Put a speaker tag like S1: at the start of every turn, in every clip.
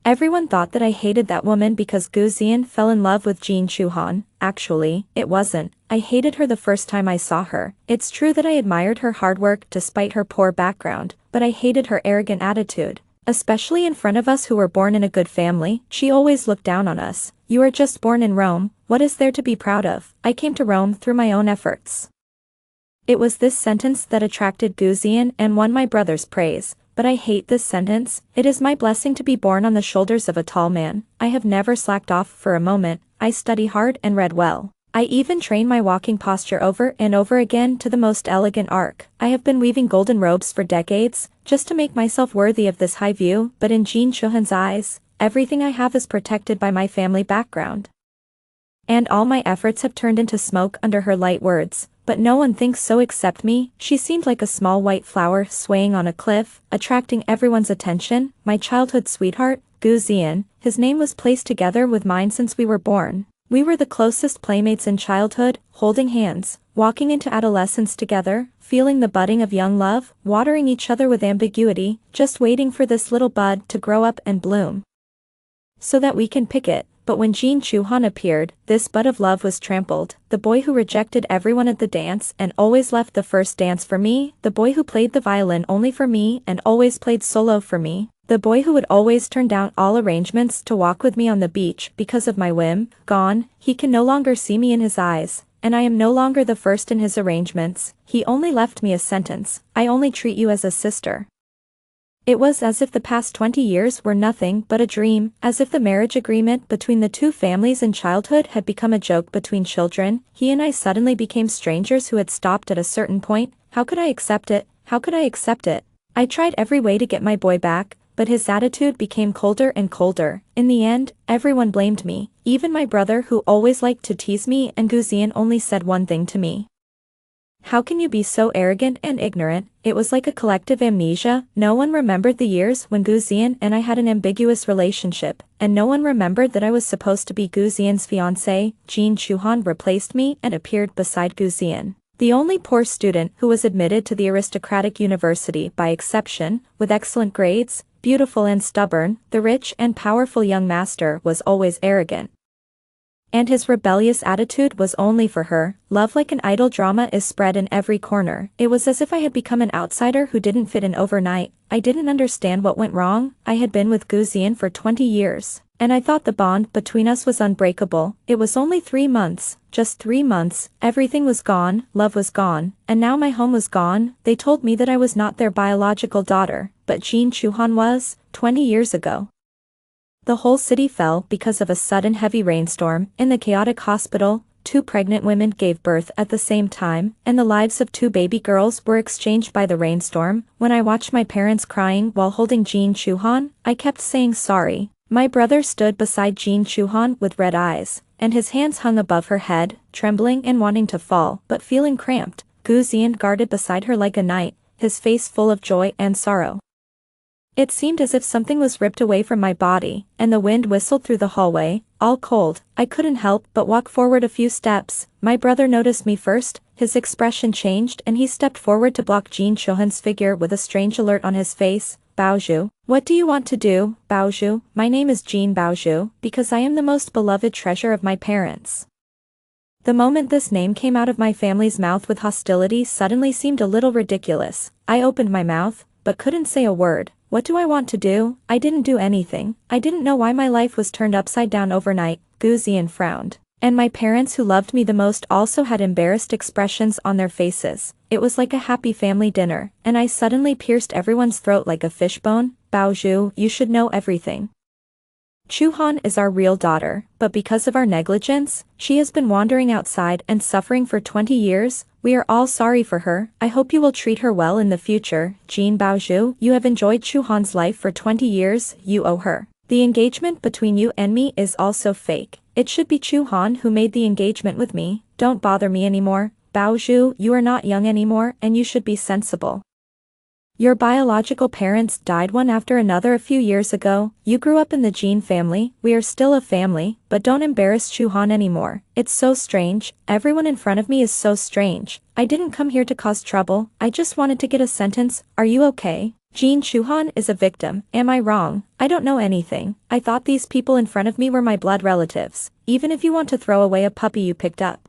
S1: Everyone thought that I hated that woman because Gu Zian fell in love with Jin Chuhan. Actually, it wasn't. I hated her the first time I saw her. It's true that I admired her hard work despite her poor background, but I hated her arrogant attitude. Especially in front of us who were born in a good family, she always looked down on us. You are just born in Rome, what is there to be proud of? I came to Rome through my own efforts. It was this sentence that attracted Gu Zian and won my brother's praise. But I hate this sentence. It is my blessing to be born on the shoulders of a tall man. I have never slacked off for a moment. I study hard and read well. I even train my walking posture over and over again to the most elegant arc. I have been weaving golden robes for decades, just to make myself worthy of this high view, but in Jin Chuhan's eyes, everything I have is protected by my family background. And all my efforts have turned into smoke under her light words. But no one thinks so except me. She seemed like a small white flower swaying on a cliff, attracting everyone's attention. My childhood sweetheart, Gu Zian, his name was placed together with mine since we were born. We were the closest playmates in childhood, holding hands, walking into adolescence together, feeling the budding of young love, watering each other with ambiguity, just waiting for this little bud to grow up and bloom, so that we can pick it. But when Jin Chuhan appeared, this bud of love was trampled. The boy who rejected everyone at the dance and always left the first dance for me, the boy who played the violin only for me and always played solo for me, the boy who would always turn down all arrangements to walk with me on the beach because of my whim, gone. He can no longer see me in his eyes, and I am no longer the first in his arrangements. He only left me a sentence: I only treat you as a sister. It was as if the past 20 years were nothing but a dream, as if the marriage agreement between the two families in childhood had become a joke between children. He and I suddenly became strangers who had stopped at a certain point. How could I accept it? How could I accept it? I tried every way to get my boy back, but his attitude became colder and colder. In the end, everyone blamed me, even my brother who always liked to tease me, and Gu Zian only said one thing to me: how can you be so arrogant and ignorant? It was like a collective amnesia. No one remembered the years when Gu Zian and I had an ambiguous relationship, and no one remembered that I was supposed to be Gu Zian's fiancé. Jin Chuhan replaced me and appeared beside Gu Zian, the only poor student who was admitted to the aristocratic university by exception, with excellent grades, beautiful and stubborn. The rich and powerful young master was always arrogant, and his rebellious attitude was only for her. Love like an idle drama is spread in every corner. It was as if I had become an outsider who didn't fit in overnight. I didn't understand what went wrong. I had been with Gu Zian for 20 years, and I thought the bond between us was unbreakable. It was only 3 months, just 3 months. Everything was gone, love was gone, and now my home was gone. They told me that I was not their biological daughter, but Jin Chuhan was, 20 years ago. The whole city fell because of a sudden heavy rainstorm. In the chaotic hospital, 2 pregnant women gave birth at the same time, and the lives of 2 baby girls were exchanged by the rainstorm. When I watched my parents crying while holding Jin Chuhan, I kept saying sorry. My brother stood beside Jin Chuhan with red eyes, and his hands hung above her head, trembling and wanting to fall, but feeling cramped. Gu Zian guarded beside her like a knight, his face full of joy and sorrow. It seemed as if something was ripped away from my body, and the wind whistled through the hallway, all cold. I couldn't help but walk forward a few steps. My brother noticed me first. His expression changed and he stepped forward to block Jin Chuhan's figure with a strange alert on his face. Baozhu, what do you want to do? Baozhu, my name is Jin Baozhu, because I am the most beloved treasure of my parents. The moment this name came out of my family's mouth with hostility suddenly seemed a little ridiculous. I opened my mouth, but couldn't say a word. What do I want to do? I didn't do anything. I didn't know why my life was turned upside down overnight. Gu Zian frowned. And my parents who loved me the most also had embarrassed expressions on their faces. It was like a happy family dinner, and I suddenly pierced everyone's throat like a fishbone. Baozhu, you should know everything. Chuhan is our real daughter, but because of our negligence, she has been wandering outside and suffering for 20 years. We are all sorry for her. I hope you will treat her well in the future. Jin Baozhu, you have enjoyed Chuhan's life for 20 years, you owe her. The engagement between you and me is also fake. It should be Chuhan who made the engagement with me. Don't bother me anymore. Baozhu, you are not young anymore and you should be sensible. Your biological parents died one after another a few years ago. You grew up in the Jin family. We are still a family, but don't embarrass Chuhan anymore. It's so strange. Everyone in front of me is so strange. I didn't come here to cause trouble. I just wanted to get a sentence. Are you okay? Jin Chuhan is a victim, am I wrong? I don't know anything. I thought these people in front of me were my blood relatives. Even if you want to throw away a puppy you picked up,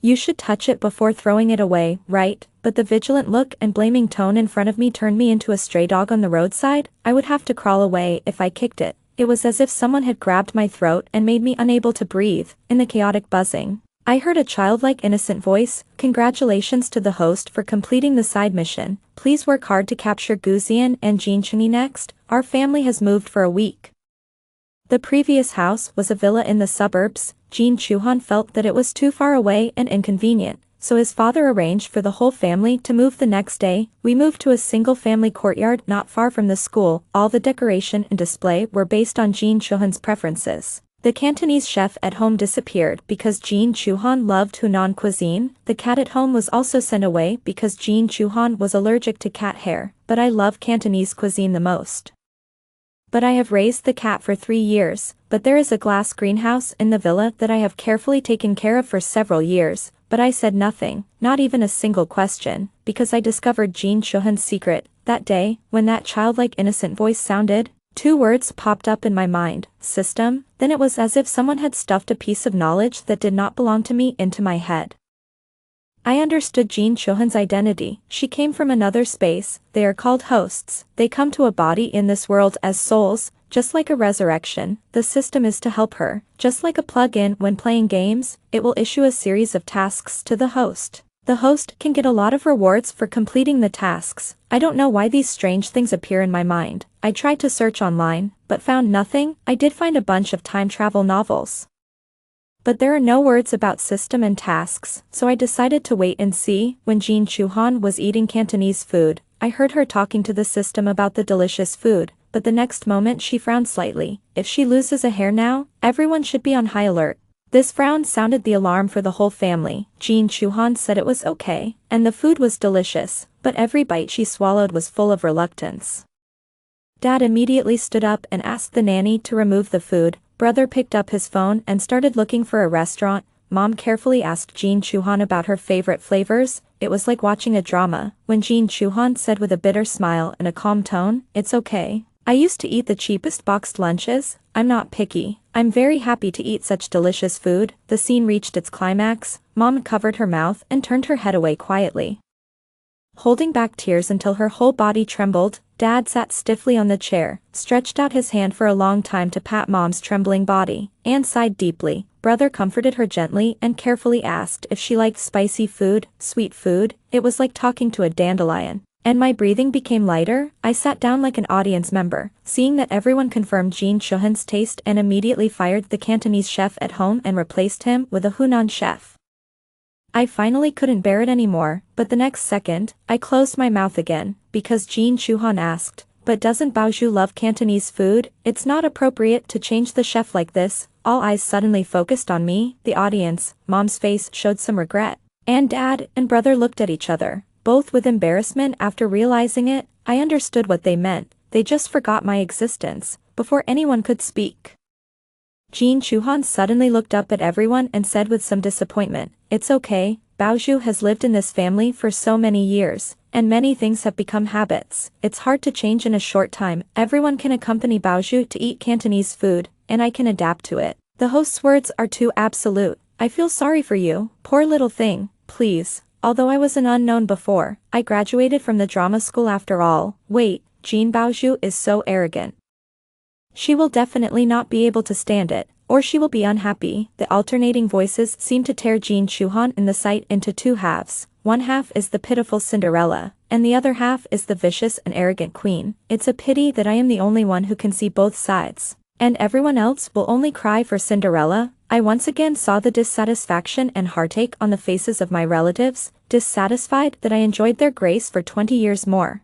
S1: you should touch it before throwing it away, right? But the vigilant look and blaming tone in front of me turned me into a stray dog on the roadside. I would have to crawl away if I kicked it. It was as if someone had grabbed my throat and made me unable to breathe. In the chaotic buzzing, I heard a childlike innocent voice. Congratulations to the host for completing the side mission. Please work hard to capture Guzian and Jin Chunyi next. Our family has moved for a week. The previous house was a villa in the suburbs. Jin Chuhan felt that it was too far away and inconvenient, so his father arranged for the whole family to move the next day. We moved to a single-family courtyard not far from the school. All the decoration and display were based on Jin Chuhan's preferences. The Cantonese chef at home disappeared because Jin Chuhan loved Hunan cuisine. The cat at home was also sent away because Jin Chuhan was allergic to cat hair, but I love Cantonese cuisine the most. But I have raised the cat for 3 years, but there is a glass greenhouse in the villa that I have carefully taken care of for several years, but I said nothing, not even a single question, because I discovered Jin Chuhan's secret. That day, when that childlike innocent voice sounded, 2 words popped up in my mind, system. Then it was as if someone had stuffed a piece of knowledge that did not belong to me into my head. I understood Jin Chuhan's identity. She came from another space. They are called hosts. They come to a body in this world as souls, just like a resurrection. The system is to help her. Just like a plug-in when playing games, it will issue a series of tasks to the host. The host can get a lot of rewards for completing the tasks. I don't know why these strange things appear in my mind. I tried to search online, but found nothing. I did find a bunch of time travel novels, but there are no words about system and tasks, so I decided to wait and see. When Jin Chuhan was eating Cantonese food, I heard her talking to the system about the delicious food, but the next moment she frowned slightly. If she loses a hair now, everyone should be on high alert. This frown sounded the alarm for the whole family. Jin Chuhan said it was okay, and the food was delicious, but every bite she swallowed was full of reluctance. Dad immediately stood up and asked the nanny to remove the food. Brother picked up his phone and started looking for a restaurant. Mom carefully asked Jin Chuhan about her favorite flavors. It was like watching a drama. When Jin Chuhan said with a bitter smile and a calm tone, "It's okay. I used to eat the cheapest boxed lunches. I'm not picky. I'm very happy to eat such delicious food." The scene reached its climax. Mom covered her mouth and turned her head away quietly, holding back tears until her whole body trembled. Dad sat stiffly on the chair, stretched out his hand for a long time to pat Mom's trembling body, and sighed deeply. Brother comforted her gently and carefully asked if she liked spicy food, sweet food. It was like talking to a dandelion. And my breathing became lighter. I sat down like an audience member, seeing that everyone confirmed Jin Chuhan's taste and immediately fired the Cantonese chef at home and replaced him with a Hunan chef. I finally couldn't bear it anymore, but the next second, I closed my mouth again, because Jin Chuhan asked, "But doesn't Baozhu love Cantonese food? It's not appropriate to change the chef like this." All eyes suddenly focused on me, the audience. Mom's face showed some regret, and Dad and brother looked at each other, both with embarrassment after realizing it. I understood what they meant. They just forgot my existence, before anyone could speak. Jin Chuhan suddenly looked up at everyone and said with some disappointment, "It's okay. Baozhu has lived in this family for so many years, and many things have become habits. It's hard to change in a short time. Everyone can accompany Baozhu to eat Cantonese food, and I can adapt to it." The host's words are too absolute. "I feel sorry for you, poor little thing. Please." Although I was an unknown before, I graduated from the drama school after all. Wait, Jin Baozhu is so arrogant. She will definitely not be able to stand it, or she will be unhappy. The alternating voices seem to tear Jin Chuhan in the sight into 2 halves. One half is the pitiful Cinderella, and the other half is the vicious and arrogant queen. It's a pity that I am the only one who can see both sides, and everyone else will only cry for Cinderella. I once again saw the dissatisfaction and heartache on the faces of my relatives, dissatisfied that I enjoyed their grace for 20 years more,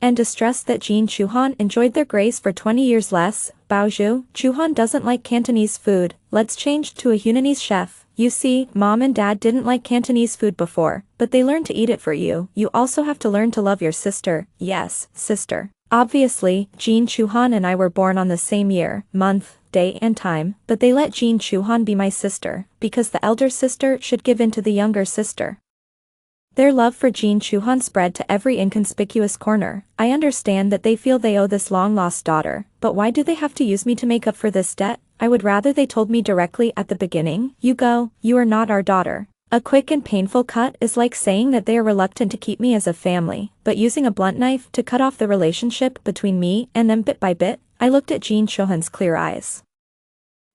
S1: and distressed that Jin Chuhan enjoyed their grace for 20 years less. "Baozhu, Chuhan doesn't like Cantonese food. Let's change to a Hunanese chef. You see, Mom and Dad didn't like Cantonese food before, but they learned to eat it for you. You also have to learn to love your sister." Yes, sister. Obviously, Jin Chuhan and I were born on the same year, month, day and time, but they let Jin Chuhan be my sister, because the elder sister should give in to the younger sister. Their love for Jin Chuhan spread to every inconspicuous corner. I understand that they feel they owe this long-lost daughter, but why do they have to use me to make up for this debt? I would rather they told me directly at the beginning, "You go, you are not our daughter." A quick and painful cut is like saying that they are reluctant to keep me as a family, but using a blunt knife to cut off the relationship between me and them bit by bit. I looked at Jin Chuhan's clear eyes,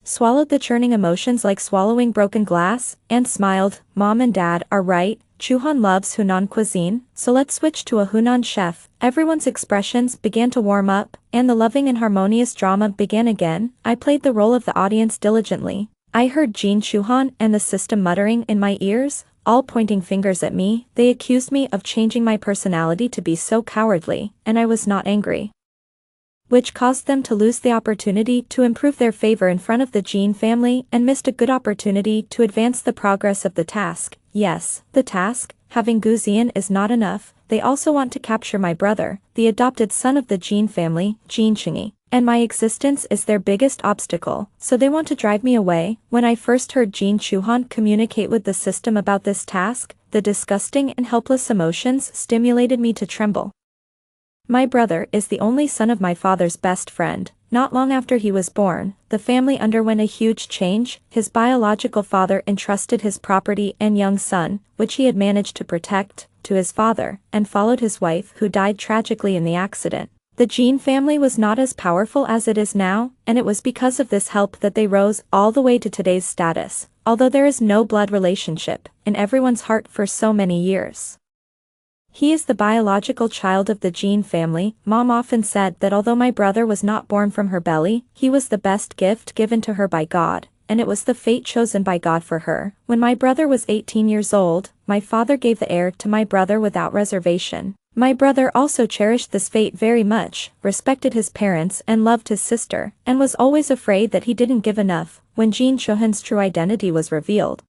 S1: swallowed the churning emotions like swallowing broken glass, and smiled. Mom and Dad are right. Chuhan loves Hunan cuisine, so let's switch to a Hunan chef. Everyone's expressions began to warm up, and the loving and harmonious drama began again. I played the role of the audience diligently. I heard Jin Chuhan and the system muttering in my ears, all pointing fingers at me. They accused me of changing my personality to be so cowardly, and I was not angry, which caused them to lose the opportunity to improve their favor in front of the Jin family and missed a good opportunity to advance the progress of the task. Yes, the task, having Gu Zian, is not enough. They also want to capture my brother, the adopted son of the Jin family, Jin Qingyi, and my existence is their biggest obstacle, so they want to drive me away. When I first heard Jin Chuhan communicate with the system about this task, the disgusting and helpless emotions stimulated me to tremble. My brother is the only son of my father's best friend. Not long after he was born, the family underwent a huge change. His biological father entrusted his property and young son, which he had managed to protect, to his father, and followed his wife, who died tragically in the accident. The Jin family was not as powerful as it is now, and it was because of this help that they rose all the way to today's status, although there is no blood relationship in everyone's heart for so many years. He is the biological child of the Jin family. Mom often said that although my brother was not born from her belly, he was the best gift given to her by God, and it was the fate chosen by God for her. When my brother was 18 years old, my father gave the heir to my brother without reservation. My brother also cherished this fate very much, respected his parents and loved his sister, and was always afraid that he didn't give enough. When Jin Chuhan's true identity was revealed,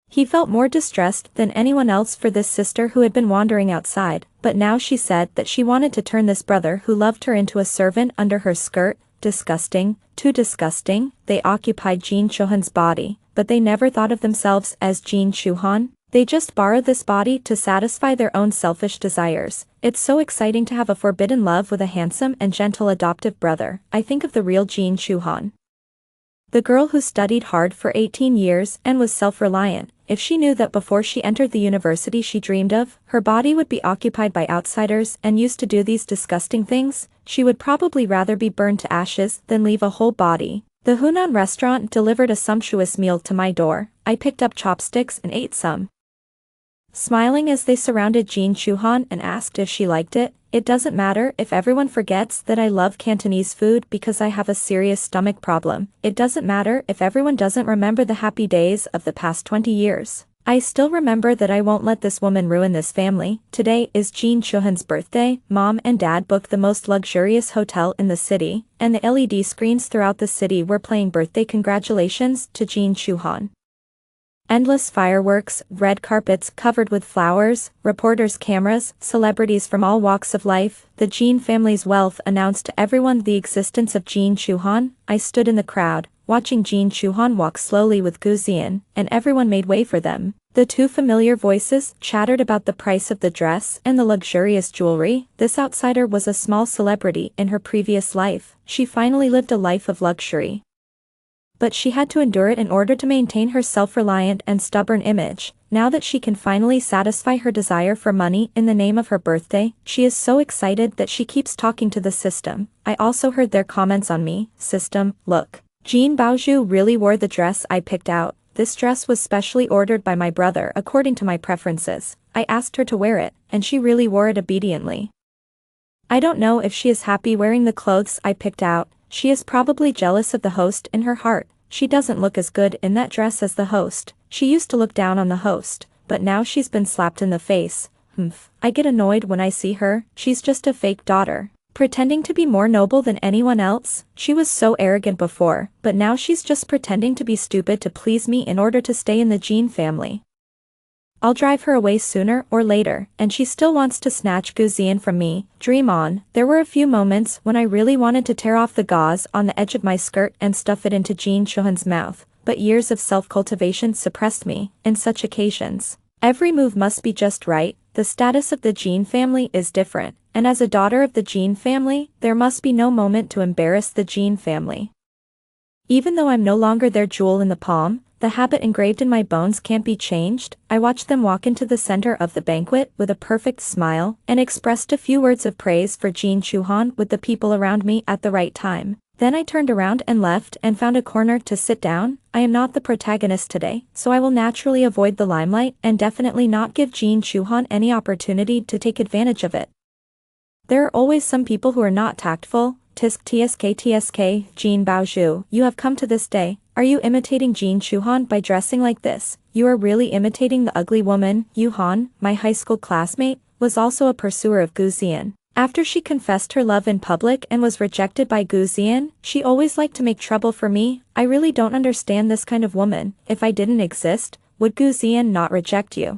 S1: he felt more distressed than anyone else for this sister who had been wandering outside, but now she said that she wanted to turn this brother who loved her into a servant under her skirt. Disgusting, too disgusting. They occupied Jin Chuhan's body, but they never thought of themselves as Jin Chuhan. They just borrowed this body to satisfy their own selfish desires. It's so exciting to have a forbidden love with a handsome and gentle adoptive brother. I think of the real Jin Chuhan, the girl who studied hard for 18 years and was self-reliant. If she knew that before she entered the university she dreamed of, her body would be occupied by outsiders and used to do these disgusting things, she would probably rather be burned to ashes than leave a whole body. The Hunan restaurant delivered a sumptuous meal to my door. I picked up chopsticks and ate some, smiling as they surrounded Jin Chuhan and asked if she liked it. It doesn't matter if everyone forgets that I love Cantonese food because I have a serious stomach problem. It doesn't matter if everyone doesn't remember the happy days of the past 20 years. I still remember that I won't let this woman ruin this family. Today is Jin Chuhan's birthday. Mom and Dad booked the most luxurious hotel in the city, and the LED screens throughout the city were playing birthday congratulations to Jin Chuhan. Endless fireworks, red carpets covered with flowers, reporters' cameras, celebrities from all walks of life. The Jin family's wealth announced to everyone the existence of Jin Chuhan. I stood in the crowd, watching Jin Chuhan walk slowly with Gu Zian, and everyone made way for them. The two familiar voices chattered about the price of the dress and the luxurious jewelry. This outsider was a small celebrity in her previous life. She finally lived a life of luxury, but she had to endure it in order to maintain her self-reliant and stubborn image. Now that she can finally satisfy her desire for money in the name of her birthday, she is so excited that she keeps talking to the system. I also heard their comments on me. System, look. Jin Baozhu really wore the dress I picked out. This dress was specially ordered by my brother according to my preferences. I asked her to wear it, and she really wore it obediently. I don't know if she is happy wearing the clothes I picked out. She is probably jealous of the host in her heart. She doesn't look as good in that dress as the host. She used to look down on the host, but now she's been slapped in the face. I get annoyed when I see her. She's just a fake daughter, pretending to be more noble than anyone else. She was so arrogant before, but now she's just pretending to be stupid to please me in order to stay in the Jin family. I'll drive her away sooner or later, and she still wants to snatch Gu Zian from me. Dream on. There were a few moments when I really wanted to tear off the gauze on the edge of my skirt and stuff it into Jin Chuhan's mouth, but years of self-cultivation suppressed me. In such occasions, Every move must be just right. The status of the Jean family is different, and as a daughter of the Jean family, there must be no moment to embarrass the Jean family. Even though I'm no longer their jewel in the palm, the habit engraved in my bones can't be changed. I watched them walk into the center of the banquet with a perfect smile and expressed a few words of praise for Jean Chuhan with the people around me at the right time. Then I turned around and left and found a corner to sit down. I am not the protagonist today, so I will naturally avoid the limelight and definitely not give Jean Chuhan any opportunity to take advantage of it. There are always some people who are not tactful. Tsk, Jean Baozhu, you have come to this day. Are you imitating Jean Chuhan by dressing like this? You are really imitating the ugly woman. Yu Han, my high school classmate, was also a pursuer of Gu Ziyan. After she confessed her love in public and was rejected by Gu Ziyan, she always liked to make trouble for me. I really don't understand this kind of woman. If I didn't exist, would Gu Ziyan not reject you?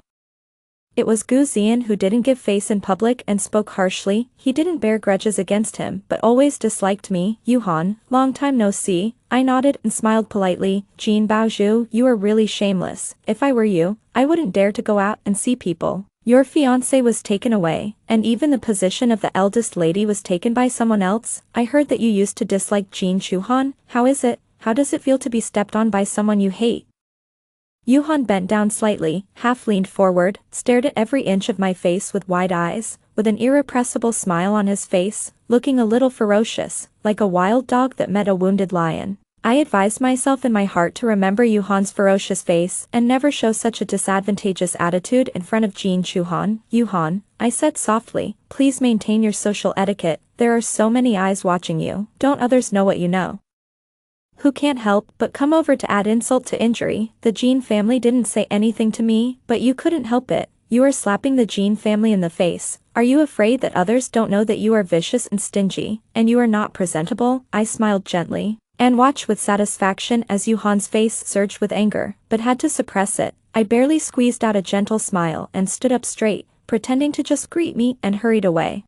S1: It was Gu Ziyan who didn't give face in public and spoke harshly. He didn't bear grudges against him but always disliked me. Yu Han, long time no see. I nodded and smiled politely. Jean Baozhu, you are really shameless. If I were you, I wouldn't dare to go out and see people. Your fiancé was taken away, and even the position of the eldest lady was taken by someone else. I heard that you used to dislike Jean Chuhan. How is it? How does it feel to be stepped on by someone you hate? Yu Han bent down slightly, half leaned forward, stared at every inch of my face with wide eyes, with an irrepressible smile on his face, looking a little ferocious, like a wild dog that met a wounded lion. I advised myself in my heart to remember Yu Han's ferocious face and never show such a disadvantageous attitude in front of Jean Chuhan. Yu Han, I said softly, please maintain your social etiquette. There are so many eyes watching you. Don't others know what you know? Who can't help but come over to add insult to injury. The Jean family didn't say anything to me, but you couldn't help it. You are slapping the Jean family in the face. Are you afraid that others don't know that you are vicious and stingy, and you are not presentable? I smiled gently, and watched with satisfaction as Yu Han's face surged with anger, but had to suppress it. I barely squeezed out a gentle smile and stood up straight, pretending to just greet me and hurried away.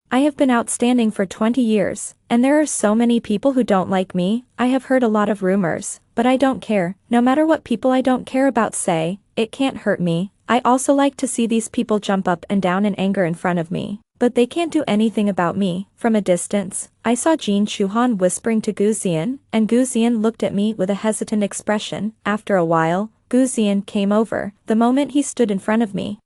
S1: I have been outstanding for 20 years, and there are so many people who don't like me. I have heard a lot of rumors, but I don't care. No matter what people I don't care about say, it can't hurt me. I also like to see these people jump up and down in anger in front of me, but they can't do anything about me. From a distance, I saw Jean Chuhan whispering to Gu Ziyan, and Gu Ziyan looked at me with a hesitant expression. After a while, Gu Ziyan came over. The moment he stood in front of me,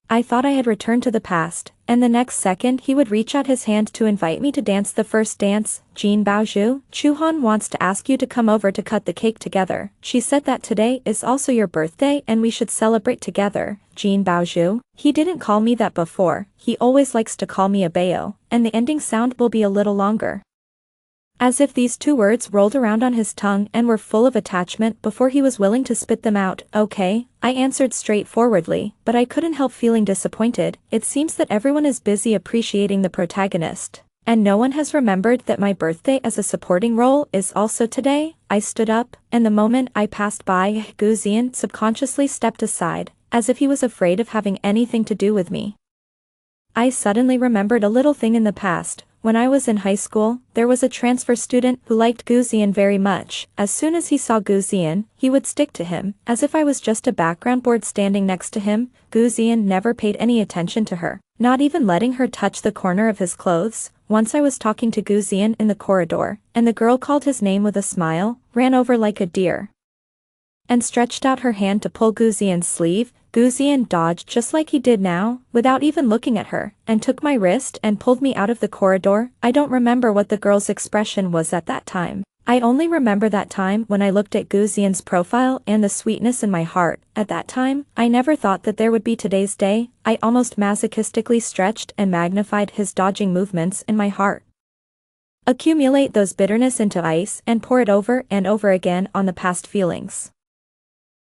S1: I thought I had returned to the past, and the next second he would reach out his hand to invite me to dance the first dance. Jean Baozhu, Chuhan wants to ask you to come over to cut the cake together. She said that today is also your birthday and we should celebrate together. Jean Baozhu, he didn't call me that before. He always likes to call me a Bao, and the ending sound will be a little longer. As if these two words rolled around on his tongue and were full of attachment before he was willing to spit them out. Okay, I answered straightforwardly, but I couldn't help feeling disappointed. It seems that everyone is busy appreciating the protagonist, and no one has remembered that my birthday as a supporting role is also today. I stood up, and the moment I passed by, Gu Ziyan subconsciously stepped aside, as if he was afraid of having anything to do with me. I suddenly remembered a little thing in the past. When I was in high school, there was a transfer student who liked Gu Ziyan very much. As soon as he saw Gu Ziyan, he would stick to him, as if I was just a background board standing next to him. Gu Ziyan never paid any attention to her, not even letting her touch the corner of his clothes. Once I was talking to Gu Ziyan in the corridor, and the girl called his name with a smile, ran over like a deer, and stretched out her hand to pull Gu Ziyan's sleeve. Gu Ziyan dodged just like he did now, without even looking at her, and took my wrist and pulled me out of the corridor. I don't remember what the girl's expression was at that time. I only remember that time when I looked at Gu Ziyan's profile and the sweetness in my heart. At that time, I never thought that there would be today's day. I almost masochistically stretched and magnified his dodging movements in my heart. Accumulate those bitterness into ice and pour it over and over again on the past feelings,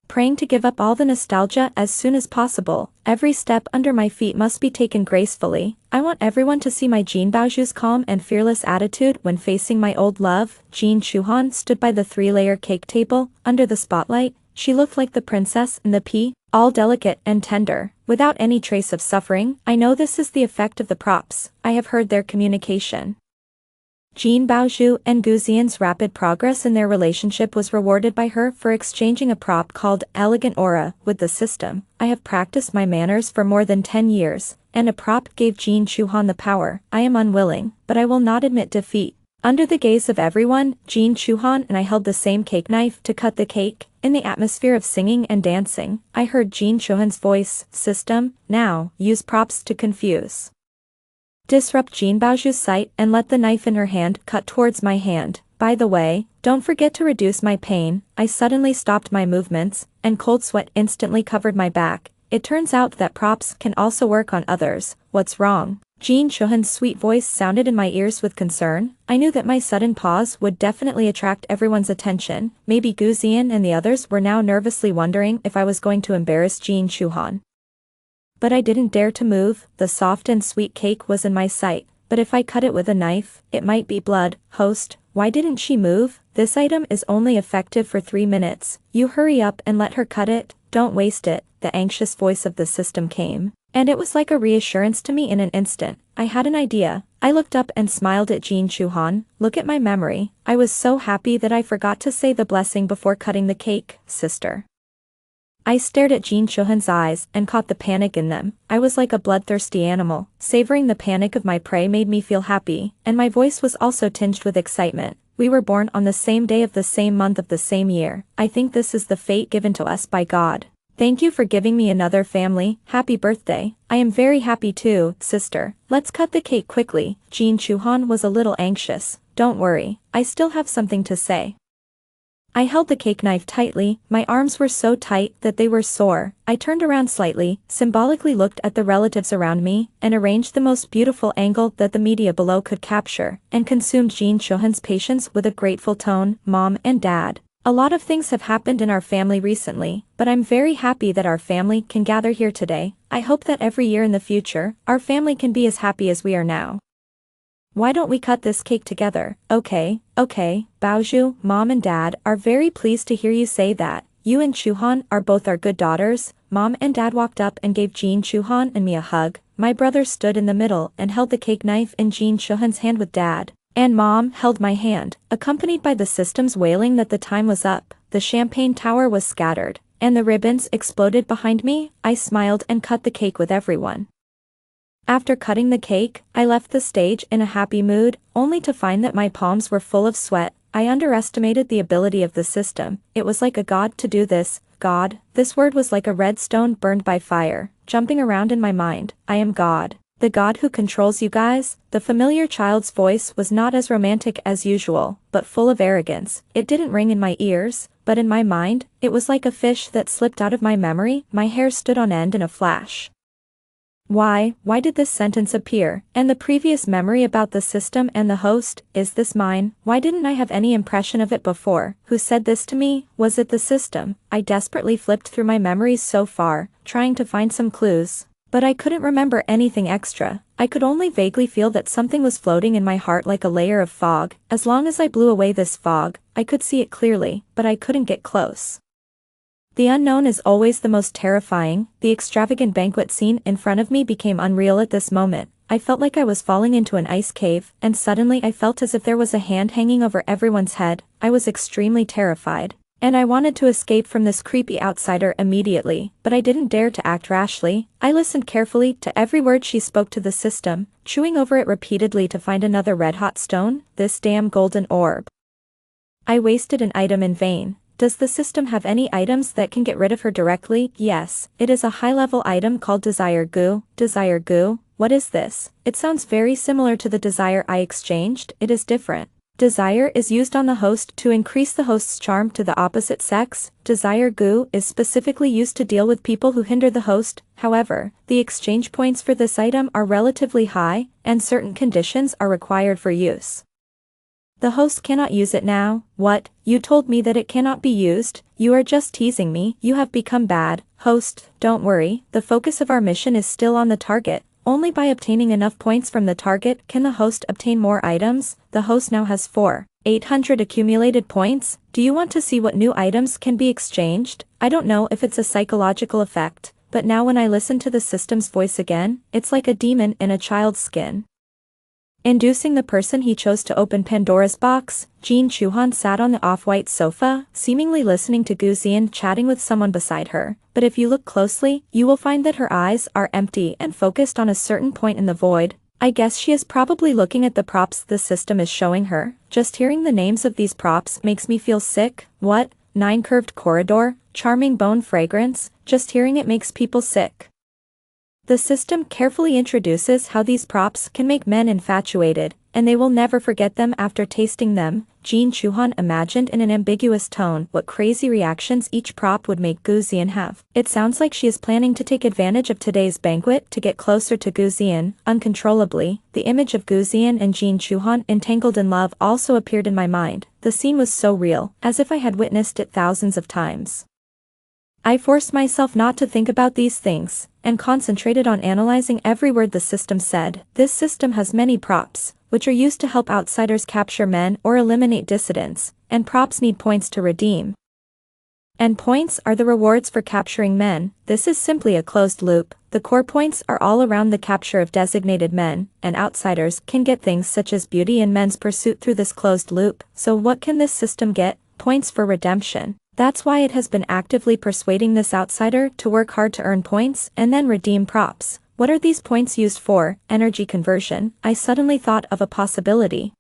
S1: praying to give up all the nostalgia as soon as possible. Every step under my feet must be taken gracefully. I want everyone to see my Jean Baozhu's calm and fearless attitude when facing my old love. Jean Chuhan stood by the 3-layer cake table, under the spotlight. She looked like the princess in the pea, all delicate and tender, without any trace of suffering. I know this is the effect of the props. I have heard their communication. Jean Baozhu and Gu Xian's rapid progress in their relationship was rewarded by her for exchanging a prop called Elegant Aura with the system. I have practiced my manners for more than 10 years, and a prop gave Jin Chuhan the power. I am unwilling, but I will not admit defeat. Under the gaze of everyone, Jin Chuhan and I held the same cake knife to cut the cake. In the atmosphere of singing and dancing, I heard Jin Chuhan's voice, "System, now, use props to confuse. Disrupt Jean Baozhu's sight and let the knife in her hand cut towards my hand. By the way, don't forget to reduce my pain." I suddenly stopped my movements, and cold sweat instantly covered my back. It turns out that props can also work on others. What's wrong? Jin Chuhan's sweet voice sounded in my ears with concern. I knew that my sudden pause would definitely attract everyone's attention. Maybe Gu Xian and the others were now nervously wondering if I was going to embarrass Jin Chuhan. But I didn't dare to move. The soft and sweet cake was in my sight, but if I cut it with a knife, it might be blood. Host, why didn't she move? This item is only effective for 3 minutes. You hurry up and let her cut it. Don't waste it. The anxious voice of the system came, and it was like a reassurance to me in an instant. I had an idea. I looked up and smiled at Jin Chuhan. Look at my memory. I was so happy that I forgot to say the blessing before cutting the cake, sister. I stared at Jin Chuhan's eyes and caught the panic in them. I was like a bloodthirsty animal. Savoring the panic of my prey made me feel happy, and my voice was also tinged with excitement. We were born on the same day of the same month of the same year. I think this is the fate given to us by God. Thank you for giving me another family. Happy birthday. I am very happy too, sister. Let's cut the cake quickly. Jin Chuhan was a little anxious. Don't worry, I still have something to say. I held the cake knife tightly. My arms were so tight that they were sore. I turned around slightly, symbolically looked at the relatives around me, and arranged the most beautiful angle that the media below could capture, and consumed Jin Chuhan's patience with a grateful tone. Mom and Dad, a lot of things have happened in our family recently, but I'm very happy that our family can gather here today. I hope that every year in the future, our family can be as happy as we are now. Why don't we cut this cake together? Okay, Baozhu, Mom and Dad are very pleased to hear you say that. You and Chuhan are both our good daughters. Mom and Dad walked up and gave Jin Chuhan and me a hug. My brother stood in the middle and held the cake knife in Jin Chuhan's hand with Dad, and Mom held my hand, accompanied by the system's wailing that the time was up. The champagne tower was scattered, and the ribbons exploded behind me. I smiled and cut the cake with everyone. After cutting the cake, I left the stage in a happy mood, only to find that my palms were full of sweat. I underestimated the ability of the system. It was like a god to do this. God, this word was like a red stone burned by fire, jumping around in my mind. I am God. The God who controls you guys. The familiar child's voice was not as romantic as usual, but full of arrogance. It didn't ring in my ears, but in my mind, it was like a fish that slipped out of my memory. My hair stood on end in a flash. Why did this sentence appear? And the previous memory about the system and the host, is this mine? Why didn't I have any impression of it before? Who said this to me? Was it the system? I desperately flipped through my memories so far, trying to find some clues. But I couldn't remember anything extra. I could only vaguely feel that something was floating in my heart like a layer of fog. As long as I blew away this fog, I could see it clearly, but I couldn't get close. The unknown is always the most terrifying. The extravagant banquet scene in front of me became unreal at this moment. I felt like I was falling into an ice cave, and suddenly I felt as if there was a hand hanging over everyone's head. I was extremely terrified, and I wanted to escape from this creepy outsider immediately, but I didn't dare to act rashly. I listened carefully to every word she spoke to the system, chewing over it repeatedly to find another red-hot stone. This damn golden orb. I wasted an item in vain. Does the system have any items that can get rid of her directly? Yes, it is a high-level item called Desire Goo. Desire Goo? What is this? It sounds very similar to the desire I exchanged. It is different. Desire is used on the host to increase the host's charm to the opposite sex. Desire Goo is specifically used to deal with people who hinder the host. However, the exchange points for this item are relatively high, and certain conditions are required for use. The host cannot use it now. What? You told me that it cannot be used? You are just teasing me. You have become bad. Host, don't worry, the focus of our mission is still on the target. Only by obtaining enough points from the target can the host obtain more items. The host now has 4,800 accumulated points. Do you want to see what new items can be exchanged? I don't know if it's a psychological effect, but now when I listen to the system's voice again, it's like a demon in a child's skin. Inducing the person he chose to open Pandora's box, Jin Chuhan sat on the off-white sofa, seemingly listening to Gu Zian chatting with someone beside her. But if you look closely, you will find that her eyes are empty and focused on a certain point in the void. I guess she is probably looking at the props the system is showing her. Just hearing the names of these props makes me feel sick. What? 9 curved corridor, charming bone fragrance, just hearing it makes people sick. The system carefully introduces how these props can make men infatuated, and they will never forget them after tasting them. Jin Chuhan imagined in an ambiguous tone what crazy reactions each prop would make Gu Zian have. It sounds like she is planning to take advantage of today's banquet to get closer to Gu Zian, uncontrollably. The image of Gu Zian and Jin Chuhan entangled in love also appeared in my mind. The scene was so real, as if I had witnessed it thousands of times. I forced myself not to think about these things, and concentrated on analyzing every word the system said. This system has many props, which are used to help outsiders capture men or eliminate dissidents, and props need points to redeem. And points are the rewards for capturing men. This is simply a closed loop. The core points are all around the capture of designated men, and outsiders can get things such as beauty in men's pursuit through this closed loop. So what can this system get? Points for redemption. That's why it has been actively persuading this outsider to work hard to earn points and then redeem props. What are these points used for? Energy conversion. I suddenly thought of a possibility.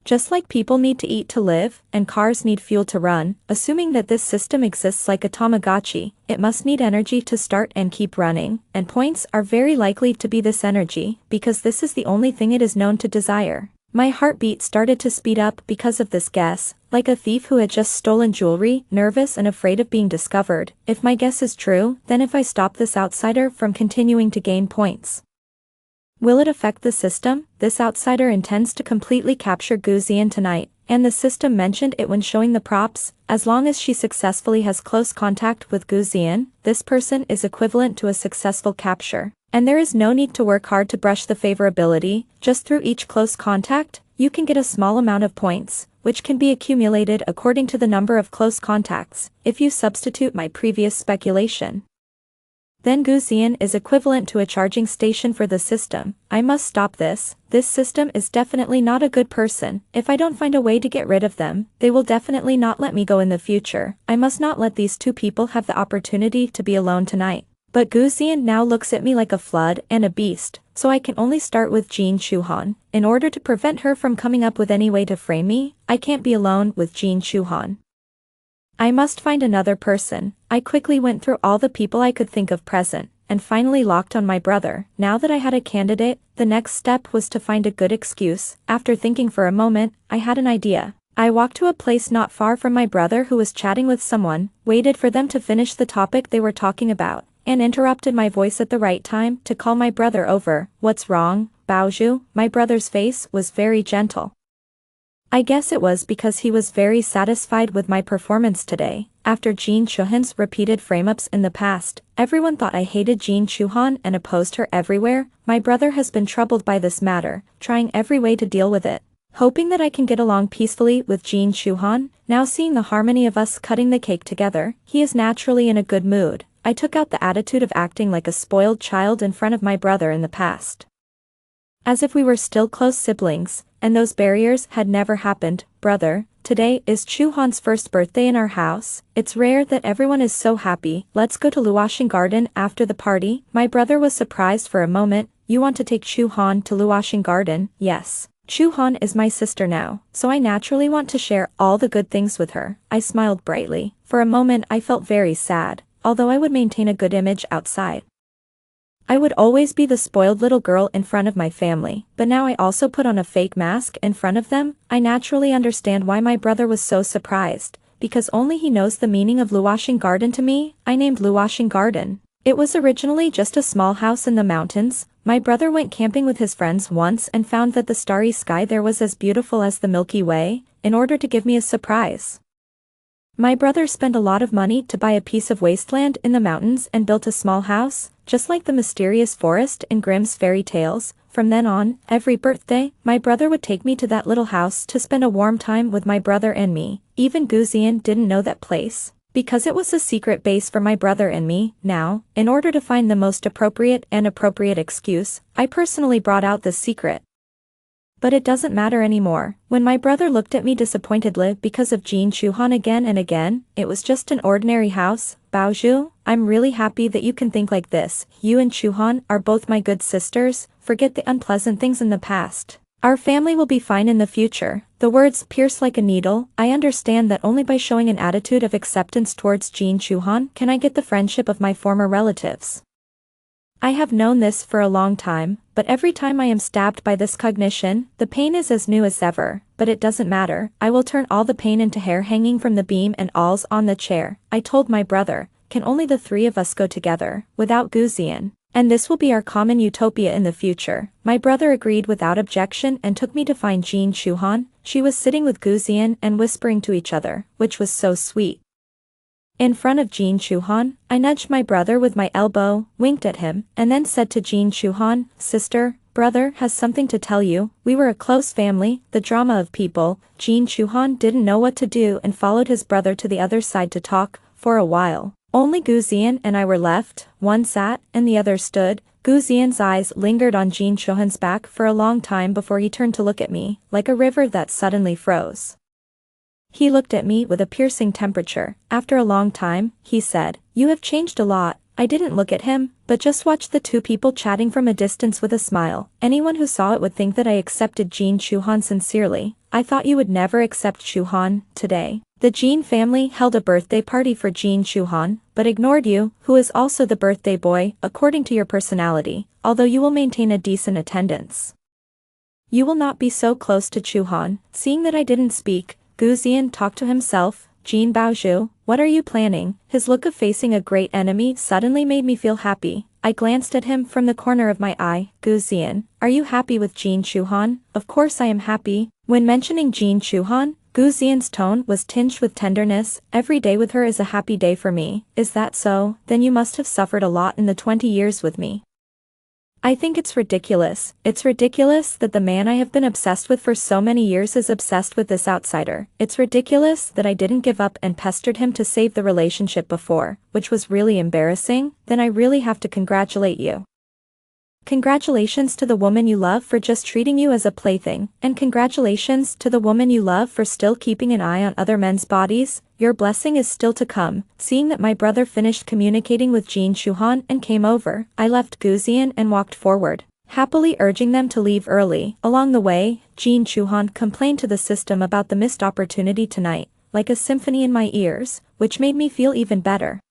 S1: Just like people need to eat to live, and cars need fuel to run, assuming that this system exists like a Tamagotchi, it must need energy to start and keep running, and points are very likely to be this energy, because this is the only thing it is known to desire. My heartbeat started to speed up because of this guess, like a thief who had just stolen jewelry, nervous and afraid of being discovered. If my guess is true, then if I stop this outsider from continuing to gain points, will it affect the system? This outsider intends to completely capture Gu Zian tonight, and the system mentioned it when showing the props. As long as she successfully has close contact with Gu Zian, this person is equivalent to a successful capture. And there is no need to work hard to brush the favorability. Just through each close contact, you can get a small amount of points, which can be accumulated according to the number of close contacts. If you substitute my previous speculation, then Gu Zian is equivalent to a charging station for the system. I must stop this. This system is definitely not a good person. If I don't find a way to get rid of them, they will definitely not let me go in the future. I must not let these two people have the opportunity to be alone tonight. But Gu Zian now looks at me like a flood and a beast, so I can only start with Jin Chuhan. In order to prevent her from coming up with any way to frame me, I can't be alone with Jin Chuhan. I must find another person. I quickly went through all the people I could think of present, and finally locked on my brother. Now that I had a candidate, the next step was to find a good excuse. After thinking for a moment, I had an idea. I walked to a place not far from my brother who was chatting with someone, waited for them to finish the topic they were talking about, and interrupted my voice at the right time to call my brother over. What's wrong, Baoju? My brother's face was very gentle. I guess it was because he was very satisfied with my performance today. After Jin Chuhan's repeated frame-ups in the past, everyone thought I hated Jin Chuhan and opposed her everywhere. My brother has been troubled by this matter, trying every way to deal with it, hoping that I can get along peacefully with Jin Chuhan. Now seeing the harmony of us cutting the cake together, he is naturally in a good mood. I took out the attitude of acting like a spoiled child in front of my brother in the past, as if we were still close siblings, and those barriers had never happened. Brother, today is Chuhan's first birthday in our house. It's rare that everyone is so happy. Let's go to Luoxing Garden after the party. My brother was surprised for a moment. You want to take Chuhan to Luoxing Garden? Yes. Chuhan is my sister now, so I naturally want to share all the good things with her. I smiled brightly. For a moment I felt very sad, although I would maintain a good image outside. I would always be the spoiled little girl in front of my family, but now I also put on a fake mask in front of them. I naturally understand why my brother was so surprised, because only he knows the meaning of Luoxing Garden to me. I named Luoxing Garden. It was originally just a small house in the mountains. My brother went camping with his friends once and found that the starry sky there was as beautiful as the Milky Way. In order to give me a surprise, my brother spent a lot of money to buy a piece of wasteland in the mountains and built a small house, just like the mysterious forest in Grimm's fairy tales. From then on, every birthday, my brother would take me to that little house to spend a warm time with my brother and me. Even Gu Zian didn't know that place, because it was a secret base for my brother and me. Now, in order to find the most appropriate excuse, I personally brought out this secret. But it doesn't matter anymore. When my brother looked at me disappointedly because of Jin Chuhan again and again, it was just an ordinary house. Baozhu, I'm really happy that you can think like this. You and Chuhan are both my good sisters. Forget the unpleasant things in the past. Our family will be fine in the future. The words pierce like a needle. I understand that only by showing an attitude of acceptance towards Jin Chuhan can I get the friendship of my former relatives. I have known this for a long time, but every time I am stabbed by this cognition, the pain is as new as ever. But it doesn't matter. I will turn all the pain into hair hanging from the beam and alls on the chair. I told my brother, can only the three of us go together, without Guzian? And this will be our common utopia in the future. My brother agreed without objection and took me to find Jin Chuhan. She was sitting with Guzian and whispering to each other, which was so sweet. In front of Jin Chuhan, I nudged my brother with my elbow, winked at him, and then said to Jin Chuhan, sister, brother has something to tell you. We were a close family, the drama of people. Jin Chuhan didn't know what to do and followed his brother to the other side to talk. For a while, only Guzian and I were left. One sat, and the other stood. Guzian's eyes lingered on Jin Chuhan's back for a long time before he turned to look at me, like a river that suddenly froze. He looked at me with a piercing temperature. After a long time, he said, you have changed a lot. I didn't look at him, but just watched the two people chatting from a distance with a smile. Anyone who saw it would think that I accepted Jin Chuhan sincerely. I thought you would never accept Chuhan. Today, the Jin family held a birthday party for Jin Chuhan, but ignored you, who is also the birthday boy, according to your personality, although you will maintain a decent attendance. You will not be so close to Chuhan. Seeing that I didn't speak, Guzian talked to himself. Jin Baozhu, what are you planning? His look of facing a great enemy suddenly made me feel happy. I glanced at him from the corner of my eye. Guzian, are you happy with Jin Chuhan? Of course I am happy. When mentioning Jin Chuhan, Guzian's tone was tinged with tenderness. Every day with her is a happy day for me. Is that so? Then you must have suffered a lot in the 20 years with me. I think it's ridiculous. It's ridiculous that the man I have been obsessed with for so many years is obsessed with this outsider. It's ridiculous that I didn't give up and pestered him to save the relationship before, which was really embarrassing. Then I really have to congratulate you. Congratulations to the woman you love for just treating you as a plaything, and congratulations to the woman you love for still keeping an eye on other men's bodies. Your blessing is still to come. Seeing that my brother finished communicating with Jin Chuhan and came over, I left Guzian and walked forward, happily urging them to leave early. Along the way, Jin Chuhan complained to the system about the missed opportunity tonight, like a symphony in my ears, which made me feel even better.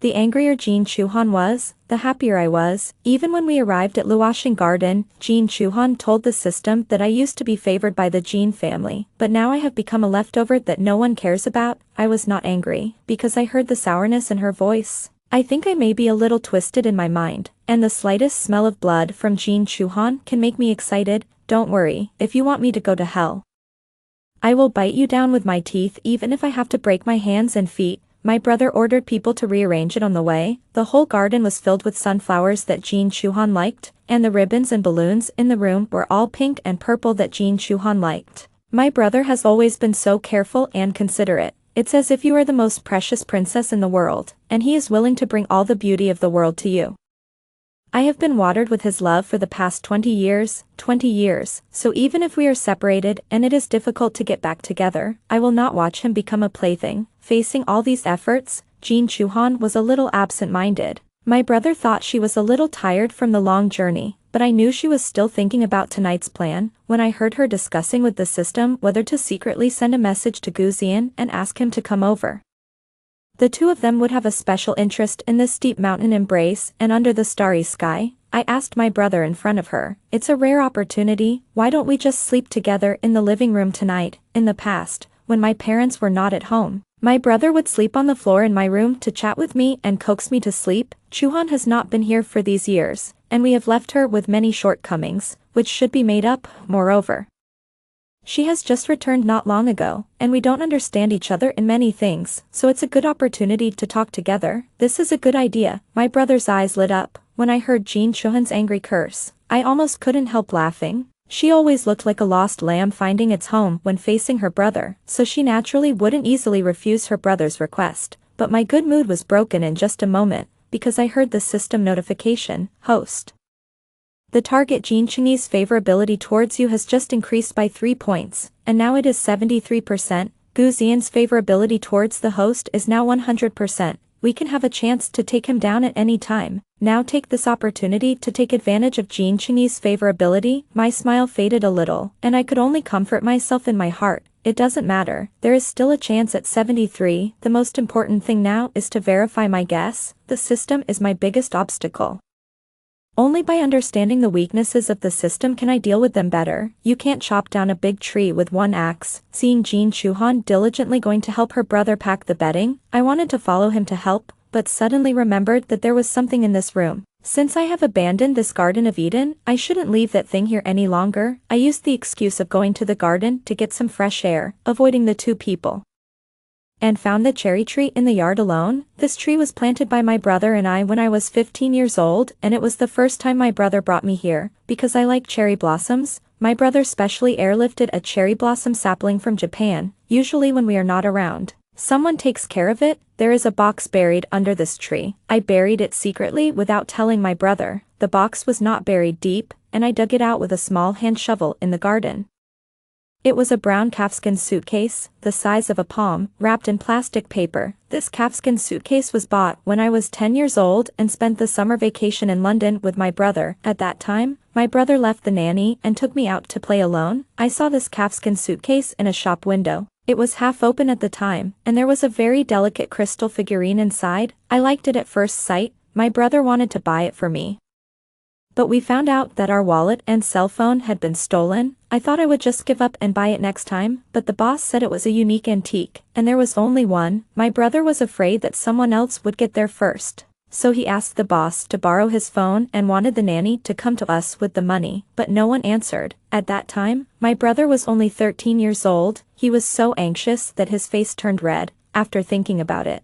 S1: The angrier Jin Chuhan was, the happier I was. Even when we arrived at Luoxing Garden, Jin Chuhan told the system that I used to be favored by the Jin family, but now I have become a leftover that no one cares about. I was not angry, because I heard the sourness in her voice. I think I may be a little twisted in my mind, and the slightest smell of blood from Jin Chuhan can make me excited. Don't worry, if you want me to go to hell, I will bite you down with my teeth even if I have to break my hands and feet. My brother ordered people to rearrange it on the way. The whole garden was filled with sunflowers that Jin Chuhan liked, and the ribbons and balloons in the room were all pink and purple that Jin Chuhan liked. My brother has always been so careful and considerate. It's as if you are the most precious princess in the world, and he is willing to bring all the beauty of the world to you. I have been watered with his love for the past 20 years, so even if we are separated and it is difficult to get back together, I will not watch him become a plaything. Facing all these efforts, Jin Chuhan was a little absent-minded. My brother thought she was a little tired from the long journey, but I knew she was still thinking about tonight's plan when I heard her discussing with the system whether to secretly send a message to Guzian and ask him to come over. The two of them would have a special interest in this steep mountain embrace and under the starry sky. I asked my brother in front of her, it's a rare opportunity, why don't we just sleep together in the living room tonight? In the past, when my parents were not at home, my brother would sleep on the floor in my room to chat with me and coax me to sleep. Chuhan has not been here for these years, and we have left her with many shortcomings, which should be made up. Moreover, she has just returned not long ago, and we don't understand each other in many things, so it's a good opportunity to talk together. This is a good idea. My brother's eyes lit up when I heard Jin Chuhan's angry curse. I almost couldn't help laughing. She always looked like a lost lamb finding its home when facing her brother, so she naturally wouldn't easily refuse her brother's request. But my good mood was broken in just a moment, because I heard the system notification, host. The target Jean Cheng's favorability towards you has just increased by 3 points, and now it is 73%. Gu Xian's favorability towards the host is now 100%. We can have a chance to take him down at any time. Now take this opportunity to take advantage of Jean Cheng's favorability. My smile faded a little, and I could only comfort myself in my heart. It doesn't matter, there is still a chance at 73. The most important thing now is to verify my guess. The system is my biggest obstacle. Only by understanding the weaknesses of the system can I deal with them better. You can't chop down a big tree with one axe. Seeing Jean Chuhan diligently going to help her brother pack the bedding, I wanted to follow him to help, but suddenly remembered that there was something in this room. Since I have abandoned this Garden of Eden, I shouldn't leave that thing here any longer. I used the excuse of going to the garden to get some fresh air, avoiding the two people, and found the cherry tree in the yard alone. This tree was planted by my brother and I when I was 15 years old, and it was the first time my brother brought me here, because I like cherry blossoms. My brother specially airlifted a cherry blossom sapling from Japan. Usually when we are not around, someone takes care of it. There is a box buried under this tree. I buried it secretly without telling my brother. The box was not buried deep, and I dug it out with a small hand shovel in the garden. It was a brown calfskin suitcase, the size of a palm, wrapped in plastic paper. This calfskin suitcase was bought when I was 10 years old and spent the summer vacation in London with my brother. At that time, my brother left the nanny and took me out to play alone. I saw this calfskin suitcase in a shop window. It was half open at the time, and there was a very delicate crystal figurine inside. I liked it at first sight. My brother wanted to buy it for me, but we found out that our wallet and cell phone had been stolen. I thought I would just give up and buy it next time, but the boss said it was a unique antique, and there was only one. My brother was afraid that someone else would get there first, so he asked the boss to borrow his phone and wanted the nanny to come to us with the money, but no one answered. At that time, my brother was only 13 years old. He was so anxious that his face turned red. After thinking about it,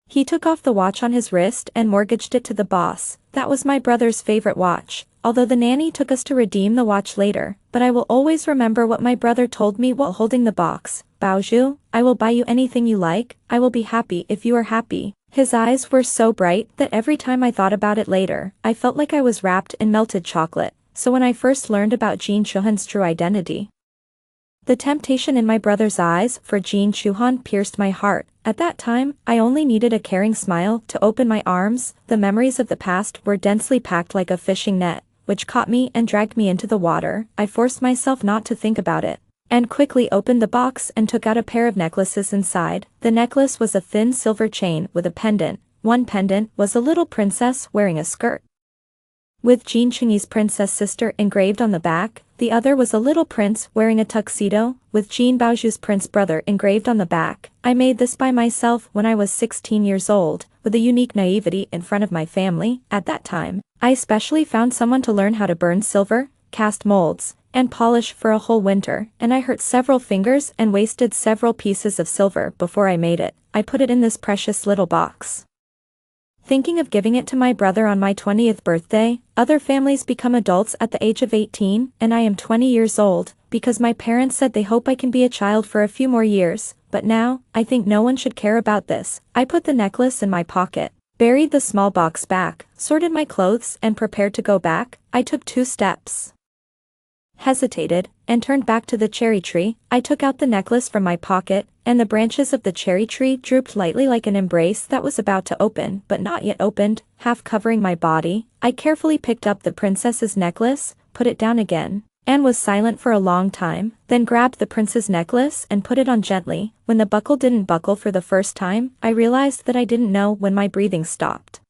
S1: he took off the watch on his wrist and mortgaged it to the boss. That was my brother's favorite watch, although the nanny took us to redeem the watch later. But I will always remember what my brother told me while holding the box. Baoju, I will buy you anything you like. I will be happy if you are happy. His eyes were so bright that every time I thought about it later, I felt like I was wrapped in melted chocolate. So when I first learned about Jean Chuhan's true identity, the temptation in my brother's eyes for Jean Chuhan pierced my heart. At that time, I only needed a caring smile to open my arms. The memories of the past were densely packed like a fishing net, which caught me and dragged me into the water. I forced myself not to think about it, and quickly opened the box and took out a pair of necklaces inside. The necklace was a thin silver chain with a pendant. One pendant was a little princess wearing a skirt with Jean Cheng's princess sister engraved on the back. The other was a little prince wearing a tuxedo, with Jean Baoju's prince brother engraved on the back. I made this by myself when I was 16 years old, with a unique naivety in front of my family. At that time, I especially found someone to learn how to burn silver, cast molds, and polish for a whole winter, and I hurt several fingers and wasted several pieces of silver before I made it. I put it in this precious little box, thinking of giving it to my brother on my 20th birthday. Other families become adults at the age of 18, and I am 20 years old, because my parents said they hope I can be a child for a few more years. But now, I think no one should care about this. I put the necklace in my pocket, buried the small box back, sorted my clothes and prepared to go back. I took 2 steps, hesitated, and turned back to the cherry tree. I took out the necklace from my pocket, and the branches of the cherry tree drooped lightly like an embrace that was about to open but not yet opened, half covering my body. I carefully picked up the princess's necklace, put it down again, and was silent for a long time, then grabbed the prince's necklace and put it on gently. When the buckle didn't buckle for the first time, I realized that I didn't know when my breathing stopped,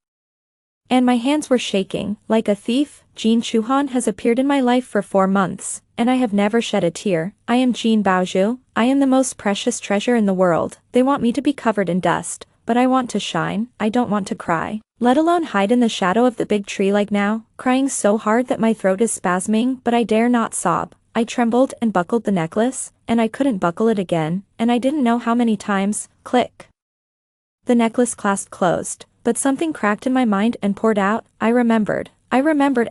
S1: and my hands were shaking. Like a thief, Jean Chuhan has appeared in my life for 4 months, and I have never shed a tear. I am Jean Baoju. I am the most precious treasure in the world. They want me to be covered in dust, but I want to shine. I don't want to cry, let alone hide in the shadow of the big tree like now, crying so hard that my throat is spasming, but I dare not sob. I trembled and buckled the necklace, and I couldn't buckle it again, and I didn't know how many times. Click. The necklace clasp closed, but something cracked in my mind and poured out. I remembered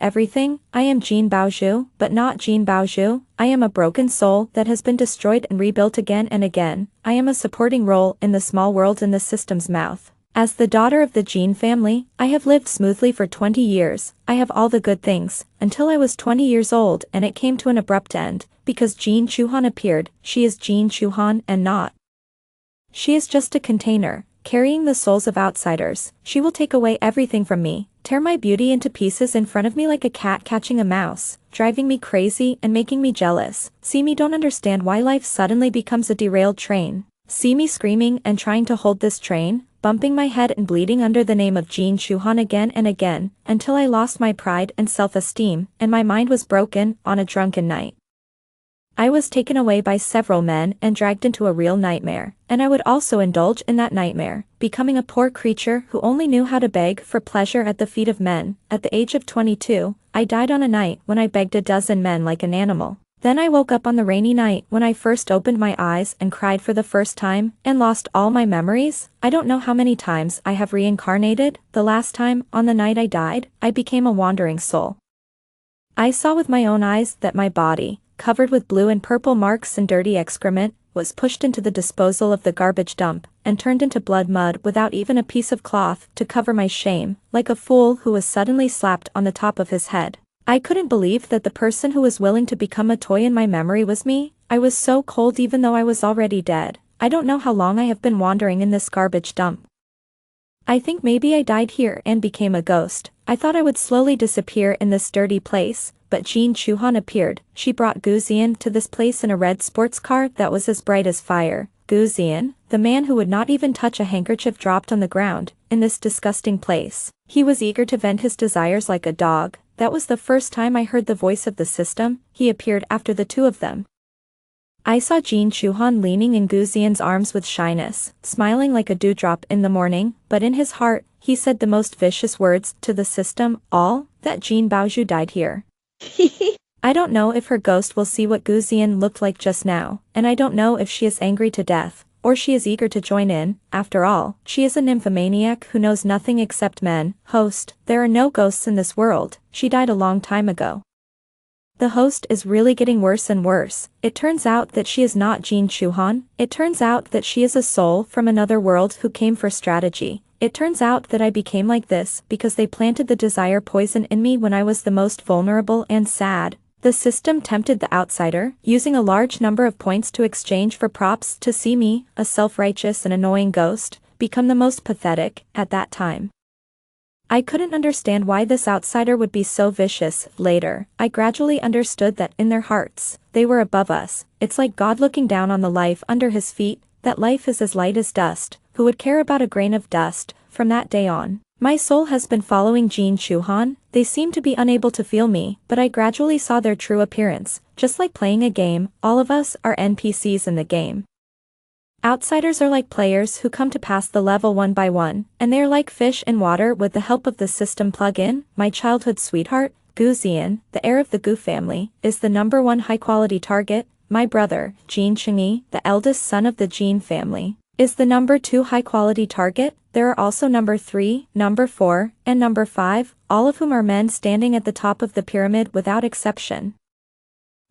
S1: everything. I am Jean Baoju, but not Jean Baoju. I am a broken soul that has been destroyed and rebuilt again and again. I am a supporting role in the small world in the system's mouth. As the daughter of the Jean family, I have lived smoothly for 20 years, I have all the good things, until I was 20 years old and it came to an abrupt end, because Jean Chuhan appeared. She is Jean Chuhan and not. She is just a container, carrying the souls of outsiders. She will take away everything from me, tear my beauty into pieces in front of me like a cat catching a mouse, driving me crazy and making me jealous. See me don't understand why life suddenly becomes a derailed train. See me screaming and trying to hold this train, bumping my head and bleeding under the name of Jean Chuhan again and again, until I lost my pride and self-esteem, and my mind was broken on a drunken night. I was taken away by several men and dragged into a real nightmare, and I would also indulge in that nightmare, becoming a poor creature who only knew how to beg for pleasure at the feet of men. At the age of 22, I died on a night when I begged a dozen men like an animal. Then I woke up on the rainy night when I first opened my eyes and cried for the first time, and lost all my memories. I don't know how many times I have reincarnated. The last time, on the night I died, I became a wandering soul. I saw with my own eyes that my body, covered with blue and purple marks and dirty excrement, was pushed into the disposal of the garbage dump, and turned into blood mud without even a piece of cloth to cover my shame, like a fool who was suddenly slapped on the top of his head. I couldn't believe that the person who was willing to become a toy in my memory was me. I was so cold even though I was already dead. I don't know how long I have been wandering in this garbage dump. I think maybe I died here and became a ghost. I thought I would slowly disappear in this dirty place, but Jean Chuhan appeared. She brought Guzian to this place in a red sports car that was as bright as fire. Guzian, the man who would not even touch a handkerchief dropped on the ground, in this disgusting place. He was eager to vent his desires like a dog. That was the first time I heard the voice of the system. He appeared after the two of them. I saw Jean Chuhan leaning in Guzian's arms with shyness, smiling like a dewdrop in the morning, but in his heart, he said the most vicious words to the system, all, that Jean Baoju died here. I don't know if her ghost will see what Guzian looked like just now, and I don't know if she is angry to death, or she is eager to join in. After all, she is a nymphomaniac who knows nothing except men. Host, there are no ghosts in this world. She died a long time ago. The host is really getting worse and worse. It turns out that she is not Jean Chuhan. It turns out that she is a soul from another world who came for strategy. It turns out that I became like this because they planted the desire poison in me when I was the most vulnerable and sad. The system tempted the outsider, using a large number of points to exchange for props to see me, a self-righteous and annoying ghost, become the most pathetic at that time. I couldn't understand why this outsider would be so vicious. Later, I gradually understood that in their hearts, they were above us. It's like God looking down on the life under his feet, that life is as light as dust. Who would care about a grain of dust? From that day on, my soul has been following Jean Chuhan. They seem to be unable to feel me, but I gradually saw their true appearance. Just like playing a game, all of us are NPCs in the game. Outsiders are like players who come to pass the level one by one, and they are like fish in water with the help of the system plug-in. My childhood sweetheart, Guzian, the heir of the Gu family, is the #1 high-quality target. My brother, Jean Chengyi, the eldest son of the Jean family, is the #2 high-quality target. There are also #3, #4, and #5, all of whom are men standing at the top of the pyramid without exception.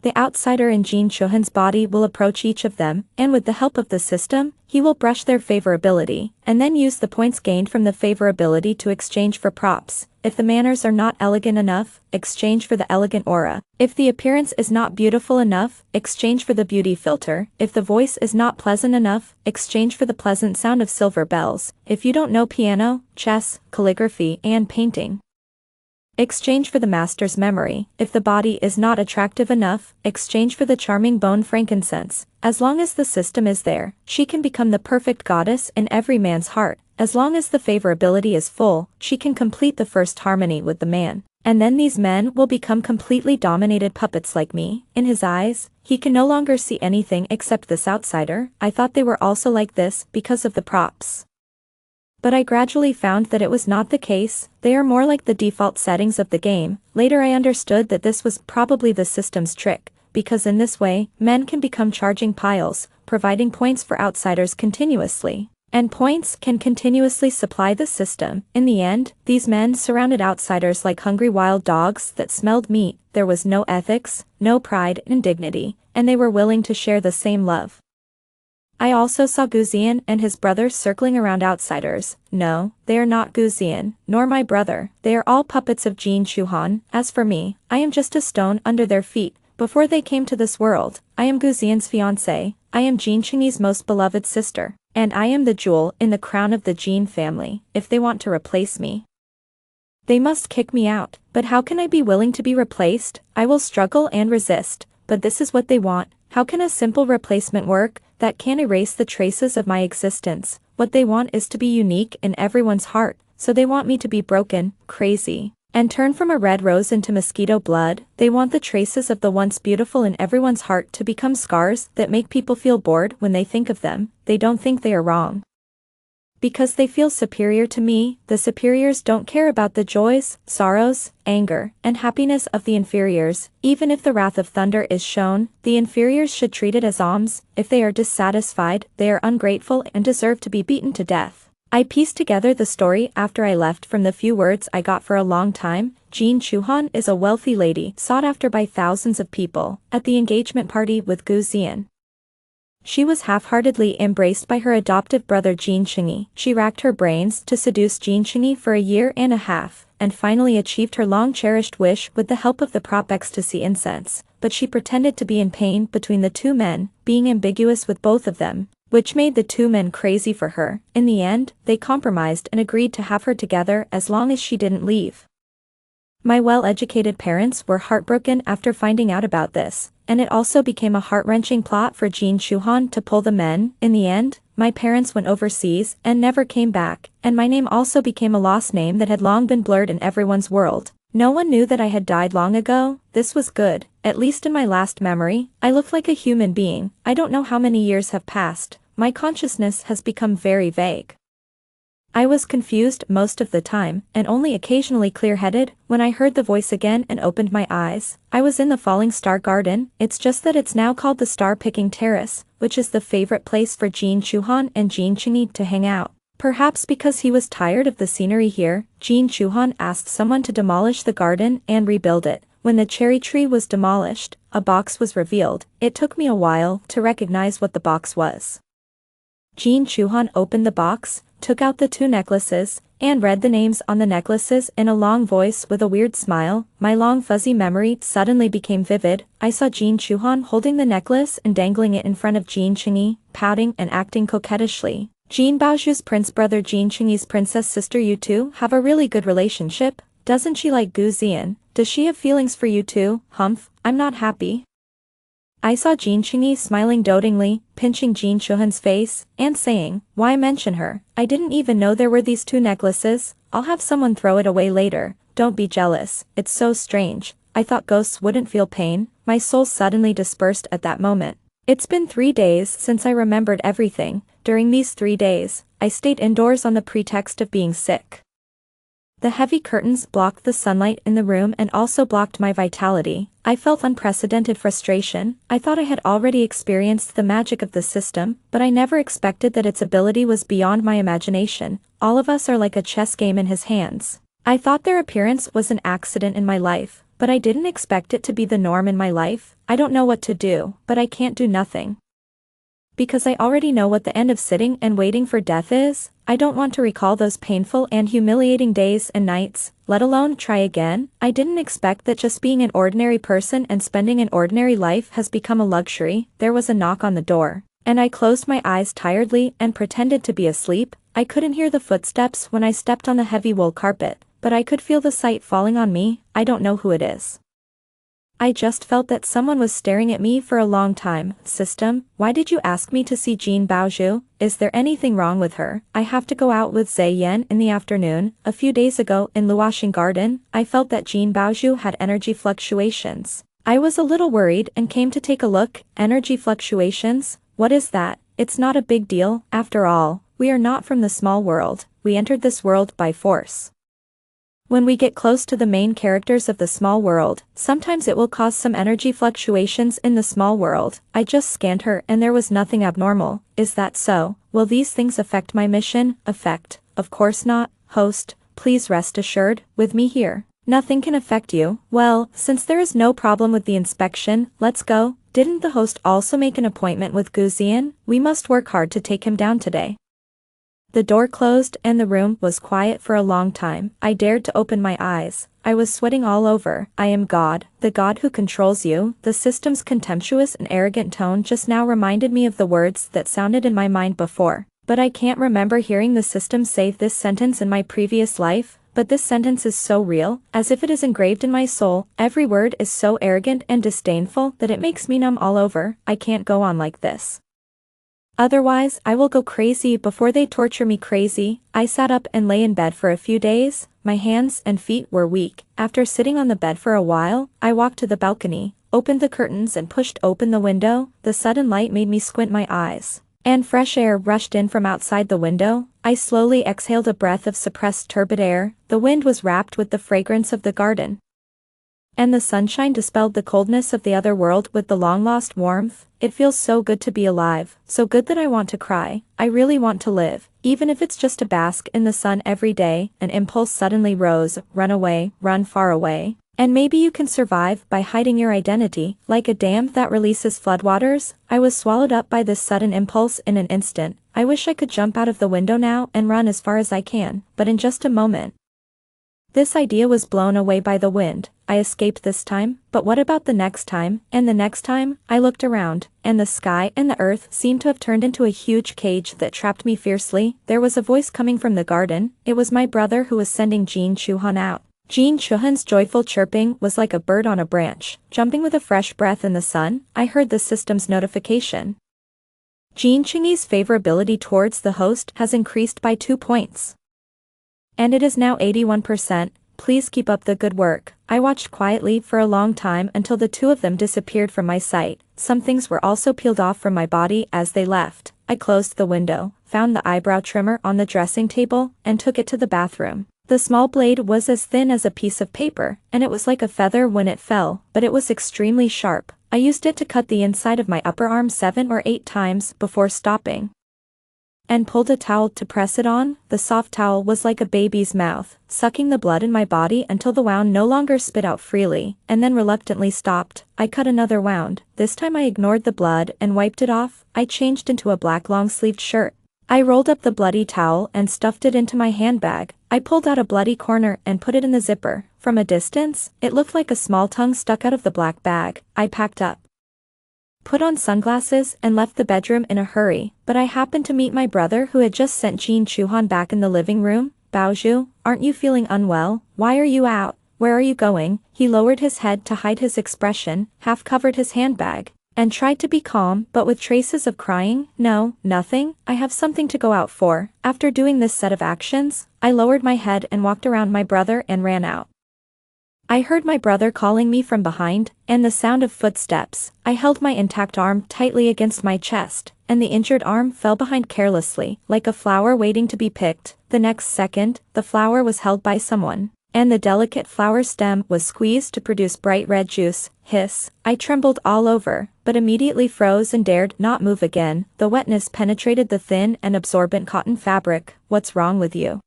S1: The outsider in Jean Chuhan's body will approach each of them, and with the help of the system, he will brush their favorability, and then use the points gained from the favorability to exchange for props. If the manners are not elegant enough, exchange for the elegant aura. If the appearance is not beautiful enough, exchange for the beauty filter. If the voice is not pleasant enough, exchange for the pleasant sound of silver bells. If you don't know piano, chess, calligraphy, and painting, exchange for the master's memory. If the body is not attractive enough, exchange for the charming bone frankincense. As long as the system is there, she can become the perfect goddess in every man's heart. As long as the favorability is full, she can complete the first harmony with the man. And then these men will become completely dominated puppets like me. In his eyes, he can no longer see anything except this outsider. I thought they were also like this because of the props. But I gradually found that it was not the case. They are more like the default settings of the game. Later I understood that this was probably the system's trick, because in this way, men can become charging piles, providing points for outsiders continuously. And points can continuously supply the system. In the end, these men surrounded outsiders like hungry wild dogs that smelled meat. There was no ethics, no pride and dignity, and they were willing to share the same love. I also saw Guzian and his brother circling around outsiders. No, they are not Guzian, nor my brother. They are all puppets of Jin Shuhan. As for me, I am just a stone under their feet. Before they came to this world, I am Guzian's fiancée. I am Jin Chingy's most beloved sister. And I am the jewel in the crown of the Jin family. If they want to replace me, they must kick me out. But how can I be willing to be replaced? I will struggle and resist. But this is what they want. How can a simple replacement work that can erase the traces of my existence? What they want is to be unique in everyone's heart, so they want me to be broken, crazy, and turn from a red rose into mosquito blood. They want the traces of the once beautiful in everyone's heart to become scars that make people feel bored when they think of them. They don't think they are wrong, because they feel superior to me. The superiors don't care about the joys, sorrows, anger, and happiness of the inferiors. Even if the wrath of thunder is shown, the inferiors should treat it as alms. If they are dissatisfied, they are ungrateful and deserve to be beaten to death. I pieced together the story after I left from the few words I got for a long time. Jin Shuhan is a wealthy lady sought after by thousands of people. At the engagement party with Gu Zian, she was half-heartedly embraced by her adoptive brother Jin Chingy. She racked her brains to seduce Jin Chingy for a year and a half, and finally achieved her long-cherished wish with the help of the prop ecstasy incense. But she pretended to be in pain between the two men, being ambiguous with both of them, which made the two men crazy for her. In the end, they compromised and agreed to have her together as long as she didn't leave. My well-educated parents were heartbroken after finding out about this, and it also became a heart-wrenching plot for Jin Shuhan to pull the men. In the end, my parents went overseas and never came back, and my name also became a lost name that had long been blurred in everyone's world. No one knew that I had died long ago. This was good. At least in my last memory, I look like a human being. I don't know how many years have passed. My consciousness has become very vague. I was confused most of the time, and only occasionally clear-headed, when I heard the voice again and opened my eyes. I was in the Falling Star Garden. It's just that it's now called the Star-Picking Terrace, which is the favorite place for Jin Shuhan and Jin Chingy to hang out. Perhaps because he was tired of the scenery here, Jin Shuhan asked someone to demolish the garden and rebuild it. When the cherry tree was demolished, a box was revealed. It took me a while to recognize what the box was. Jin Shuhan opened the box, took out the two necklaces, and read the names on the necklaces in a long voice with a weird smile. My long fuzzy memory suddenly became vivid. I saw Jin Shuhan holding the necklace and dangling it in front of Jin Chingy, pouting and acting coquettishly. Jin Baoju's prince brother Jin Chingy's princess sister. You two have a really good relationship. Doesn't she like Gu Zian? Does she have feelings for you too? Humph, I'm not happy. I saw Jin Chingy smiling dotingly, pinching Jin Shuhan's face, and saying, why mention her? I didn't even know there were these two necklaces. I'll have someone throw it away later. Don't be jealous. It's so strange. I thought ghosts wouldn't feel pain. My soul suddenly dispersed at that moment. It's been 3 days since I remembered everything. During these 3 days, I stayed indoors on the pretext of being sick. The heavy curtains blocked the sunlight in the room and also blocked my vitality. I felt unprecedented frustration. I thought I had already experienced the magic of the system, but I never expected that its ability was beyond my imagination. All of us are like a chess game in his hands. I thought their appearance was an accident in my life, but I didn't expect it to be the norm in my life. I don't know what to do, but I can't do nothing, because I already know what the end of sitting and waiting for death is. I don't want to recall those painful and humiliating days and nights, let alone try again. I didn't expect that just being an ordinary person and spending an ordinary life has become a luxury. There was a knock on the door, and I closed my eyes tiredly and pretended to be asleep. I couldn't hear the footsteps when I stepped on the heavy wool carpet, but I could feel the sight falling on me. I don't know who it is. I just felt that someone was staring at me for a long time. System, why did you ask me to see Jin Baoju? Is there anything wrong with her? I have to go out with Zhe Yan in the afternoon. A few days ago in Luoxing Garden, I felt that Jin Baoju had energy fluctuations. I was a little worried and came to take a look. Energy fluctuations? What is that? It's not a big deal. After all, we are not from the small world. We entered this world by force. When we get close to the main characters of the small world, sometimes it will cause some energy fluctuations in the small world. I just scanned her and there was nothing abnormal. Is that so? Will these things affect my mission? Affect? Of course not. Host, please rest assured, with me here, nothing can affect you. Well, since there is no problem with the inspection, let's go. Didn't the host also make an appointment with Guzian? We must work hard to take him down today. The door closed and the room was quiet for a long time. I dared to open my eyes. I was sweating all over. I am God, the God who controls you. The system's contemptuous and arrogant tone just now reminded me of the words that sounded in my mind before. But I can't remember hearing the system say this sentence in my previous life. But this sentence is so real, as if it is engraved in my soul. Every word is so arrogant and disdainful that it makes me numb all over. I can't go on like this. Otherwise, I will go crazy before they torture me crazy. I sat up and lay in bed for a few days. My hands and feet were weak. After sitting on the bed for a while, I walked to the balcony, opened the curtains and pushed open the window. The sudden light made me squint my eyes, and fresh air rushed in from outside the window. I slowly exhaled a breath of suppressed turbid air. The wind was wrapped with the fragrance of the garden, and the sunshine dispelled the coldness of the other world with the long-lost warmth. It feels so good to be alive, so good that I want to cry. I really want to live, even if it's just to bask in the sun every day. An impulse suddenly rose: run away, run far away. And maybe you can survive by hiding your identity, like a dam that releases floodwaters. I was swallowed up by this sudden impulse in an instant. I wish I could jump out of the window now and run as far as I can, but in just a moment, this idea was blown away by the wind. I escaped this time, but what about the next time, and the next time? I looked around, and the sky and the earth seemed to have turned into a huge cage that trapped me fiercely. There was a voice coming from the garden. It was my brother who was sending Jin Chuhan out. Jin Chuhan's joyful chirping was like a bird on a branch, jumping with a fresh breath in the sun. I heard the system's notification. Jin Chingy's favorability towards the host has increased by 2 points, and it is now 81%. Please keep up the good work. I watched quietly for a long time until the two of them disappeared from my sight. Some things were also peeled off from my body as they left. I closed the window, found the eyebrow trimmer on the dressing table, and took it to the bathroom. The small blade was as thin as a piece of paper, and it was like a feather when it fell, but it was extremely sharp. I used it to cut the inside of my upper arm 7 or 8 times before stopping, and pulled a towel to press it on. The soft towel was like a baby's mouth, sucking the blood in my body until the wound no longer spit out freely, and then reluctantly stopped. I cut another wound. This time I ignored the blood and wiped it off. I changed into a black long-sleeved shirt. I rolled up the bloody towel and stuffed it into my handbag. I pulled out a bloody corner and put it in the zipper. From a distance, it looked like a small tongue stuck out of the black bag. I packed up, put on sunglasses, and left the bedroom in a hurry. But I happened to meet my brother who had just sent Jin Chuhan back in the living room. Baozhu, aren't you feeling unwell? Why are you out? Where are you going? He lowered his head to hide his expression, half covered his handbag, and tried to be calm, but with traces of crying. No, nothing. I have something to go out for. After doing this set of actions, I lowered my head and walked around my brother and ran out. I heard my brother calling me from behind, and the sound of footsteps. I held my intact arm tightly against my chest, and the injured arm fell behind carelessly, like a flower waiting to be picked. The next second, the flower was held by someone, and the delicate flower stem was squeezed to produce bright red juice. Hiss. I trembled all over, but immediately froze and dared not move again. The wetness penetrated the thin and absorbent cotton fabric. What's wrong with you?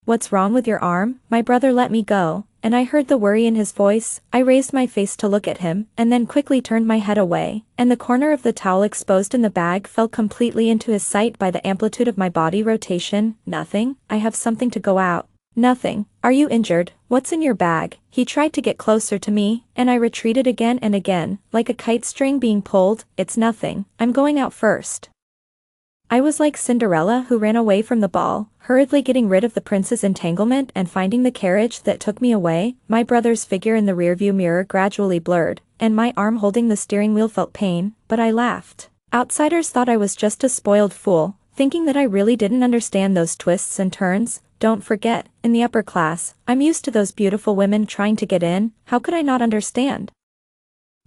S1: What's wrong with your arm? My brother let me go, and I heard the worry in his voice. I raised my face to look at him, and then quickly turned my head away, and the corner of the towel exposed in the bag fell completely into his sight by the amplitude of my body rotation. Nothing. I have something to go out. Nothing. Are you injured? What's in your bag? He tried to get closer to me, and I retreated again and again, like a kite string being pulled. It's nothing. I'm going out first. I was like Cinderella who ran away from the ball, hurriedly getting rid of the prince's entanglement and finding the carriage that took me away. My brother's figure in the rearview mirror gradually blurred, and my arm holding the steering wheel felt pain, but I laughed. Outsiders thought I was just a spoiled fool, thinking that I really didn't understand those twists and turns. Don't forget, in the upper class, I'm used to those beautiful women trying to get in. How could I not understand?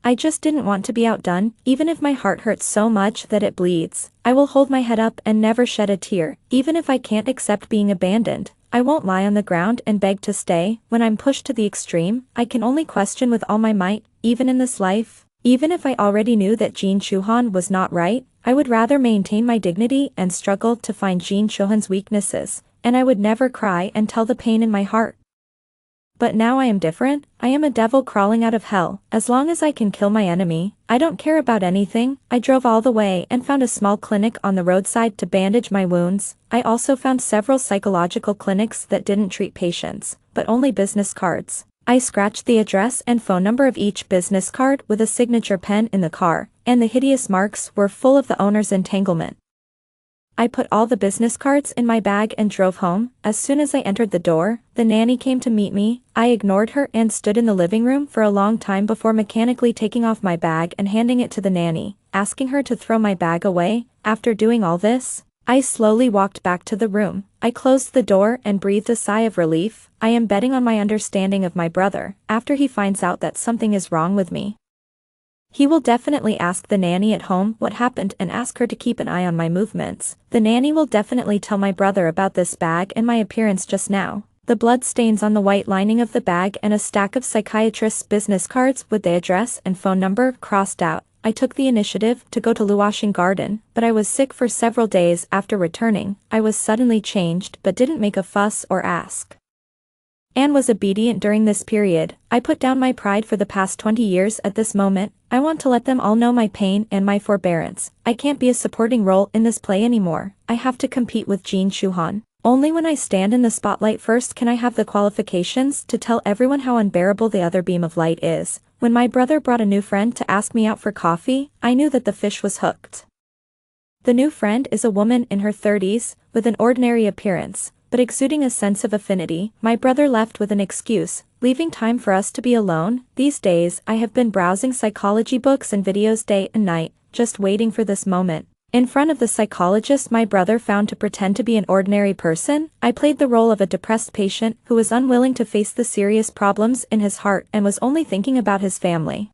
S1: I just didn't want to be outdone. Even if my heart hurts so much that it bleeds, I will hold my head up and never shed a tear. Even if I can't accept being abandoned, I won't lie on the ground and beg to stay. When I'm pushed to the extreme, I can only question with all my might. Even in this life, even if I already knew that Jin Chuhan was not right, I would rather maintain my dignity and struggle to find Jin Chuhan's weaknesses, and I would never cry and tell the pain in my heart. But now I am different. I am a devil crawling out of hell. As long as I can kill my enemy, I don't care about anything. I drove all the way and found a small clinic on the roadside to bandage my wounds. I also found several psychological clinics that didn't treat patients, but only business cards. I scratched the address and phone number of each business card with a signature pen in the car, and the hideous marks were full of the owner's entanglement. I put all the business cards in my bag and drove home. As soon as I entered the door, the nanny came to meet me. I ignored her and stood in the living room for a long time before mechanically taking off my bag and handing it to the nanny, asking her to throw my bag away. After doing all this, I slowly walked back to the room. I closed the door and breathed a sigh of relief. I am betting on my understanding of my brother. After he finds out that something is wrong with me, he will definitely ask the nanny at home what happened and ask her to keep an eye on my movements. The nanny will definitely tell my brother about this bag and my appearance just now. The blood stains on the white lining of the bag and a stack of psychiatrist's business cards with the address and phone number crossed out. I took the initiative to go to Luoshing Garden, but I was sick for several days after returning. I was suddenly changed but didn't make a fuss or ask. Anne was obedient during this period. I put down my pride for the past 20 years at this moment. I want to let them all know my pain and my forbearance. I can't be a supporting role in this play anymore. I have to compete with Jin Shuhan. Only when I stand in the spotlight first can I have the qualifications to tell everyone how unbearable the other beam of light is. When my brother brought a new friend to ask me out for coffee, I knew that the fish was hooked. The new friend is a woman in her 30s, with an ordinary appearance, but exuding a sense of affinity. My brother left with an excuse, leaving time for us to be alone. These days I have been browsing psychology books and videos day and night, just waiting for this moment. In front of the psychologist my brother found to pretend to be an ordinary person, I played the role of a depressed patient who was unwilling to face the serious problems in his heart and was only thinking about his family.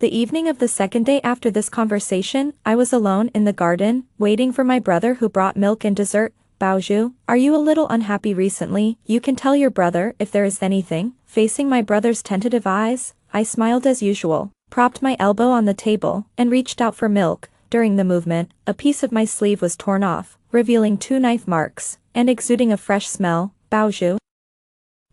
S1: The evening of the second day after this conversation, I was alone in the garden, waiting for my brother who brought milk and dessert. Baoju, are you a little unhappy recently? You can tell your brother if there is anything. Facing my brother's tentative eyes, I smiled as usual, propped my elbow on the table, and reached out for milk. During the movement, a piece of my sleeve was torn off, revealing 2 knife marks, and exuding a fresh smell. Baoju.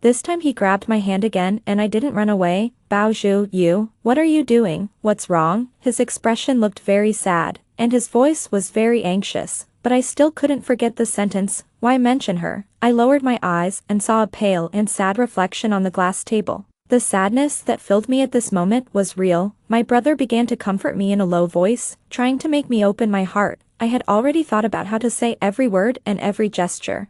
S1: This time he grabbed my hand again and I didn't run away. Baoju, what are you doing? What's wrong? His expression looked very sad, and his voice was very anxious. But I still couldn't forget the sentence, why mention her? I lowered my eyes and saw a pale and sad reflection on the glass table. The sadness that filled me at this moment was real. My brother began to comfort me in a low voice, trying to make me open my heart. I had already thought about how to say every word and every gesture.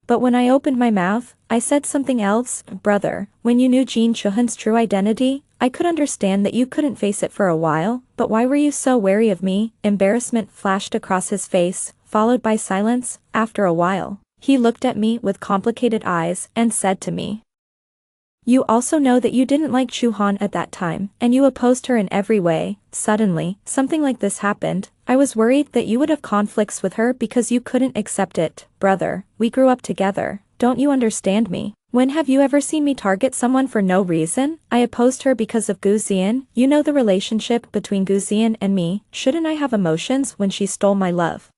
S1: But when I opened my mouth, I said something else. Brother, when you knew Jin Chuhan's true identity, I could understand that you couldn't face it for a while, but why were you so wary of me? Embarrassment flashed across his face, followed by silence. After a while, he looked at me with complicated eyes and said to me, you also know that you didn't like Chuhan at that time, and you opposed her in every way. Suddenly, something like this happened. I was worried that you would have conflicts with her because you couldn't accept it. Brother, we grew up together. Don't you understand me? When have you ever seen me target someone for no reason? I opposed her because of Gu Zian. You know the relationship between Gu Zian and me. Shouldn't I have emotions when she stole my love?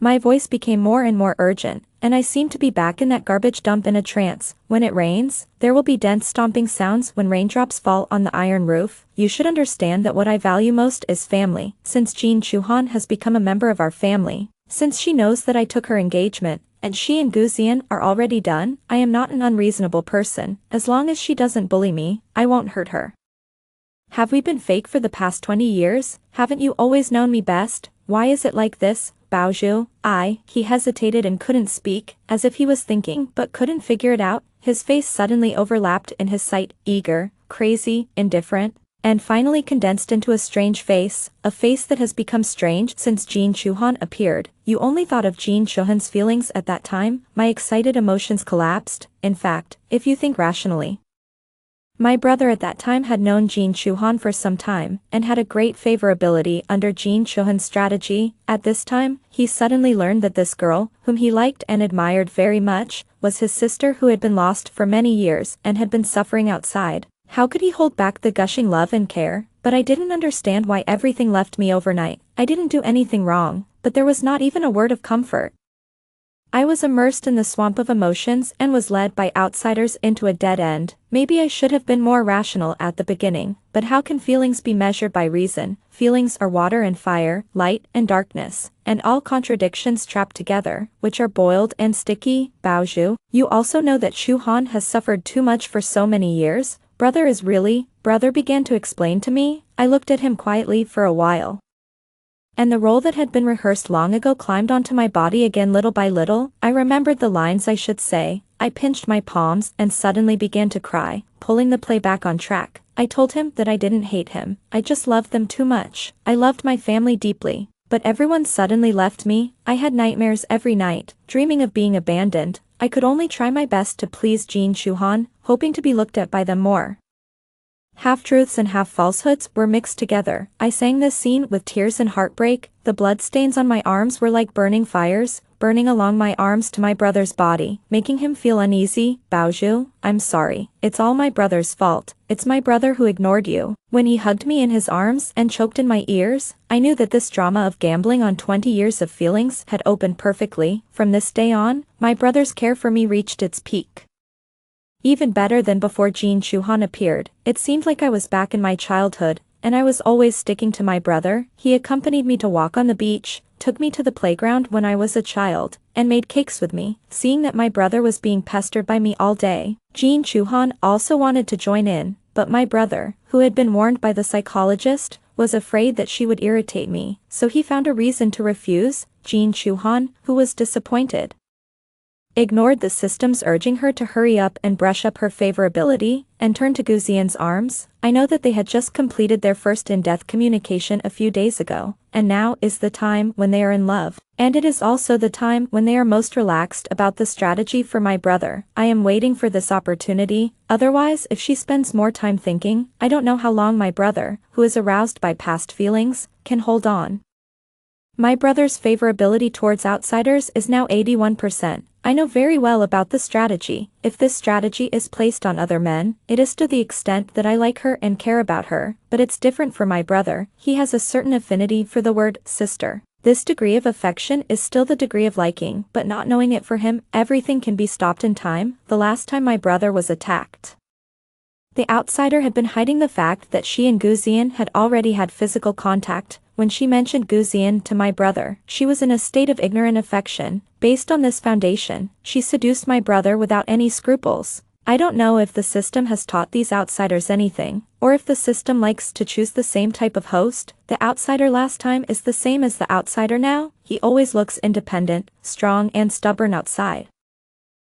S1: My voice became more and more urgent, and I seemed to be back in that garbage dump in a trance. When it rains, there will be dense stomping sounds when raindrops fall on the iron roof. You should understand that what I value most is family. Since Jin Chuhan has become a member of our family, since she knows that I took her engagement, and she and Gu Zian are already done, I am not an unreasonable person. As long as she doesn't bully me, I won't hurt her. Have we been fake for the past 20 years? Haven't you always known me best? Why is it like this? Baoju, he hesitated and couldn't speak, as if he was thinking but couldn't figure it out. His face suddenly overlapped in his sight, eager, crazy, indifferent, and finally condensed into a strange face, a face that has become strange since Jin Chuhan appeared. You only thought of Jin Chuhan's feelings at that time? My excited emotions collapsed. In fact, if you think rationally, my brother at that time had known Jin Chuhan for some time, and had a great favorability under Jin Chuhan's strategy. At this time, he suddenly learned that this girl, whom he liked and admired very much, was his sister who had been lost for many years and had been suffering outside. How could he hold back the gushing love and care? But I didn't understand why everything left me overnight. I didn't do anything wrong, but there was not even a word of comfort. I was immersed in the swamp of emotions and was led by outsiders into a dead end. Maybe I should have been more rational at the beginning, but how can feelings be measured by reason? Feelings are water and fire, light and darkness, and all contradictions trapped together, which are boiled and sticky. Baoju, you also know that Shuhan has suffered too much for so many years. Brother is really, brother began to explain to me. I looked at him quietly for a while. And the role that had been rehearsed long ago climbed onto my body again little by little. I remembered the lines I should say. I pinched my palms and suddenly began to cry, pulling the play back on track. I told him that I didn't hate him. I just loved them too much. I loved my family deeply. But everyone suddenly left me. I had nightmares every night, dreaming of being abandoned. I could only try my best to please Jin Shuhan, hoping to be looked at by them more. Half-truths and half-falsehoods were mixed together. I sang this scene with tears and heartbreak. The bloodstains on my arms were like burning fires, burning along my arms to my brother's body, making him feel uneasy. Baoju, I'm sorry. It's all my brother's fault. It's my brother who ignored you. When he hugged me in his arms and choked in my ears, I knew that this drama of gambling on 20 years of feelings had opened perfectly. From this day on, my brother's care for me reached its peak. Even better than before Jin Shuhan appeared. It seemed like I was back in my childhood, and I was always sticking to my brother. He accompanied me to walk on the beach, took me to the playground when I was a child, and made cakes with me. Seeing that my brother was being pestered by me all day, Jin Shuhan also wanted to join in, but my brother, who had been warned by the psychologist, was afraid that she would irritate me, so he found a reason to refuse. Jin Shuhan, who was disappointed, ignored the systems urging her to hurry up and brush up her favorability, and turned to Guzian's arms. I know that they had just completed their first in-depth communication a few days ago, and now is the time when they are in love. And it is also the time when they are most relaxed about the strategy for my brother. I am waiting for this opportunity, otherwise if she spends more time thinking, I don't know how long my brother, who is aroused by past feelings, can hold on. My brother's favorability towards outsiders is now 81%. I know very well about the strategy. If this strategy is placed on other men, it is to the extent that I like her and care about her, but it's different for my brother. He has a certain affinity for the word sister. This degree of affection is still the degree of liking, but not knowing it for him, everything can be stopped in time. The last time my brother was attacked, the outsider had been hiding the fact that she and Guzian had already had physical contact. When she mentioned Guzian to my brother, she was in a state of ignorant affection. Based on this foundation, she seduced my brother without any scruples. I don't know if the system has taught these outsiders anything, or if the system likes to choose the same type of host. The outsider last time is the same as the outsider now. He always looks independent, strong and stubborn outside,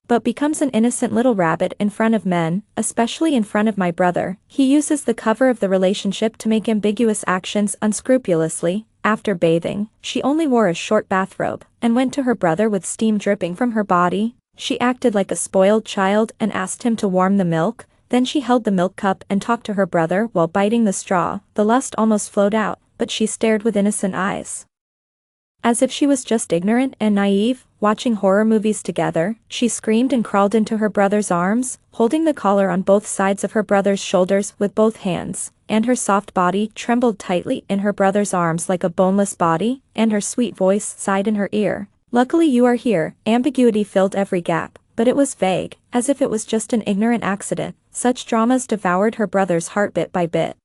S1: but becomes an innocent little rabbit in front of men, especially in front of my brother. He uses the cover of the relationship to make ambiguous actions unscrupulously. After bathing, she only wore a short bathrobe, and went to her brother with steam dripping from her body. She acted like a spoiled child and asked him to warm the milk. Then she held the milk cup and talked to her brother while biting the straw. The lust almost flowed out, but she stared with innocent eyes, as if she was just ignorant and naive. Watching horror movies together, she screamed and crawled into her brother's arms, holding the collar on both sides of her brother's shoulders with both hands, and her soft body trembled tightly in her brother's arms like a boneless body, and her sweet voice sighed in her ear. Luckily you are here. Ambiguity filled every gap, but it was vague, as if it was just an ignorant accident. Such dramas devoured her brother's heart bit by bit,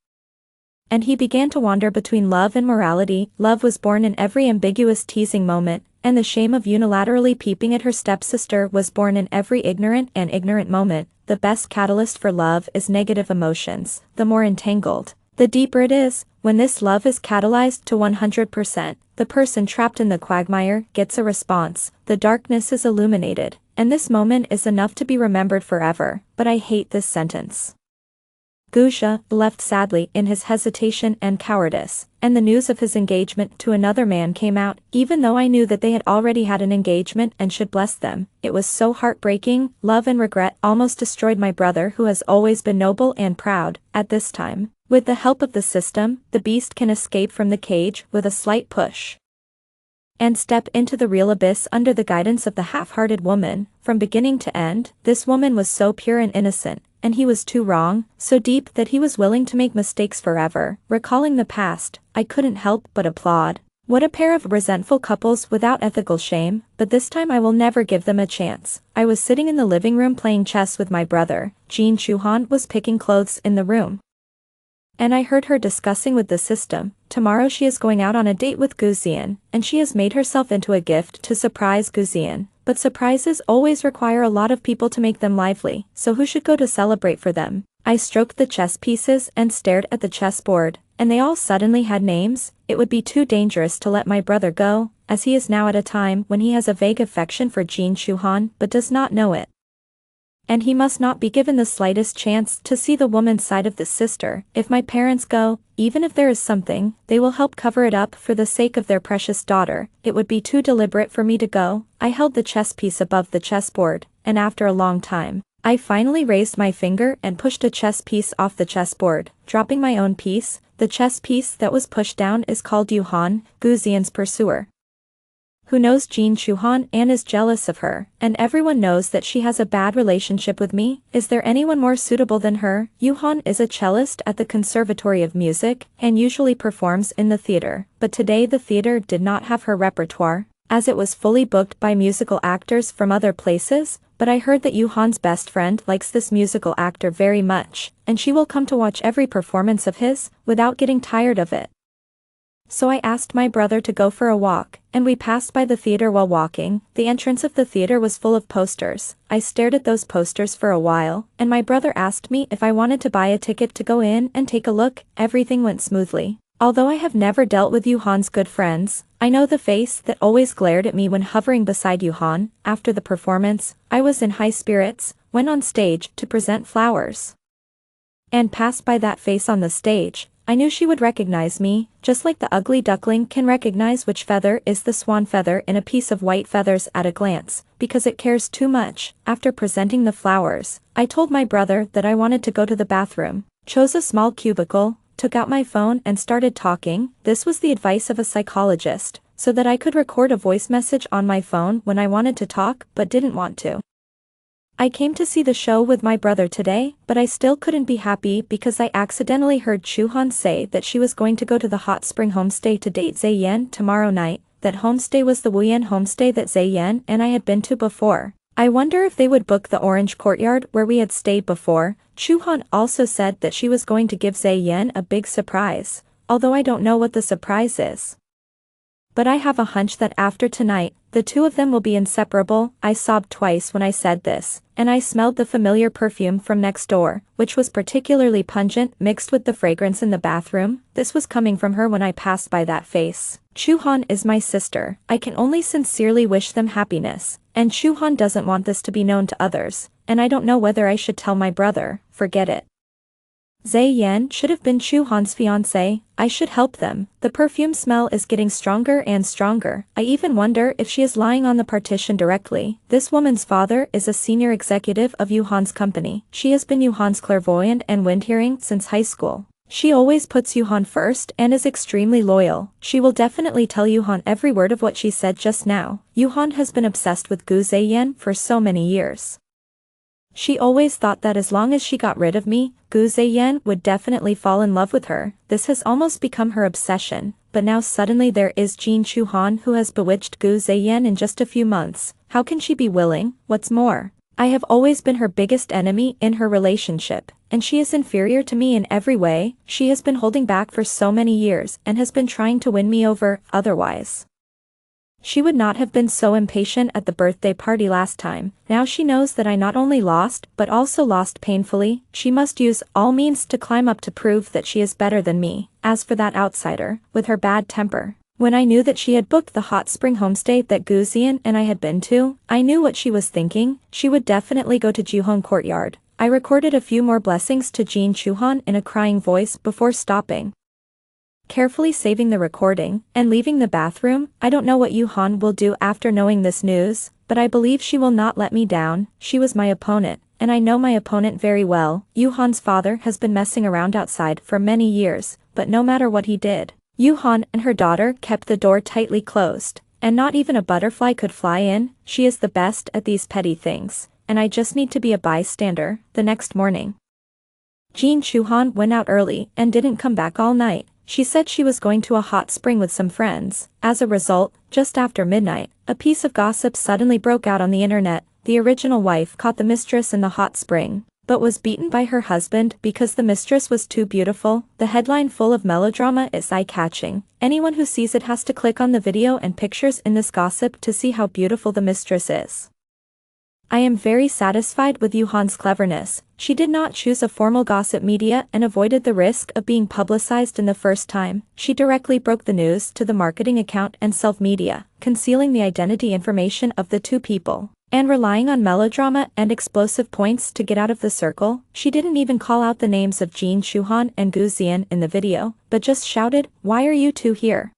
S1: and he began to wander between love and morality. Love was born in every ambiguous teasing moment, and the shame of unilaterally peeping at her stepsister was born in every ignorant moment. The best catalyst for love is negative emotions. The more entangled, the deeper it is. When this love is catalyzed to 100%, the person trapped in the quagmire gets a response. The darkness is illuminated, and this moment is enough to be remembered forever. But I hate this sentence. Gusha left sadly in his hesitation and cowardice, and the news of his engagement to another man came out. Even though I knew that they had already had an engagement and should bless them, it was so heartbreaking. Love and regret almost destroyed my brother, who has always been noble and proud. At this time, with the help of the system, the beast can escape from the cage with a slight push and step into the real abyss under the guidance of the half-hearted woman. From beginning to end, this woman was so pure and innocent, and he was too wrong, so deep that he was willing to make mistakes forever. Recalling the past, I couldn't help but applaud. What a pair of resentful couples without ethical shame, but this time I will never give them a chance. I was sitting in the living room playing chess with my brother. Jin Chuhan was picking clothes in the room. And I heard her discussing with the system. Tomorrow she is going out on a date with Gu Zian, and she has made herself into a gift to surprise Gu Zian. But surprises always require a lot of people to make them lively, so who should go to celebrate for them? I stroked the chess pieces and stared at the chessboard, and they all suddenly had names. It would be too dangerous to let my brother go, as he is now at a time when he has a vague affection for Jin Chuhan but does not know it. And he must not be given the slightest chance to see the woman's side of the sister. If my parents go, even if there is something, they will help cover it up for the sake of their precious daughter. It would be too deliberate for me to go. I held the chess piece above the chessboard, and after a long time, I finally raised my finger and pushed a chess piece off the chessboard, dropping my own piece. The chess piece that was pushed down is called Yuhan, Gu Zian's pursuer, who knows Jin Chuhan and is jealous of her, and everyone knows that she has a bad relationship with me. Is there anyone more suitable than her? Yuhan is a cellist at the Conservatory of Music, and usually performs in the theater, but today the theater did not have her repertoire, as it was fully booked by musical actors from other places, but I heard that Yuhan's best friend likes this musical actor very much, and she will come to watch every performance of his, without getting tired of it. So I asked my brother to go for a walk, and we passed by the theater while walking. The entrance of the theater was full of posters. I stared at those posters for a while, and my brother asked me if I wanted to buy a ticket to go in and take a look. Everything went smoothly. Although I have never dealt with Yuhan's good friends, I know the face that always glared at me when hovering beside Yuhan. After the performance, I was in high spirits, went on stage to present flowers, and passed by that face on the stage. I knew she would recognize me, just like the ugly duckling can recognize which feather is the swan feather in a piece of white feathers at a glance, because it cares too much. After presenting the flowers, I told my brother that I wanted to go to the bathroom, chose a small cubicle, took out my phone and started talking. This was the advice of a psychologist, so that I could record a voice message on my phone when I wanted to talk but didn't want to. I came to see the show with my brother today, but I still couldn't be happy because I accidentally heard Chuhan say that she was going to go to the hot spring homestay to date Zayen tomorrow night. That homestay was the Wuyan homestay that Zayen and I had been to before. I wonder if they would book the orange courtyard where we had stayed before. Chuhan also said that she was going to give Zayen a big surprise, although I don't know what the surprise is. But I have a hunch that after tonight, the two of them will be inseparable. I sobbed twice when I said this, and I smelled the familiar perfume from next door, which was particularly pungent, mixed with the fragrance in the bathroom. This was coming from her when I passed by that face. Chuhan is my sister. I can only sincerely wish them happiness, and Chuhan doesn't want this to be known to others, and I don't know whether I should tell my brother. Forget it. Zayen should have been Chuhan's fiancé. I should help them. The perfume smell is getting stronger and stronger. I even wonder if she is lying on the partition directly. This woman's father is a senior executive of Yuhan's company. She has been Yuhan's clairvoyant and wind hearing since high school. She always puts Yuhan first and is extremely loyal. She will definitely tell Yuhan every word of what she said just now. Yuhan has been obsessed with Gu Zayen for so many years. She always thought that as long as she got rid of me, Gu Zayen would definitely fall in love with her. This has almost become her obsession, but now suddenly there is Jin Chuhan who has bewitched Gu Zayen in just a few months. How can she be willing? What's more, I have always been her biggest enemy in her relationship, and she is inferior to me in every way. She has been holding back for so many years and has been trying to win me over. Otherwise, she would not have been so impatient at the birthday party last time. Now she knows that I not only lost, but also lost painfully. She must use all means to climb up to prove that she is better than me. As for that outsider, with her bad temper, when I knew that she had booked the hot spring homestay that Gu Zian and I had been to, I knew what she was thinking. She would definitely go to Juhong Courtyard. I recorded a few more blessings to Jin Chuhan in a crying voice before stopping, carefully saving the recording, and leaving the bathroom. I don't know what Yuhan will do after knowing this news, but I believe she will not let me down. She was my opponent, and I know my opponent very well. Yuhan's father has been messing around outside for many years, but no matter what he did, Yuhan and her daughter kept the door tightly closed, and not even a butterfly could fly in. She is the best at these petty things, and I just need to be a bystander. The next morning, Jin Chuhan went out early and didn't come back all night. She said she was going to a hot spring with some friends. As a result, just after midnight, a piece of gossip suddenly broke out on the internet. The original wife caught the mistress in the hot spring, but was beaten by her husband because the mistress was too beautiful. The headline, full of melodrama, is eye-catching. Anyone who sees it has to click on the video and pictures in this gossip to see how beautiful the mistress is. I am very satisfied with Yuhan's cleverness. She did not choose a formal gossip media and avoided the risk of being publicized in the first time. She directly broke the news to the marketing account and self-media, concealing the identity information of the two people, and relying on melodrama and explosive points to get out of the circle. She didn't even call out the names of Jin Chuhan and Gu Xian in the video, but just shouted, "Why are you two here?"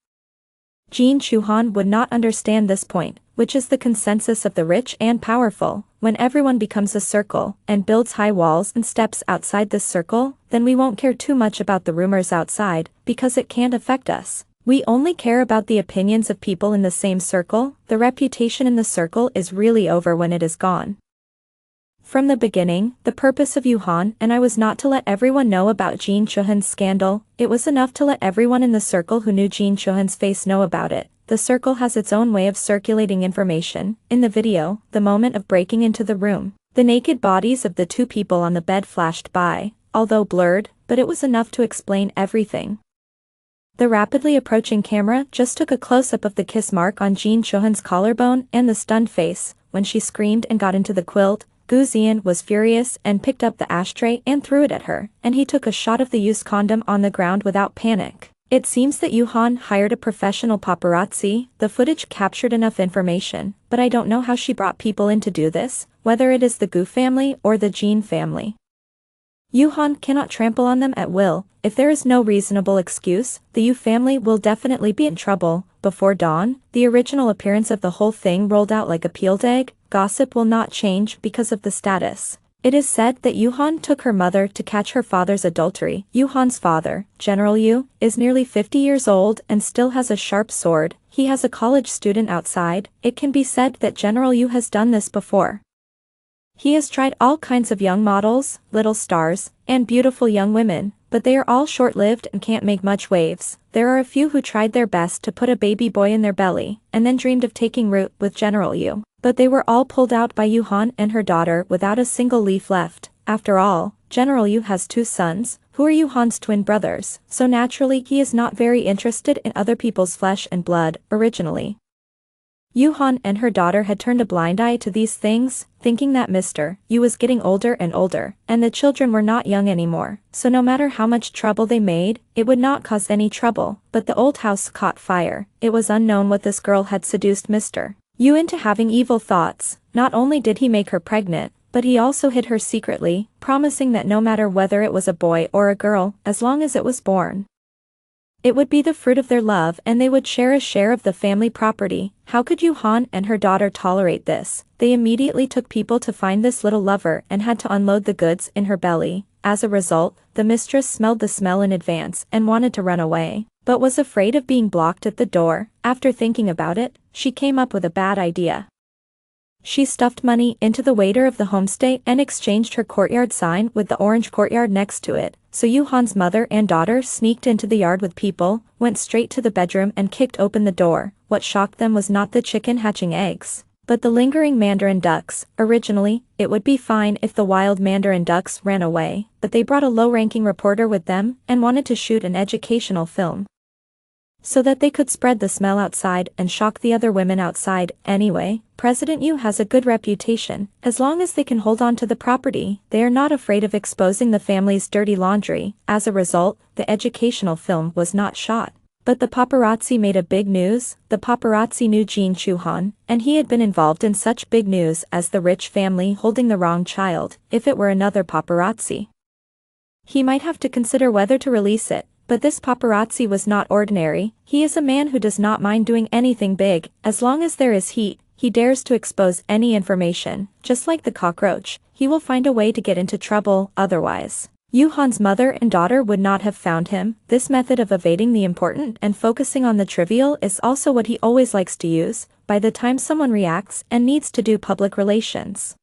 S1: Jin Chuhan would not understand this point, which is the consensus of the rich and powerful. When everyone becomes a circle, and builds high walls and steps outside this circle, then we won't care too much about the rumors outside, because it can't affect us. We only care about the opinions of people in the same circle. The reputation in the circle is really over when it is gone. From the beginning, the purpose of Yuhan and I was not to let everyone know about Jin Chuhan's scandal. It was enough to let everyone in the circle who knew Jin Chuhan's face know about it. The circle has its own way of circulating information. In the video, the moment of breaking into the room, the naked bodies of the two people on the bed flashed by, although blurred, but it was enough to explain everything. The rapidly approaching camera just took a close-up of the kiss mark on Jin Chuhan's collarbone and the stunned face. When she screamed and got into the quilt, Gu Xian was furious and picked up the ashtray and threw it at her, and he took a shot of the used condom on the ground without panic. It seems that Yuhan hired a professional paparazzi. The footage captured enough information, but I don't know how she brought people in to do this, whether it is the Gu family or the Jin family. Yuhan cannot trample on them at will. If there is no reasonable excuse, the Yu family will definitely be in trouble. Before dawn, the original appearance of the whole thing rolled out like a peeled egg. Gossip will not change because of the status. It is said that Yuhan took her mother to catch her father's adultery. Yuhan's father, General Yu, is nearly 50 years old and still has a sharp sword. He has a college student outside. It can be said that General Yu has done this before. He has tried all kinds of young models, little stars, and beautiful young women, but they are all short-lived and can't make much waves. There are a few who tried their best to put a baby boy in their belly, and then dreamed of taking root with General Yu. But they were all pulled out by Yuhan and her daughter without a single leaf left. After all, General Yu has two sons, who are Yuhan's twin brothers, so naturally he is not very interested in other people's flesh and blood. Originally, Yuhan and her daughter had turned a blind eye to these things, thinking that Mr. Yu was getting older and older, and the children were not young anymore, so no matter how much trouble they made, it would not cause any trouble. But the old house caught fire. It was unknown what this girl had seduced Mr. Yu into having evil thoughts. Not only did he make her pregnant, but he also hid her secretly, promising that no matter whether it was a boy or a girl, as long as it was born, it would be the fruit of their love and they would share a share of the family property. How could Yuhan and her daughter tolerate this? They immediately took people to find this little lover and had to unload the goods in her belly. As a result, the mistress smelled the smell in advance and wanted to run away, but was afraid of being blocked at the door. After thinking about it, she came up with a bad idea. She stuffed money into the waiter of the homestay and exchanged her courtyard sign with the orange courtyard next to it. So Yuhan's mother and daughter sneaked into the yard with people, went straight to the bedroom and kicked open the door. What shocked them was not the chicken hatching eggs, but the lingering mandarin ducks. Originally, it would be fine if the wild mandarin ducks ran away, but they brought a low-ranking reporter with them and wanted to shoot an educational film, so that they could spread the smell outside and shock the other women outside. Anyway, President Yu has a good reputation. As long as they can hold on to the property, they are not afraid of exposing the family's dirty laundry. As a result, the educational film was not shot. But the paparazzi made a big news. The paparazzi knew Jin Chuhan, and he had been involved in such big news as the rich family holding the wrong child. If it were another paparazzi, he might have to consider whether to release it. But this paparazzi was not ordinary. He is a man who does not mind doing anything big. As long as there is heat, he dares to expose any information. Just like the cockroach, he will find a way to get into trouble. Otherwise, Yuhan's mother and daughter would not have found him. This method of evading the important and focusing on the trivial is also what he always likes to use, by the time someone reacts and needs to do public relations.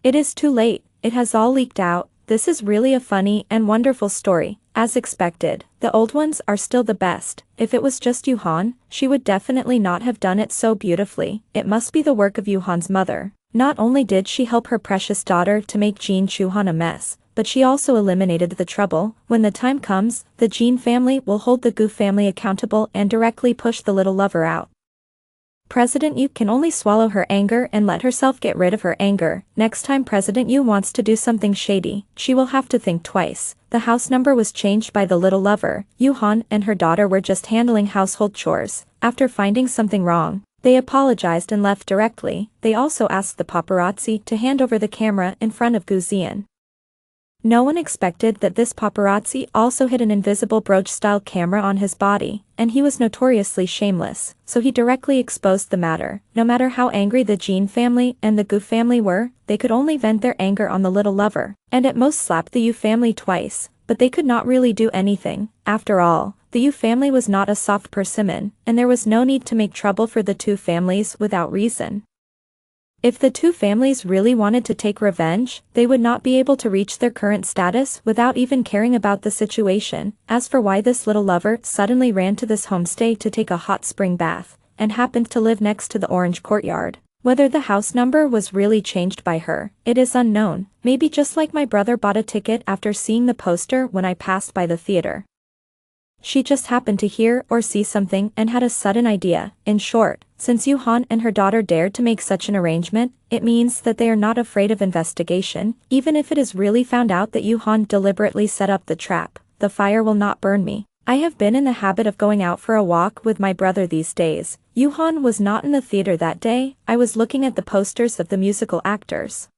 S1: It is too late. It has all leaked out. This is really a funny and wonderful story. As expected, the old ones are still the best. If it was just Yuhan, she would definitely not have done it so beautifully. It must be the work of Yuhan's mother. Not only did she help her precious daughter to make Jin Chuhan a mess, but she also eliminated the trouble. When the time comes, the Jin family will hold the Gu family accountable and directly push the little lover out. President Yu can only swallow her anger and let herself get rid of her anger. Next time President Yu wants to do something shady, she will have to think twice. The house number was changed by the little lover. Yuhan and her daughter were just handling household chores. After finding something wrong, they apologized and left directly. They also asked the paparazzi to hand over the camera in front of Gu Zian. No one expected that this paparazzi also hid an invisible brooch-style camera on his body, and he was notoriously shameless, so he directly exposed the matter. No matter how angry the Jin family and the Gu family were, they could only vent their anger on the little lover, and at most slap the Yu family twice, but they could not really do anything. After all, the Yu family was not a soft persimmon, and there was no need to make trouble for the two families without reason. If the two families really wanted to take revenge, they would not be able to reach their current status without even caring about the situation. As for why this little lover suddenly ran to this homestay to take a hot spring bath, and happened to live next to the orange courtyard, whether the house number was really changed by her, it is unknown. Maybe just like my brother bought a ticket after seeing the poster when I passed by the theater. She just happened to hear or see something and had a sudden idea. In short, since Yuhan and her daughter dared to make such an arrangement, it means that they are not afraid of investigation. Even if it is really found out that Yuhan deliberately set up the trap, the fire will not burn me. I have been in the habit of going out for a walk with my brother these days. Yuhan was not in the theater that day. I was looking at the posters of the musical actors.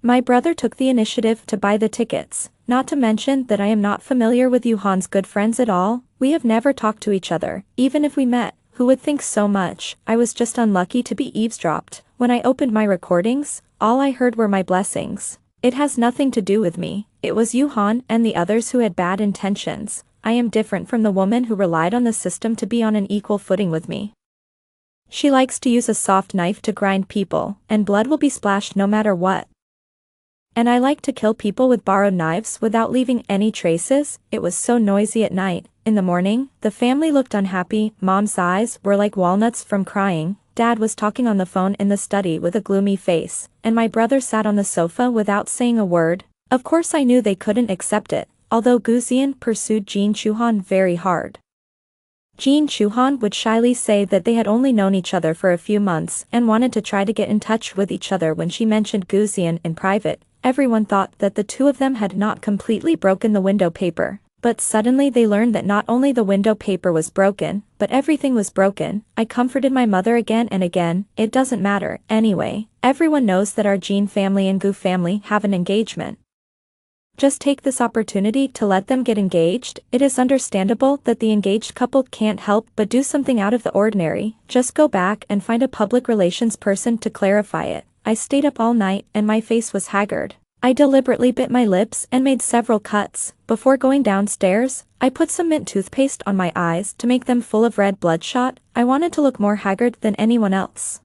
S1: My brother took the initiative to buy the tickets, not to mention that I am not familiar with Yuhan's good friends at all. We have never talked to each other. Even if we met, who would think so much? I was just unlucky to be eavesdropped. When I opened my recordings, all I heard were my blessings. It has nothing to do with me. It was Yuhan and the others who had bad intentions. I am different from the woman who relied on the system to be on an equal footing with me. She likes to use a soft knife to grind people, and blood will be splashed no matter what. And I like to kill people with borrowed knives without leaving any traces. It was so noisy at night. In the morning, the family looked unhappy. Mom's eyes were like walnuts from crying. Dad was talking on the phone in the study with a gloomy face, and my brother sat on the sofa without saying a word. Of course I knew they couldn't accept it, although Gu Zian pursued Jin Chuhan very hard. Jin Chuhan would shyly say that they had only known each other for a few months and wanted to try to get in touch with each other. When she mentioned Gu Zian in private, everyone thought that the two of them had not completely broken the window paper. But suddenly they learned that not only the window paper was broken, but everything was broken. I comforted my mother again and again. It doesn't matter. Anyway, everyone knows that our Jin family and Gu family have an engagement. Just take this opportunity to let them get engaged. It is understandable that the engaged couple can't help but do something out of the ordinary. Just go back and find a public relations person to clarify it. I stayed up all night and my face was haggard. I deliberately bit my lips and made several cuts. Before going downstairs, I put some mint toothpaste on my eyes to make them full of red bloodshot. I wanted to look more haggard than anyone else.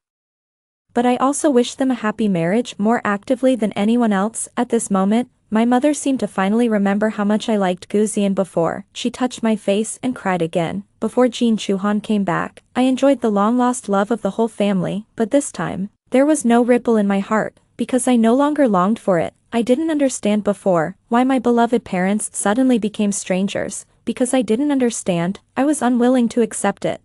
S1: But I also wished them a happy marriage more actively than anyone else. At this moment, my mother seemed to finally remember how much I liked Gu Zian before. She touched my face and cried again. Before Jin Chuhan came back, I enjoyed the long-lost love of the whole family, but this time, there was no ripple in my heart, because I no longer longed for it. I didn't understand before why my beloved parents suddenly became strangers. Because I didn't understand, I was unwilling to accept it.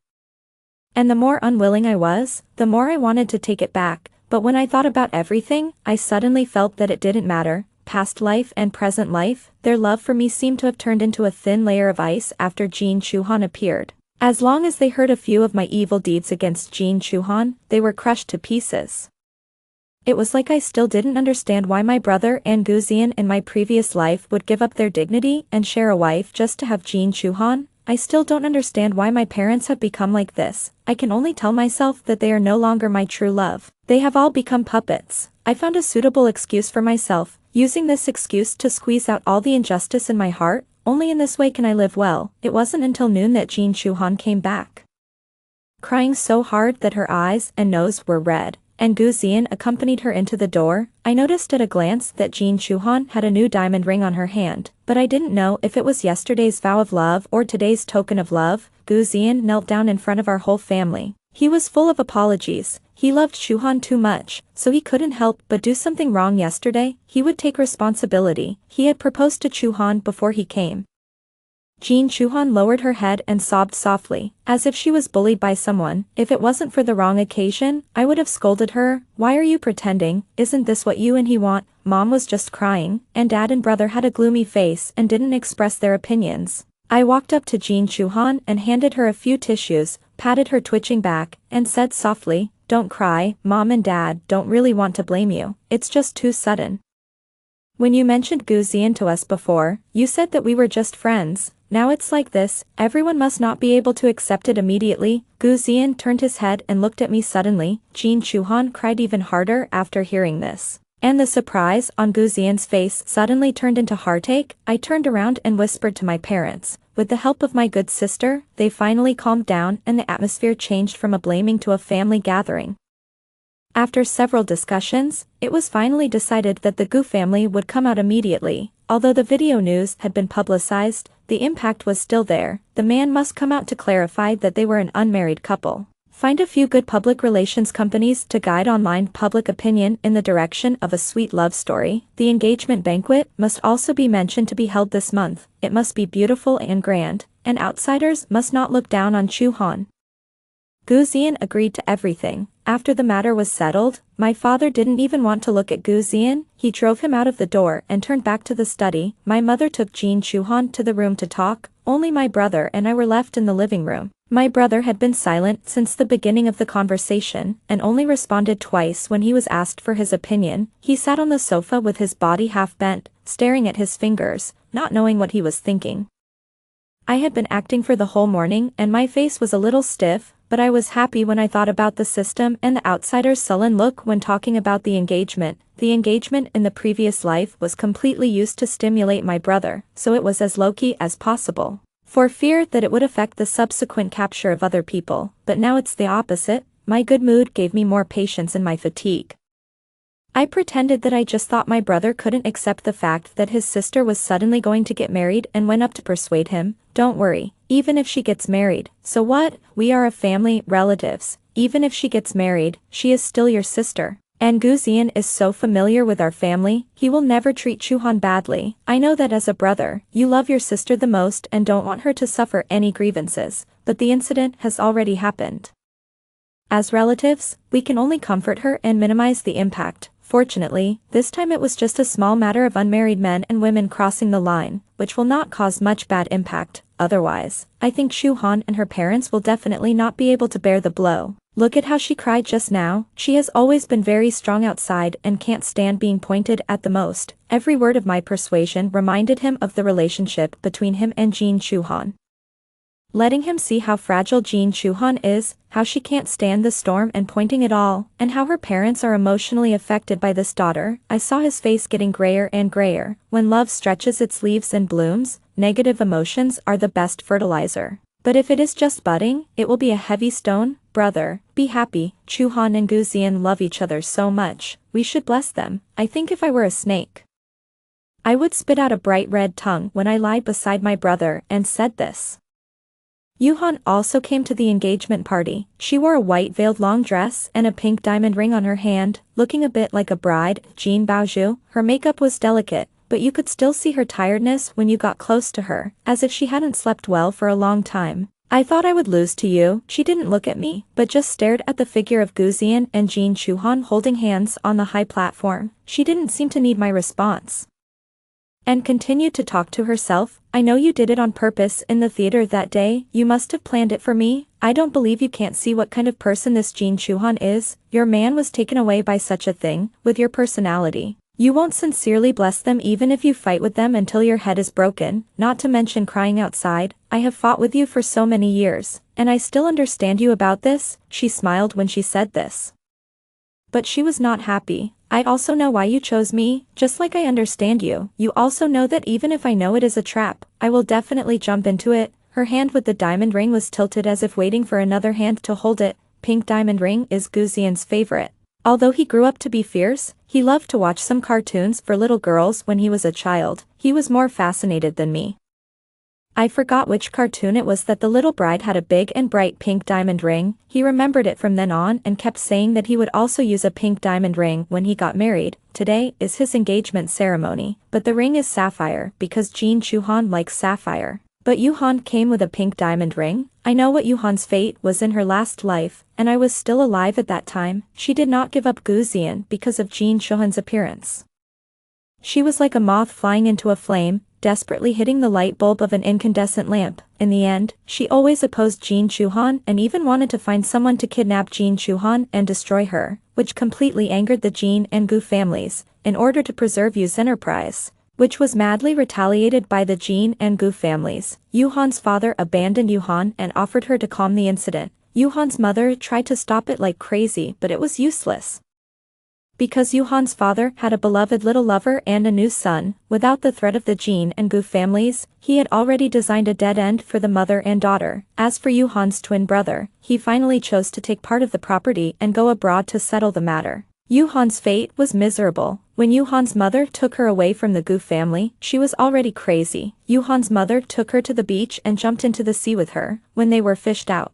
S1: And the more unwilling I was, the more I wanted to take it back. But when I thought about everything, I suddenly felt that it didn't matter. Past life and present life, their love for me seemed to have turned into a thin layer of ice after Jin Chuhan appeared. As long as they heard a few of my evil deeds against Jin Chuhan, they were crushed to pieces. It was like I still didn't understand why my brother and Gu Zian in my previous life would give up their dignity and share a wife just to have Jin Chuhan. I still don't understand why my parents have become like this. I can only tell myself that they are no longer my true love. They have all become puppets. I found a suitable excuse for myself, using this excuse to squeeze out all the injustice in my heart. Only in this way can I live well. It wasn't until noon that Jin Chuhan came back, crying so hard that her eyes and nose were red, and Gu Zian accompanied her into the door. I noticed at a glance that Jin Chuhan had a new diamond ring on her hand, but I didn't know if it was yesterday's vow of love or today's token of love. Gu Zian knelt down in front of our whole family. He was full of apologies. He loved Chuhan too much, so he couldn't help but do something wrong yesterday. He would take responsibility. He had proposed to Chuhan before he came. Jin Chuhan lowered her head and sobbed softly, as if she was bullied by someone. If it wasn't for the wrong occasion, I would have scolded her. Why are you pretending? Isn't this what you and he want? Mom was just crying, and Dad and brother had a gloomy face and didn't express their opinions. I walked up to Jin Chuhan and handed her a few tissues, patted her twitching back, and said softly, "Don't cry, Mom and Dad don't really want to blame you, it's just too sudden. When you mentioned Gu Zian to us before, you said that we were just friends. Now it's like this, everyone must not be able to accept it immediately." Gu Zian turned his head and looked at me suddenly. Jin Chuhan cried even harder after hearing this. And the surprise on Gu Zian's face suddenly turned into heartache. I turned around and whispered to my parents. With the help of my good sister, they finally calmed down and the atmosphere changed from a blaming to a family gathering. After several discussions, it was finally decided that the Gu family would come out immediately. Although the video news had been publicized, the impact was still there. The man must come out to clarify that they were an unmarried couple. Find a few good public relations companies to guide online public opinion in the direction of a sweet love story. The engagement banquet must also be mentioned to be held this month. It must be beautiful and grand, and outsiders must not look down on Chuhan. Gu Zian agreed to everything. After the matter was settled, my father didn't even want to look at Gu Zian. He drove him out of the door and turned back to the study. My mother took Jin Chuhan to the room to talk. Only my brother and I were left in the living room. My brother had been silent since the beginning of the conversation, and only responded twice when he was asked for his opinion. He sat on the sofa with his body half bent, staring at his fingers, not knowing what he was thinking. I had been acting for the whole morning and my face was a little stiff, but I was happy when I thought about the system and the outsider's sullen look when talking about the engagement. The engagement in the previous life was completely used to stimulate my brother, so it was as low-key as possible, for fear that it would affect the subsequent capture of other people. But now it's the opposite. My good mood gave me more patience in my fatigue. I pretended that I just thought my brother couldn't accept the fact that his sister was suddenly going to get married and went up to persuade him. "Don't worry, even if she gets married, so what? We are a family, relatives. Even if she gets married, she is still your sister. And Gu Zian is so familiar with our family, he will never treat Chuhan badly. I know that as a brother, you love your sister the most and don't want her to suffer any grievances, but the incident has already happened. As relatives, we can only comfort her and minimize the impact. Fortunately, this time it was just a small matter of unmarried men and women crossing the line, which will not cause much bad impact. Otherwise, I think Chuhan and her parents will definitely not be able to bear the blow. Look at how she cried just now. She has always been very strong outside and can't stand being pointed at the most." Every word of my persuasion reminded him of the relationship between him and Jin Chuhan. Letting him see how fragile Jin Chuhan is, how she can't stand the storm and pointing it all, and how her parents are emotionally affected by this daughter, I saw his face getting grayer and grayer. When love stretches its leaves and blooms, negative emotions are the best fertilizer. But if it is just budding, it will be a heavy stone. Brother, be happy. Chuhan and Gu Zian love each other so much. We should bless them. I think if I were a snake, I would spit out a bright red tongue when I lied beside my brother and said this. Yuhan also came to the engagement party. She wore a white veiled long dress and a pink diamond ring on her hand, looking a bit like a bride. Jean Baoju. Her makeup was delicate, but you could still see her tiredness when you got close to her, as if she hadn't slept well for a long time. I thought I would lose to you. She didn't look at me, but just stared at the figure of Gu Zian and Jin Chuhan holding hands on the high platform. She didn't seem to need my response, and continued to talk to herself. I know you did it on purpose in the theater that day. You must have planned it for me. I don't believe you can't see what kind of person this Jin Chuhan is. Your man was taken away by such a thing. With your personality, you won't sincerely bless them even if you fight with them until your head is broken, not to mention crying outside. I have fought with you for so many years, and I still understand you about this. She smiled when she said this, but she was not happy. I also know why you chose me, just like I understand you. You also know that even if I know it is a trap, I will definitely jump into it. Her hand with the diamond ring was tilted as if waiting for another hand to hold it. Pink diamond ring is Gu Zian's favorite. Although he grew up to be fierce, he loved to watch some cartoons for little girls when he was a child. He was more fascinated than me. I forgot which cartoon it was that the little bride had a big and bright pink diamond ring. He remembered it from then on and kept saying that he would also use a pink diamond ring when he got married. Today is his engagement ceremony, but the ring is sapphire because Jin Chuhan likes sapphire. But Yuhan came with a pink diamond ring. I know what Yuhan's fate was in her last life, and I was still alive at that time. She did not give up Gu Zian because of Jin Chuhan's appearance. She was like a moth flying into a flame, desperately hitting the light bulb of an incandescent lamp. In the end, she always opposed Jin Chuhan and even wanted to find someone to kidnap Jin Chuhan and destroy her, which completely angered the Jin and Gu families, in order to preserve Yu's enterprise, which was madly retaliated by the Jin and Gu families. Yuhan's father abandoned Yuhan and offered her to calm the incident. Yuhan's mother tried to stop it like crazy, but it was useless. Because Yuhan's father had a beloved little lover and a new son, without the threat of the Jin and Gu families, he had already designed a dead end for the mother and daughter. As for Yuhan's twin brother, he finally chose to take part of the property and go abroad to settle the matter. Yuhan's fate was miserable. When Yuhan's mother took her away from the Gu family, she was already crazy. Yuhan's mother took her to the beach and jumped into the sea with her. When they were fished out,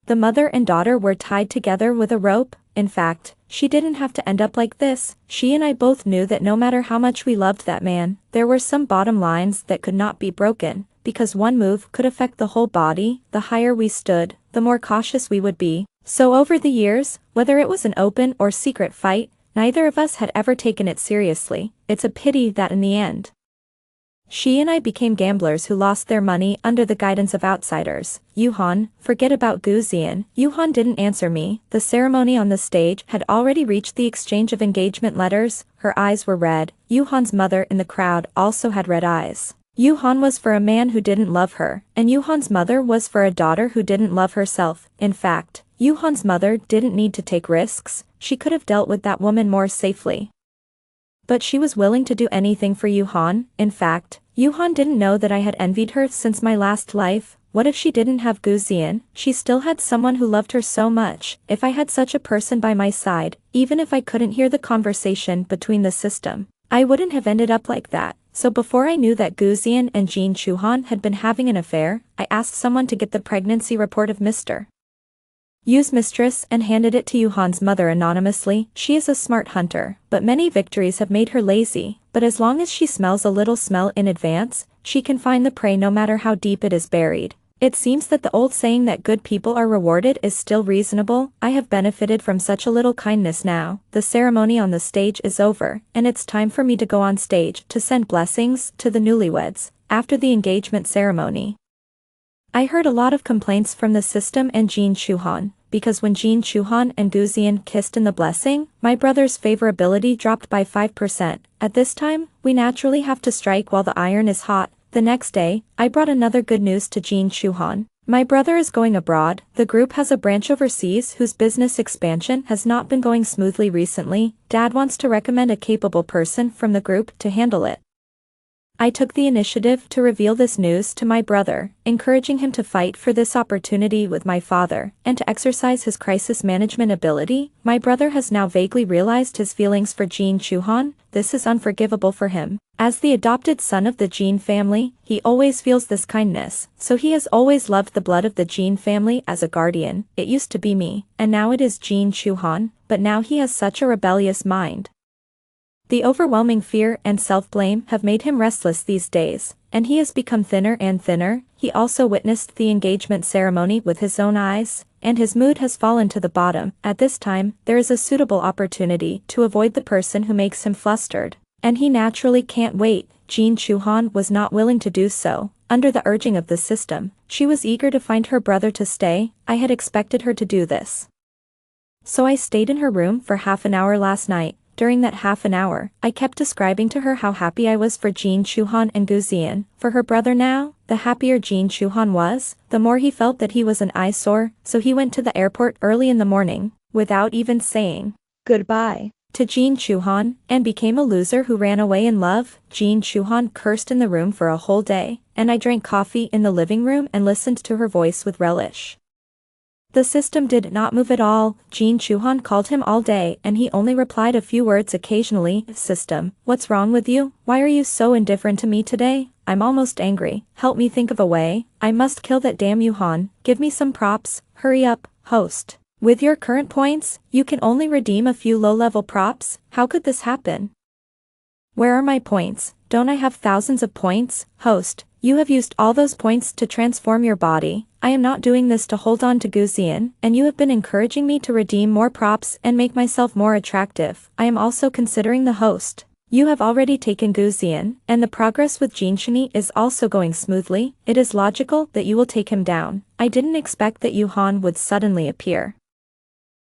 S1: the mother and daughter were tied together with a rope. In fact, she didn't have to end up like this. She and I both knew that no matter how much we loved that man, there were some bottom lines that could not be broken, because one move could affect the whole body. The higher we stood, the more cautious we would be. So over the years, whether it was an open or secret fight, neither of us had ever taken it seriously. It's a pity that in the end, she and I became gamblers who lost their money under the guidance of outsiders. Yuhan, forget about Gu Zian. Yuhan didn't answer me. The ceremony on the stage had already reached the exchange of engagement letters. Her eyes were red. Yuhan's mother in the crowd also had red eyes. Yuhan was for a man who didn't love her, and Yuhan's mother was for a daughter who didn't love herself. In fact, Yuhan's mother didn't need to take risks. She could have dealt with that woman more safely. But she was willing to do anything for Yuhan. In fact, Yuhan didn't know that I had envied her since my last life. What if she didn't have Gu Zian? She still had someone who loved her so much. If I had such a person by my side, even if I couldn't hear the conversation between the system, I wouldn't have ended up like that. So before I knew that Gu Zian and Jin Chuhan had been having an affair, I asked someone to get the pregnancy report of Mr. Yu's mistress and handed it to Yuhan's mother anonymously. She is a smart hunter, but many victories have made her lazy. But as long as she smells a little smell in advance, she can find the prey no matter how deep it is buried. It seems that the old saying that good people are rewarded is still reasonable. I have benefited from such a little kindness now. The ceremony on the stage is over, and it's time for me to go on stage to send blessings to the newlyweds. After the engagement ceremony, I heard a lot of complaints from the system and Jin Chuhan, because when Jin Chuhan and Gu Zian kissed in the blessing, my brother's favorability dropped by 5%. At this time, we naturally have to strike while the iron is hot. The next day, I brought another good news to Jin Chuhan. My brother is going abroad. The group has a branch overseas whose business expansion has not been going smoothly recently. Dad wants to recommend a capable person from the group to handle it. I took the initiative to reveal this news to my brother, encouraging him to fight for this opportunity with my father, and to exercise his crisis management ability. My brother has now vaguely realized his feelings for Jin Chuhan. This is unforgivable for him. As the adopted son of the Jin family, he always feels this kindness, so he has always loved the blood of the Jin family as a guardian. It used to be me, and now it is Jin Chuhan, but now he has such a rebellious mind. The overwhelming fear and self-blame have made him restless these days, and he has become thinner and thinner. He also witnessed the engagement ceremony with his own eyes, and his mood has fallen to the bottom. At this time, there is a suitable opportunity to avoid the person who makes him flustered, and he naturally can't wait. Jin Chuhan was not willing to do so. Under the urging of the system, she was eager to find her brother to stay. I had expected her to do this, so I stayed in her room for half an hour last night. During that half an hour, I kept describing to her how happy I was for Jin Chuhan and Gu Zian. For her brother now, the happier Jin Chuhan was, the more he felt that he was an eyesore, so he went to the airport early in the morning, without even saying goodbye to Jin Chuhan, and became a loser who ran away in love. Jin Chuhan cursed in the room for a whole day, and I drank coffee in the living room and listened to her voice with relish. The system did not move at all. Jin Chuhan called him all day and he only replied a few words occasionally. System, what's wrong with you? Why are you so indifferent to me today? I'm almost angry. Help me think of a way. I must kill that damn Yuhan. Give me some props. Hurry up, host. With your current points, you can only redeem a few low-level props. How could this happen? Where are my points? Don't I have thousands of points? Host, you have used all those points to transform your body. I am not doing this to hold on to Guzian, and you have been encouraging me to redeem more props and make myself more attractive. I am also considering the host. You have already taken Guzian, and the progress with Jinshani is also going smoothly. It is logical that you will take him down. I didn't expect that Yuhan would suddenly appear.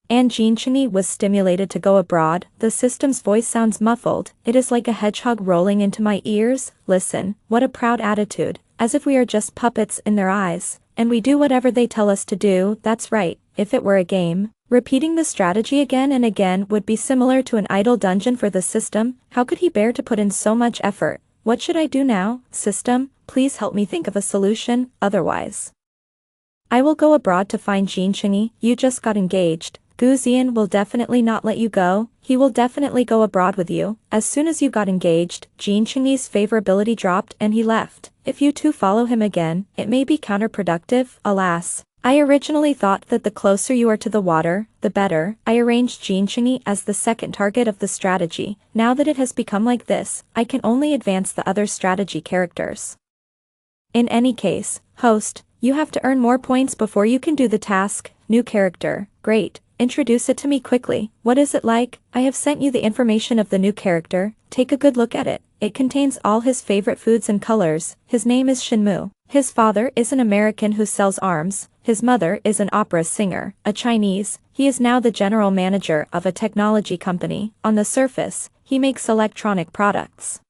S1: And Jinshani was stimulated to go abroad. The system's voice sounds muffled. It is like a hedgehog rolling into my ears. Listen, what a proud attitude, as if we are just puppets in their eyes, and we do whatever they tell us to do. That's right, if it were a game. Repeating the strategy again and again would be similar to an idle dungeon for the system. How could he bear to put in so much effort? What should I do now? System, please help me think of a solution, otherwise I will go abroad to find Jinshani. You just got engaged. Guzian will definitely not let you go. He will definitely go abroad with you. As soon as you got engaged, Jinshani's favorability dropped and he left. If you two follow him again, it may be counterproductive. Alas, I originally thought that the closer you are to the water, the better. I arranged Jinshani as the second target of the strategy. Now that it has become like this, I can only advance the other strategy characters. In any case, host, you have to earn more points before you can do the task. New character. Great. Introduce it to me quickly. What is it like? I have sent you the information of the new character. Take a good look at it. It contains all his favorite foods and colors. His name is Shinmu. His father is an American who sells arms. His mother is an opera singer, a Chinese. He is now the general manager of a technology company. On the surface, he makes electronic products.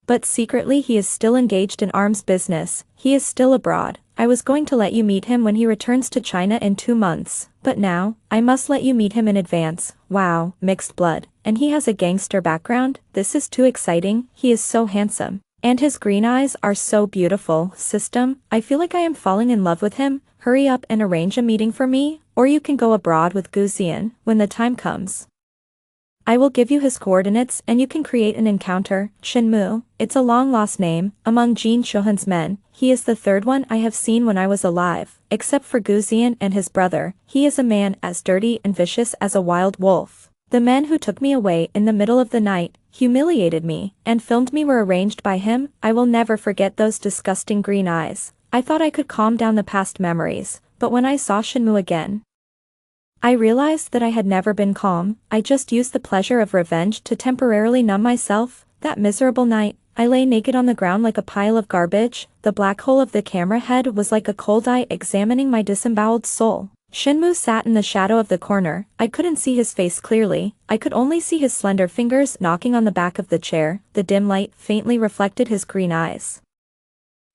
S1: But secretly he is still engaged in arms business. He is still abroad. I was going to let you meet him when he returns to China in 2 months, but now, I must let you meet him in advance. Wow, mixed blood. And he has a gangster background? This is too exciting. He is so handsome. And his green eyes are so beautiful. System, I feel like I am falling in love with him. Hurry up and arrange a meeting for me, or you can go abroad with Guzian when the time comes. I will give you his coordinates and you can create an encounter. Shinmu, it's a long-lost name. Among Jin Chuhan's men, he is the third one I have seen when I was alive. Except for Guzian and his brother, he is a man as dirty and vicious as a wild wolf. The men who took me away in the middle of the night, humiliated me, and filmed me were arranged by him. I will never forget those disgusting green eyes. I thought I could calm down the past memories, but when I saw Shinmu again, I realized that I had never been calm. I just used the pleasure of revenge to temporarily numb myself. That miserable night, I lay naked on the ground like a pile of garbage. The black hole of the camera head was like a cold eye examining my disemboweled soul. Shinmu sat in the shadow of the corner. I couldn't see his face clearly. I could only see his slender fingers knocking on the back of the chair. The dim light faintly reflected his green eyes.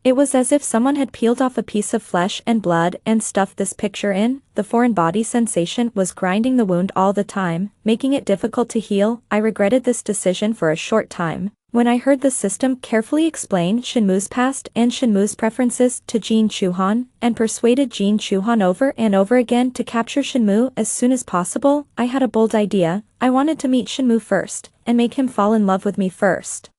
S1: It was as if someone had peeled off a piece of flesh and blood and stuffed this picture in. The foreign body sensation was grinding the wound all the time, making it difficult to heal. I regretted this decision for a short time. When I heard the system carefully explain Shinmu's past and Shinmu's preferences to Jin Chuhan, and persuaded Jin Chuhan over and over again to capture Shinmu as soon as possible, I had a bold idea. I wanted to meet Shinmu first, and make him fall in love with me first.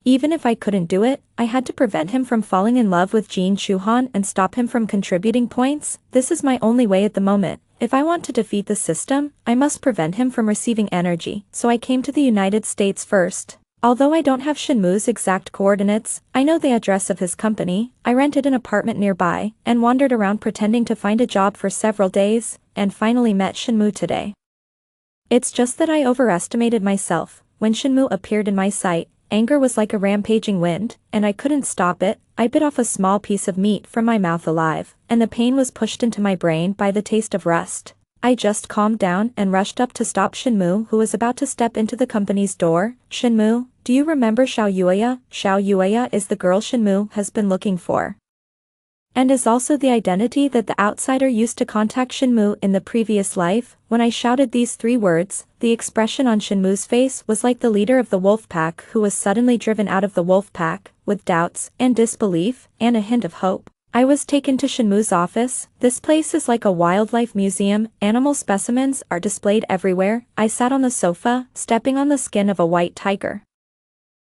S1: Even if I couldn't do it, I had to prevent him from falling in love with Jin Chuhan and stop him from contributing points. This is my only way at the moment. If I want to defeat the system, I must prevent him from receiving energy. So I came to the United States first. Although I don't have Shinmu's exact coordinates, I know the address of his company. I rented an apartment nearby, and wandered around pretending to find a job for several days, and finally met Shinmu today. It's just that I overestimated myself. When Shinmu appeared in my sight, anger was like a rampaging wind, and I couldn't stop it. I bit off a small piece of meat from my mouth alive, and the pain was pushed into my brain by the taste of rust. I just calmed down and rushed up to stop Shinmu, who was about to step into the company's door. Shinmu, do you remember Xiao Yueya? Xiao Yueya is the girl Shinmu has been looking for, and is also the identity that the outsider used to contact Shinmu in the previous life. When I shouted these 3 words, the expression on Shinmu's face was like the leader of the wolf pack who was suddenly driven out of the wolf pack, with doubts and disbelief, and a hint of hope. I was taken to Shenmu's office. This place is like a wildlife museum, animal specimens are displayed everywhere. I sat on the sofa, stepping on the skin of a white tiger.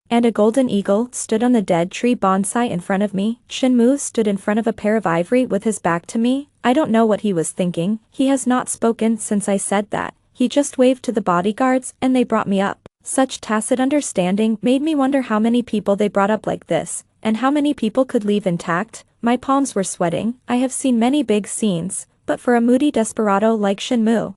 S1: And a golden eagle stood on the dead tree bonsai in front of me. Shenmu stood in front of a pair of ivory with his back to me. I don't know what he was thinking. He has not spoken since I said that. He just waved to the bodyguards and they brought me up. Such tacit understanding made me wonder how many people they brought up like this, and how many people could leave intact. My palms were sweating. I have seen many big scenes, but for a moody desperado like Shenmu,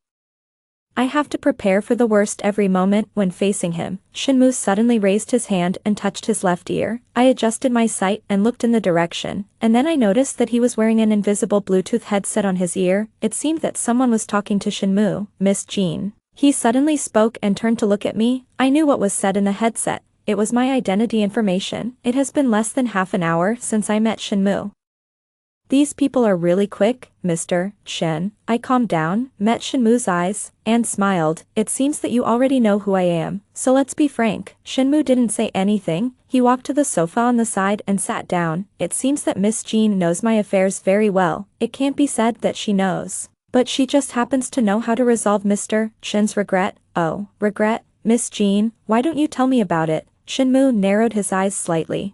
S1: I have to prepare for the worst every moment when facing him. Shenmu suddenly raised his hand and touched his left ear. I adjusted my sight and looked in the direction, and then I noticed that he was wearing an invisible Bluetooth headset on his ear. It seemed that someone was talking to Shenmu. Miss Jean. He suddenly spoke and turned to look at me. I knew what was said in the headset. It was my identity information. It has been less than half an hour since I met Shenmu. These people are really quick, Mr. Shen. I calmed down, met Shenmu's eyes, and smiled. It seems that you already know who I am, so let's be frank. Shenmu didn't say anything. He walked to the sofa on the side and sat down. It seems that Miss Jean knows my affairs very well. It can't be said that she knows, but she just happens to know how to resolve Mr. Shen's regret. Oh, regret? Miss Jean, why don't you tell me about it? Shenmu narrowed his eyes slightly,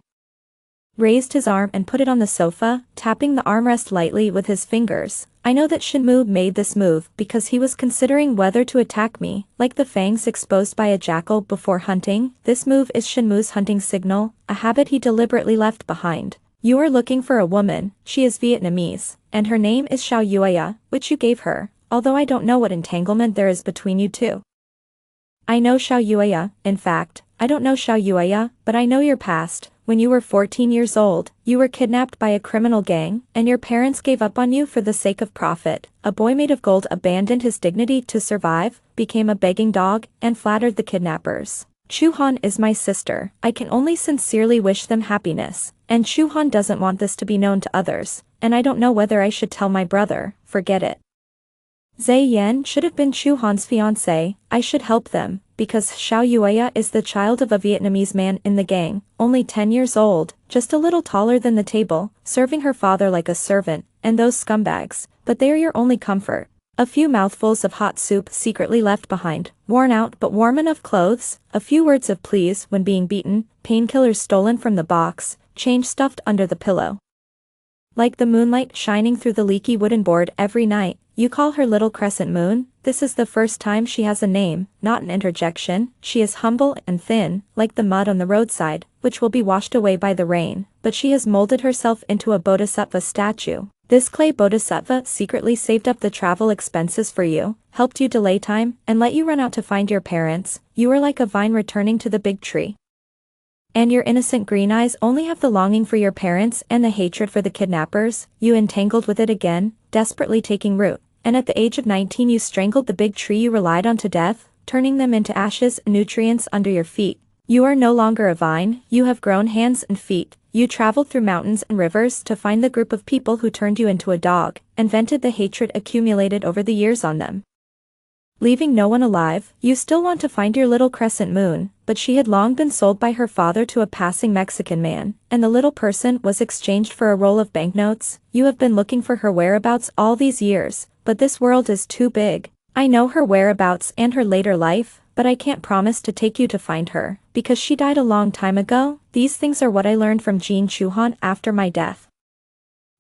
S1: raised his arm and put it on the sofa, tapping the armrest lightly with his fingers. I know that Shenmu made this move because he was considering whether to attack me, like the fangs exposed by a jackal before hunting. This move is Shenmu's hunting signal, a habit he deliberately left behind. You are looking for a woman. She is Vietnamese, and her name is Xiao Yueya, which you gave her, although I don't know what entanglement there is between you two. I know Xiao Yueya. In fact, I don't know Xiao Yueya, but I know your past. When you were 14 years old, you were kidnapped by a criminal gang, and your parents gave up on you for the sake of profit. A boy made of gold abandoned his dignity to survive, became a begging dog, and flattered the kidnappers. Chuhan is my sister. I can only sincerely wish them happiness, and Chuhan doesn't want this to be known to others, and I don't know whether I should tell my brother. Forget it. Zai Yan should have been Chuhan's fiancé. I should help them, because Xiao Yueya is the child of a Vietnamese man in the gang, only 10 years old, just a little taller than the table, serving her father like a servant, and those scumbags, but they are your only comfort. A few mouthfuls of hot soup secretly left behind, worn out but warm enough clothes, a few words of pleas when being beaten, painkillers stolen from the box, change stuffed under the pillow. Like the moonlight shining through the leaky wooden board every night. You call her Little Crescent Moon? This is the first time she has a name, not an interjection. She is humble and thin, like the mud on the roadside, which will be washed away by the rain, but she has molded herself into a bodhisattva statue. This clay bodhisattva secretly saved up the travel expenses for you, helped you delay time, and let you run out to find your parents. You are like a vine returning to the big tree. And your innocent green eyes only have the longing for your parents and the hatred for the kidnappers. You entangled with it again, desperately taking root. And at the age of 19 you strangled the big tree you relied on to death, turning them into ashes and nutrients under your feet. You are no longer a vine, you have grown hands and feet. You traveled through mountains and rivers to find the group of people who turned you into a dog, and vented the hatred accumulated over the years on them. Leaving no one alive, you still want to find your Little Crescent Moon, but she had long been sold by her father to a passing Mexican man, and the little person was exchanged for a roll of banknotes. You have been looking for her whereabouts all these years, but this world is too big. I know her whereabouts and her later life, but I can't promise to take you to find her, because she died a long time ago. These things are what I learned from Jean Chuhan after my death.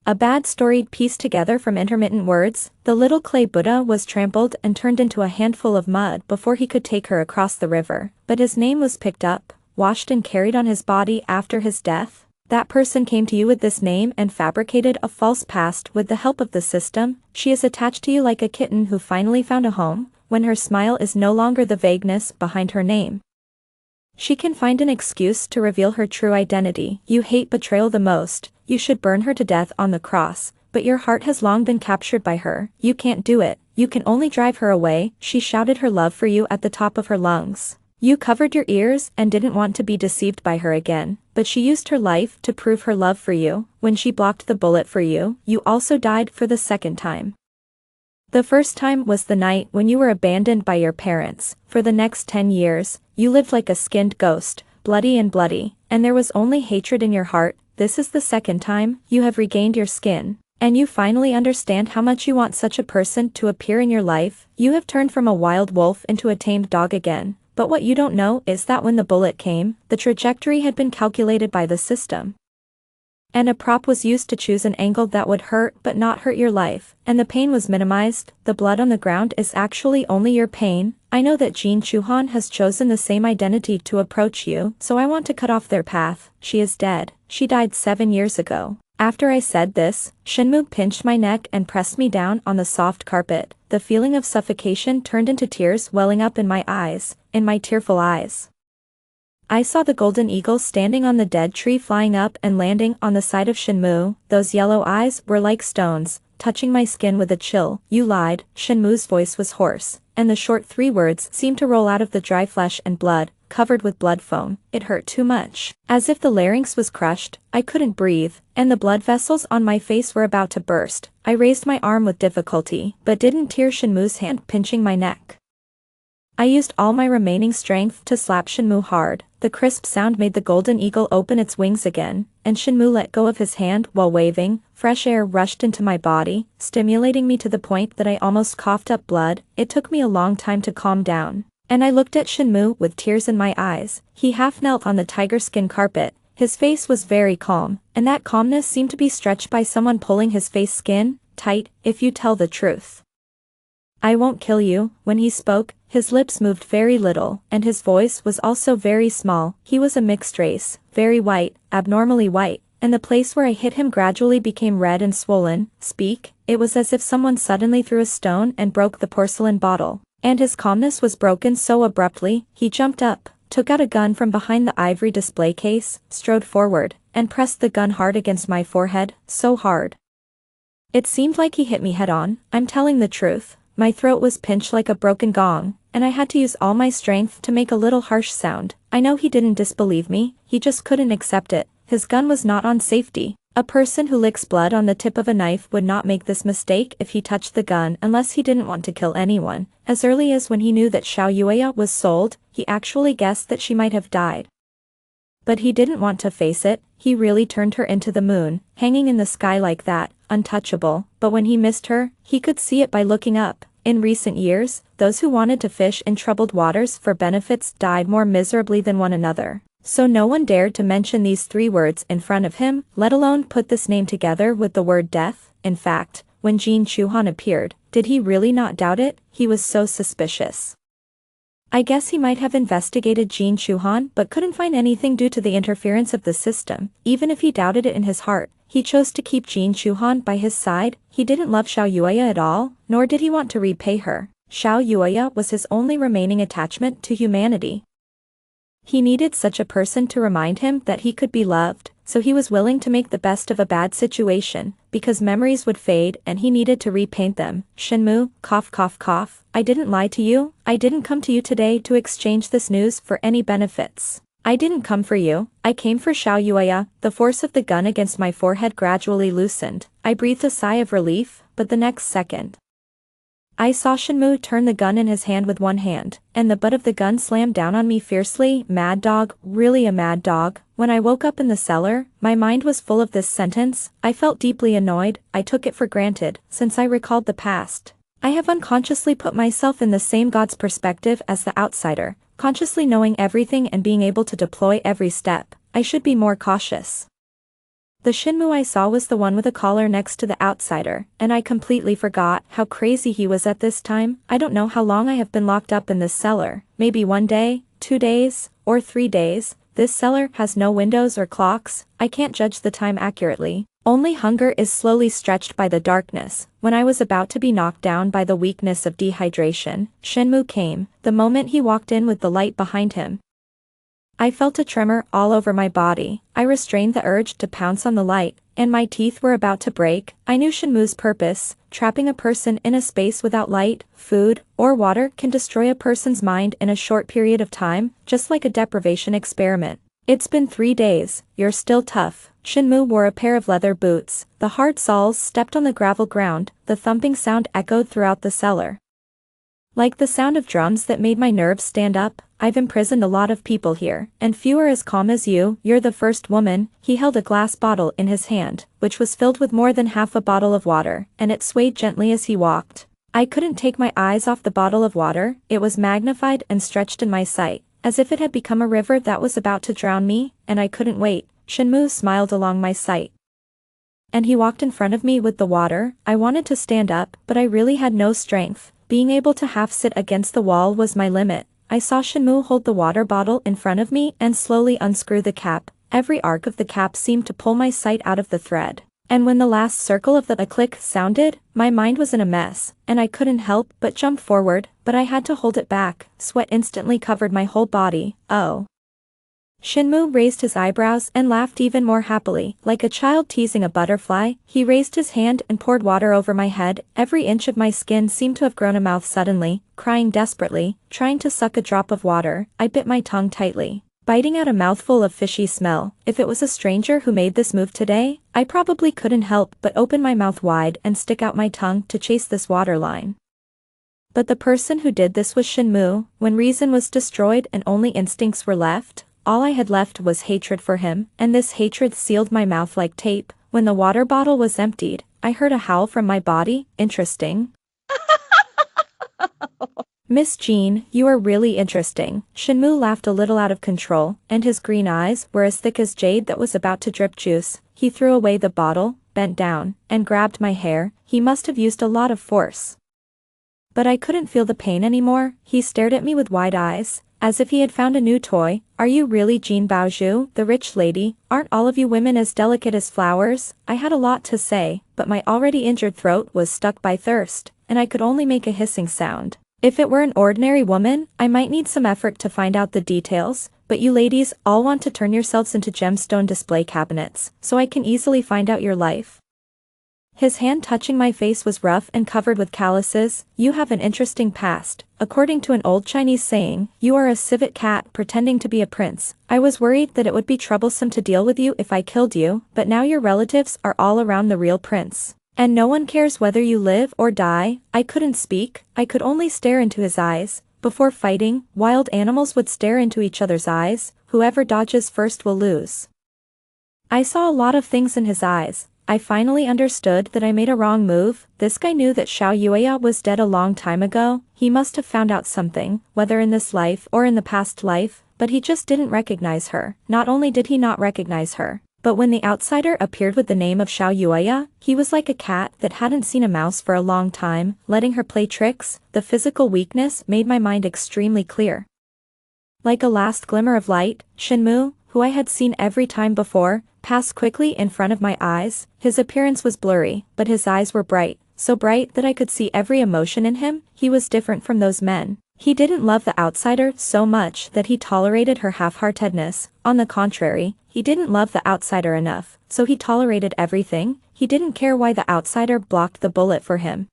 S1: A bad story pieced together from intermittent words. The little clay Buddha was trampled and turned into a handful of mud before he could take her across the river, but his name was picked up, washed and carried on his body after his death. That person came to you with this name and fabricated a false past with the help of the system. She is attached to you like a kitten who finally found a home, when her smile is no longer the vagueness behind her name. She can find an excuse to reveal her true identity. You hate betrayal the most. You should burn her to death on the cross, but your heart has long been captured by her. You can't do it. You can only drive her away. She shouted her love for you at the top of her lungs. You covered your ears and didn't want to be deceived by her again, but she used her life to prove her love for you. When she blocked the bullet for you, you also died for the second time. The first time was the night when you were abandoned by your parents. For the next 10 years, you lived like a skinned ghost, bloody, and there was only hatred in your heart. this is the second time you have regained your skin. And you finally understand how much you want such a person to appear in your life. You have turned from a wild wolf into a tamed dog again. But what you don't know is that when the bullet came, the trajectory had been calculated by the system. And a prop was used to choose an angle that would hurt but not hurt your life, and the pain was minimized. The blood on the ground is actually only your pain. I know that Jin Chuhan has chosen the same identity to approach you, so I want to cut off their path. She is dead. She died 7 years ago. After I said this, Shinmu pinched my neck and pressed me down on the soft carpet. The feeling of suffocation turned into tears welling up in my eyes, in my tearful eyes. I saw the golden eagle standing on the dead tree flying up and landing on the side of Shinmu. Those yellow eyes were like stones, touching my skin with a chill. You lied. Shinmu's voice was hoarse, and the short 3 words seemed to roll out of the dry flesh and blood, covered with blood foam. It hurt too much. As if the larynx was crushed, I couldn't breathe, and the blood vessels on my face were about to burst. I raised my arm with difficulty, but didn't tear Shinmu's hand pinching my neck. I used all my remaining strength to slap Shinmu hard. The crisp sound made the golden eagle open its wings again, and Shinmu let go of his hand while waving. Fresh air rushed into my body, stimulating me to the point that I almost coughed up blood. It took me a long time to calm down, and I looked at Shinmu with tears in my eyes. He half knelt on the tiger skin carpet. His face was very calm, and that calmness seemed to be stretched by someone pulling his face skin tight. If you tell the truth, I won't kill you. When he spoke, his lips moved very little, and his voice was also very small. He was a mixed race, very white, abnormally white, and the place where I hit him gradually became red and swollen. Speak. It was as if someone suddenly threw a stone and broke the porcelain bottle. And his calmness was broken so abruptly. He jumped up, took out a gun from behind the ivory display case, strode forward, and pressed the gun hard against my forehead, so hard. It seemed like he hit me head on. I'm telling the truth. My throat was pinched like a broken gong, and I had to use all my strength to make a little harsh sound. I know he didn't disbelieve me, he just couldn't accept it. His gun was not on safety. A person who licks blood on the tip of a knife would not make this mistake if he touched the gun unless he didn't want to kill anyone. As early as when he knew that Xiao Yueya was sold, he actually guessed that she might have died. But he didn't want to face it. He really turned her into the moon, hanging in the sky like that, untouchable. But when he missed her, he could see it by looking up. In recent years, those who wanted to fish in troubled waters for benefits died more miserably than one another. So no one dared to mention these 3 words in front of him, let alone put this name together with the word death. In fact, when Jin Chuhan appeared, did he really not doubt it? He was so suspicious. I guess he might have investigated Jin Chuhan but couldn't find anything due to the interference of the system. Even if he doubted it in his heart, he chose to keep Jin Chuhan by his side. He didn't love Xiao Yueya at all, nor did he want to repay her. Xiao Yueya was his only remaining attachment to humanity. He needed such a person to remind him that he could be loved, so he was willing to make the best of a bad situation, because memories would fade and he needed to repaint them. Shinmu, cough cough cough, I didn't lie to you. I didn't come to you today to exchange this news for any benefits. I didn't come for you, I came for Xiao Yueya. The force of the gun against my forehead gradually loosened. I breathed a sigh of relief, but the next second, I saw Shinmu turn the gun in his hand with one hand, and the butt of the gun slammed down on me fiercely. Mad dog, really a mad dog. When I woke up in the cellar, my mind was full of this sentence. I felt deeply annoyed. I took it for granted, since I recalled the past. I have unconsciously put myself in the same God's perspective as the outsider, consciously knowing everything and being able to deploy every step. I should be more cautious. The Shinmu I saw was the one with a collar next to the outsider, and I completely forgot how crazy he was at this time. I don't know how long I have been locked up in this cellar, maybe 1 day, 2 days, or 3 days. This cellar has no windows or clocks. I can't judge the time accurately. Only hunger is slowly stretched by the darkness. When I was about to be knocked down by the weakness of dehydration, Shinmu came, the moment he walked in with the light behind him. I felt a tremor all over my body. I restrained the urge to pounce on the light, and my teeth were about to break. I knew Shinmu's purpose. Trapping a person in a space without light, food, or water can destroy a person's mind in a short period of time, just like a deprivation experiment. It's been 3 days, you're still tough. Shinmu wore a pair of leather boots. The hard soles stepped on the gravel ground. The thumping sound echoed throughout the cellar. Like the sound of drums that made my nerves stand up. I've imprisoned a lot of people here, and few are as calm as you. You're the first woman. He held a glass bottle in his hand, which was filled with more than half a bottle of water, and it swayed gently as he walked. I couldn't take my eyes off the bottle of water. It was magnified and stretched in my sight, as if it had become a river that was about to drown me, and I couldn't wait. Shinmu smiled along my sight, and he walked in front of me with the water. I wanted to stand up, but I really had no strength. Being able to half sit against the wall was my limit. I saw Shinmu hold the water bottle in front of me and slowly unscrew the cap. Every arc of the cap seemed to pull my sight out of the thread. And when the last circle of the click sounded, my mind was in a mess, and I couldn't help but jump forward, but I had to hold it back. Sweat instantly covered my whole body. Oh. Shinmu raised his eyebrows and laughed even more happily, like a child teasing a butterfly. He raised his hand and poured water over my head. Every inch of my skin seemed to have grown a mouth suddenly, crying desperately, trying to suck a drop of water. I bit my tongue tightly, biting out a mouthful of fishy smell. If it was a stranger who made this move today, I probably couldn't help but open my mouth wide and stick out my tongue to chase this water line. But the person who did this was Shinmu. When reason was destroyed and only instincts were left, all I had left was hatred for him, and this hatred sealed my mouth like tape. When the water bottle was emptied, I heard a howl from my body. Interesting. Miss Jean, you are really interesting. Shinmu laughed a little out of control, and his green eyes were as thick as jade that was about to drip juice. He threw away the bottle, bent down, and grabbed my hair. He must have used a lot of force. But I couldn't feel the pain anymore. He stared at me with wide eyes, as if he had found a new toy. Are you really Jean Baoju, the rich lady? Aren't all of you women as delicate as flowers? I had a lot to say, but my already injured throat was stuck by thirst, and I could only make a hissing sound. If it were an ordinary woman, I might need some effort to find out the details, but you ladies all want to turn yourselves into gemstone display cabinets, so I can easily find out your life. His hand touching my face was rough and covered with calluses. You have an interesting past. According to an old Chinese saying, you are a civet cat pretending to be a prince. I was worried that it would be troublesome to deal with you if I killed you, but now your relatives are all around the real prince. And no one cares whether you live or die. I couldn't speak, I could only stare into his eyes. Before fighting, wild animals would stare into each other's eyes. Whoever dodges first will lose. I saw a lot of things in his eyes. I finally understood that I made a wrong move. This guy knew that Xiao Yueya was dead a long time ago. He must have found out something, whether in this life or in the past life, but he just didn't recognize her. Not only did he not recognize her, but when the outsider appeared with the name of Xiao Yueya, he was like a cat that hadn't seen a mouse for a long time, letting her play tricks. The physical weakness made my mind extremely clear. Like a last glimmer of light, Shinmu, who I had seen every time before, passed quickly in front of my eyes. His appearance was blurry, but his eyes were bright, so bright that I could see every emotion in him. He was different from those men. He didn't love the outsider so much that he tolerated her half-heartedness. On the contrary, he didn't love the outsider enough, so he tolerated everything. He didn't care why the outsider blocked the bullet for him.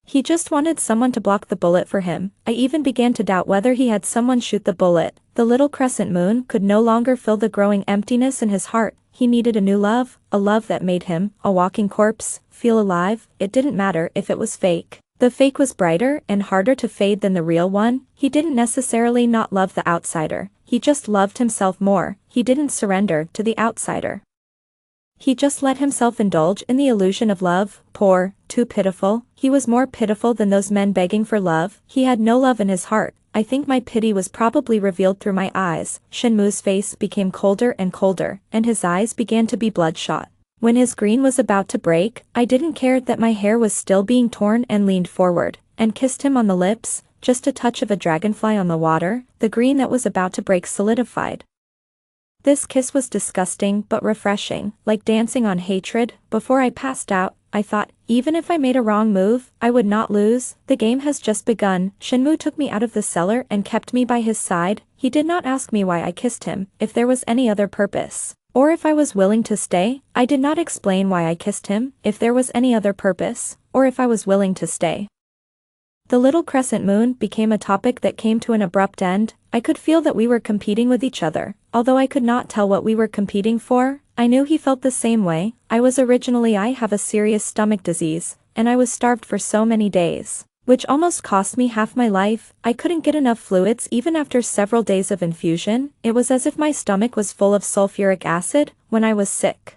S1: He just wanted someone to block the bullet for him. I even began to doubt whether he had someone shoot the bullet. The little crescent moon could no longer fill the growing emptiness in his heart. He needed a new love, a love that made him, a walking corpse, feel alive. It didn't matter if it was fake. The fake was brighter and harder to fade than the real one. He didn't necessarily not love the outsider. He just loved himself more. He didn't surrender to the outsider. He just let himself indulge in the illusion of love. Poor, too pitiful. He was more pitiful than those men begging for love. He had no love in his heart. I think my pity was probably revealed through my eyes. Shinmu's face became colder and colder, and his eyes began to be bloodshot. When his green was about to break, I didn't care that my hair was still being torn and leaned forward, and kissed him on the lips. Just a touch of a dragonfly on the water, the green that was about to break solidified. This kiss was disgusting but refreshing, like dancing on hatred. Before I passed out, I thought, even if I made a wrong move, I would not lose. The game has just begun. Shinmu took me out of the cellar and kept me by his side. He did not ask me why I kissed him, if there was any other purpose, or if I was willing to stay. I did not explain why I kissed him, if there was any other purpose, or if I was willing to stay. The little crescent moon became a topic that came to an abrupt end. I could feel that we were competing with each other. Although I could not tell what we were competing for, I knew he felt the same way. I have a serious stomach disease, and I was starved for so many days. which almost cost me half my life. I couldn't get enough fluids even after several days of infusion. It was as if my stomach was full of sulfuric acid when I was sick.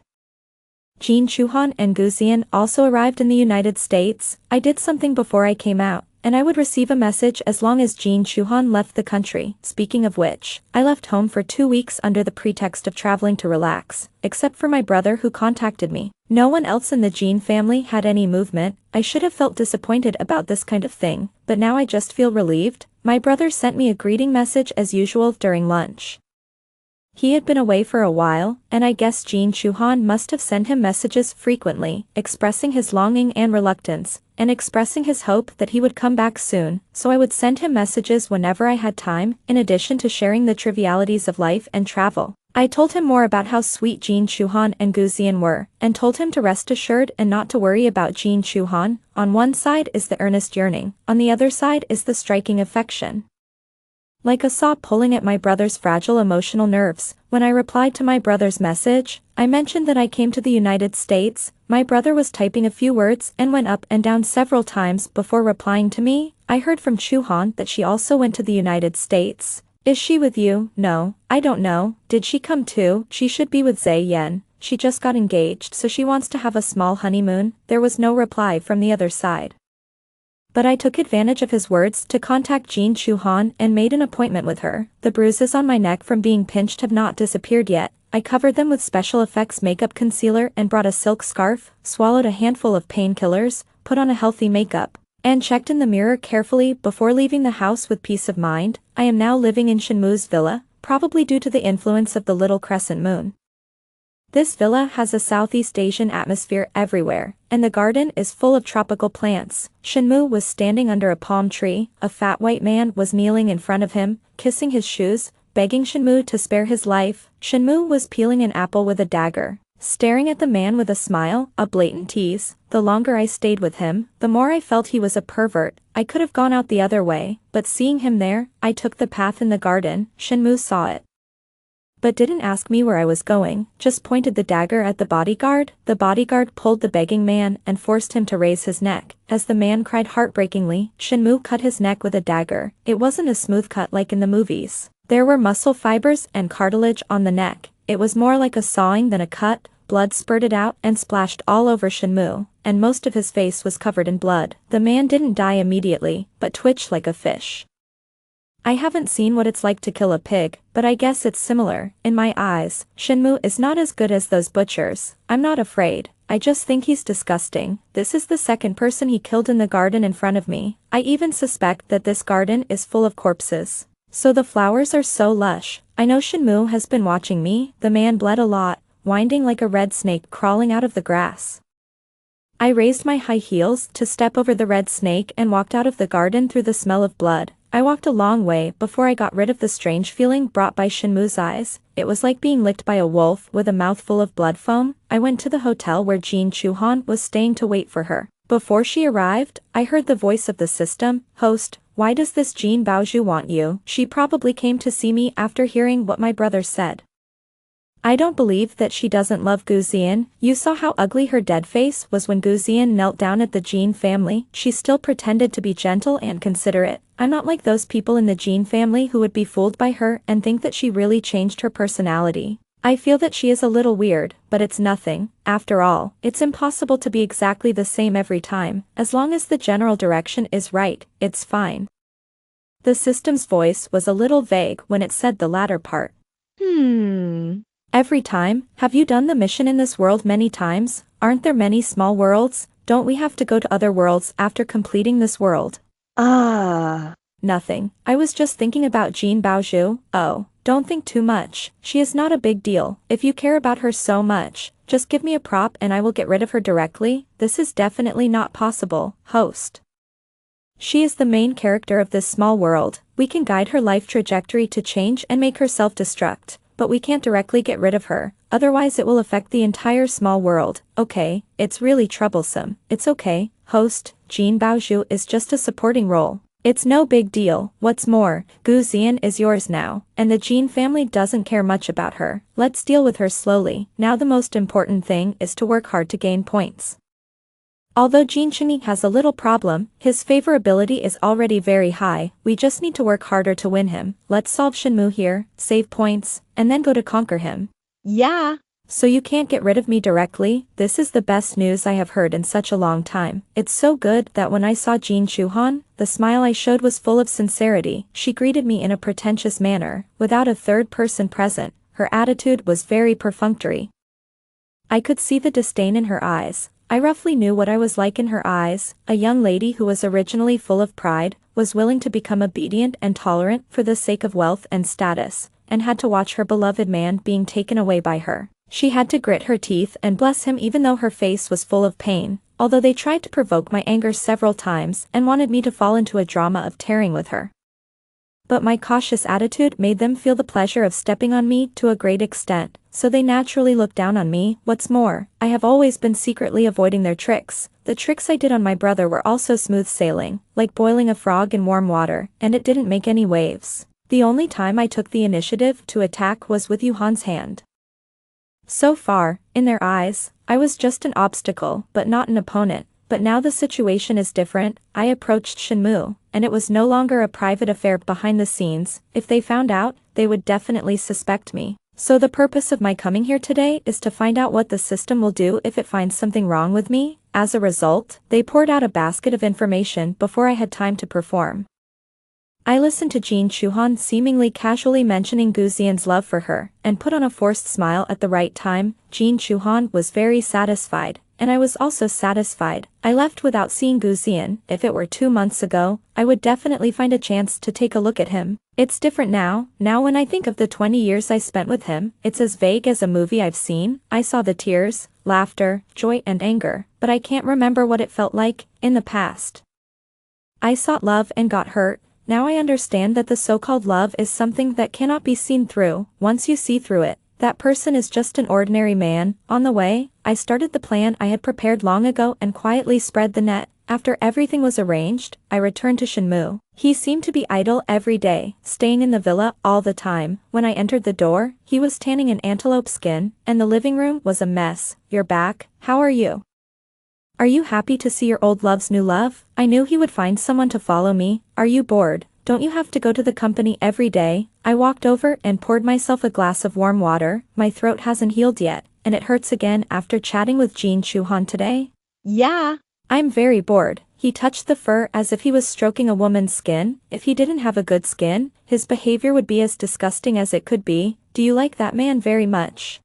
S1: Jin Chuhan and Gu Zian also arrived in the United States. I did something before I came out, and I would receive a message as long as Jin Chuhan left the country. Speaking of which, I left home for 2 weeks under the pretext of traveling to relax, except for my brother who contacted me. No one else in the Jin family had any movement. I should have felt disappointed about this kind of thing, but now I just feel relieved. My brother sent me a greeting message as usual during lunch. He had been away for a while, and I guess Jin Chuhan must have sent him messages frequently, expressing his longing and reluctance, and expressing his hope that he would come back soon, so I would send him messages whenever I had time, in addition to sharing the trivialities of life and travel. I told him more about how sweet Jin Chuhan and Gu Zian were, and told him to rest assured and not to worry about Jin Chuhan. On one side is the earnest yearning, on the other side is the striking affection. Like a saw pulling at my brother's fragile emotional nerves, when I replied to my brother's message, I mentioned that I came to the United States. My brother was typing a few words and went up and down several times before replying to me. I heard from Chuhan that she also went to the United States. Is she with you? No, I don't know. Did she come too? She should be with Zay Yen. She just got engaged, so she wants to have a small honeymoon. There was no reply from the other side. But I took advantage of his words to contact Jin Chuhan and made an appointment with her. The bruises on my neck from being pinched have not disappeared yet. I covered them with special effects makeup concealer and brought a silk scarf, swallowed a handful of painkillers, put on a healthy makeup, and checked in the mirror carefully before leaving the house with peace of mind. I am now living in Shenmu's villa, probably due to the influence of the little crescent moon. This villa has a Southeast Asian atmosphere everywhere, and the garden is full of tropical plants. Shenmu was standing under a palm tree. A fat white man was kneeling in front of him, kissing his shoes, begging Shenmu to spare his life. Shenmu was peeling an apple with a dagger, staring at the man with a smile, a blatant tease. The longer I stayed with him, the more I felt he was a pervert. I could have gone out the other way, but seeing him there, I took the path in the garden. Shenmu saw it, but didn't ask me where I was going, just pointed the dagger at the bodyguard. The bodyguard pulled the begging man and forced him to raise his neck. As the man cried heartbreakingly, Shenmu cut his neck with a dagger. It wasn't a smooth cut like in the movies. There were muscle fibers and cartilage on the neck. It was more like a sawing than a cut. Blood spurted out and splashed all over Shenmu, and most of his face was covered in blood. The man didn't die immediately, but twitched like a fish. I haven't seen what it's like to kill a pig, but I guess it's similar. In my eyes, Shenmu is not as good as those butchers. I'm not afraid, I just think he's disgusting. This is the second person he killed in the garden in front of me. I even suspect that this garden is full of corpses. So the flowers are so lush. I know Shenmu has been watching me. The man bled a lot, winding like a red snake crawling out of the grass. I raised my high heels to step over the red snake and walked out of the garden through the smell of blood. I walked a long way before I got rid of the strange feeling brought by Shenmu's eyes. It was like being licked by a wolf with a mouthful of blood foam. I went to the hotel where Jin Chuhan was staying to wait for her. Before she arrived, I heard the voice of the system host. Why does this Jin Baozhu want you? She probably came to see me after hearing what my brother said. I don't believe that she doesn't love Gu Zian. You saw how ugly her dead face was when Gu Zian knelt down at the Jin family. She still pretended to be gentle and considerate. I'm not like those people in the Jin family who would be fooled by her and think that she really changed her personality. I feel that she is a little weird, but it's nothing. After all, it's impossible to be exactly the same every time. As long as the general direction is right, it's fine. The system's voice was a little vague when it said the latter part. Every time? Have you done the mission in this world many times? Aren't there many small worlds? Don't we have to go to other worlds after completing this world? Nothing. I was just thinking about Jin Baozhu. Oh, don't think too much. She is not a big deal. If you care about her so much, just give me a prop and I will get rid of her directly. This is definitely not possible, host. She is the main character of this small world. We can guide her life trajectory to change and make her self-destruct. But we can't directly get rid of her, otherwise it will affect the entire small world. Okay, it's really troublesome. It's okay, host, Jin Baozhu is just a supporting role. It's no big deal. What's more, Gu Zian is yours now, and the Jin family doesn't care much about her. Let's deal with her slowly. Now the most important thing is to work hard to gain points. Although Jin Chunmi has a little problem, his favorability is already very high, we just need to work harder to win him. Let's solve Shinmu here, save points, and then go to conquer him.
S2: Yeah.
S1: So you can't get rid of me directly? This is the best news I have heard in such a long time. It's so good that when I saw Jin Chuhan, the smile I showed was full of sincerity. She greeted me in a pretentious manner, without a third person present. Her attitude was very perfunctory. I could see the disdain in her eyes. I roughly knew what I was like in her eyes. A young lady who was originally full of pride, was willing to become obedient and tolerant for the sake of wealth and status, and had to watch her beloved man being taken away by her. She had to grit her teeth and bless him even though her face was full of pain, although they tried to provoke my anger several times and wanted me to fall into a drama of tearing with her. But my cautious attitude made them feel the pleasure of stepping on me to a great extent, so they naturally looked down on me. What's more, I have always been secretly avoiding their tricks. The tricks I did on my brother were also smooth sailing, like boiling a frog in warm water, and it didn't make any waves. The only time I took the initiative to attack was with Yuhan's hand. So far, in their eyes, I was just an obstacle but not an opponent. But now the situation is different. I approached Shinmu, and it was no longer a private affair behind the scenes. If they found out, they would definitely suspect me. So the purpose of my coming here today is to find out what the system will do if it finds something wrong with me. As a result, they poured out a basket of information before I had time to perform. I listened to Jin Chuhan seemingly casually mentioning Gu Xian's love for her, and put on a forced smile at the right time. Jin Chuhan was very satisfied, and I was also satisfied. I left without seeing Gu Xian. If it were 2 months ago, I would definitely find a chance to take a look at him. It's different now. Now when I think of the 20 years I spent with him, it's as vague as a movie I've seen. I saw the tears, laughter, joy and anger, but I can't remember what it felt like in the past. I sought love and got hurt. Now I understand that the so-called love is something that cannot be seen through. Once you see through it, that person is just an ordinary man. On the way, I started the plan I had prepared long ago and quietly spread the net. After everything was arranged, I returned to Shinmu. He seemed to be idle every day, staying in the villa all the time. When I entered the door, he was tanning an antelope skin, and the living room was a mess. You're back. How are you? Are you happy to see your old love's new love? I knew he would find someone to follow me. Are you bored? Don't you have to go to the company every day? I walked over and poured myself a glass of warm water. My throat hasn't healed yet, and it hurts again after chatting with Jin Chuhan today.
S2: Yeah.
S1: I'm very bored. He touched the fur as if he was stroking a woman's skin. If he didn't have a good skin, his behavior would be as disgusting as it could be. Do you like that man very much?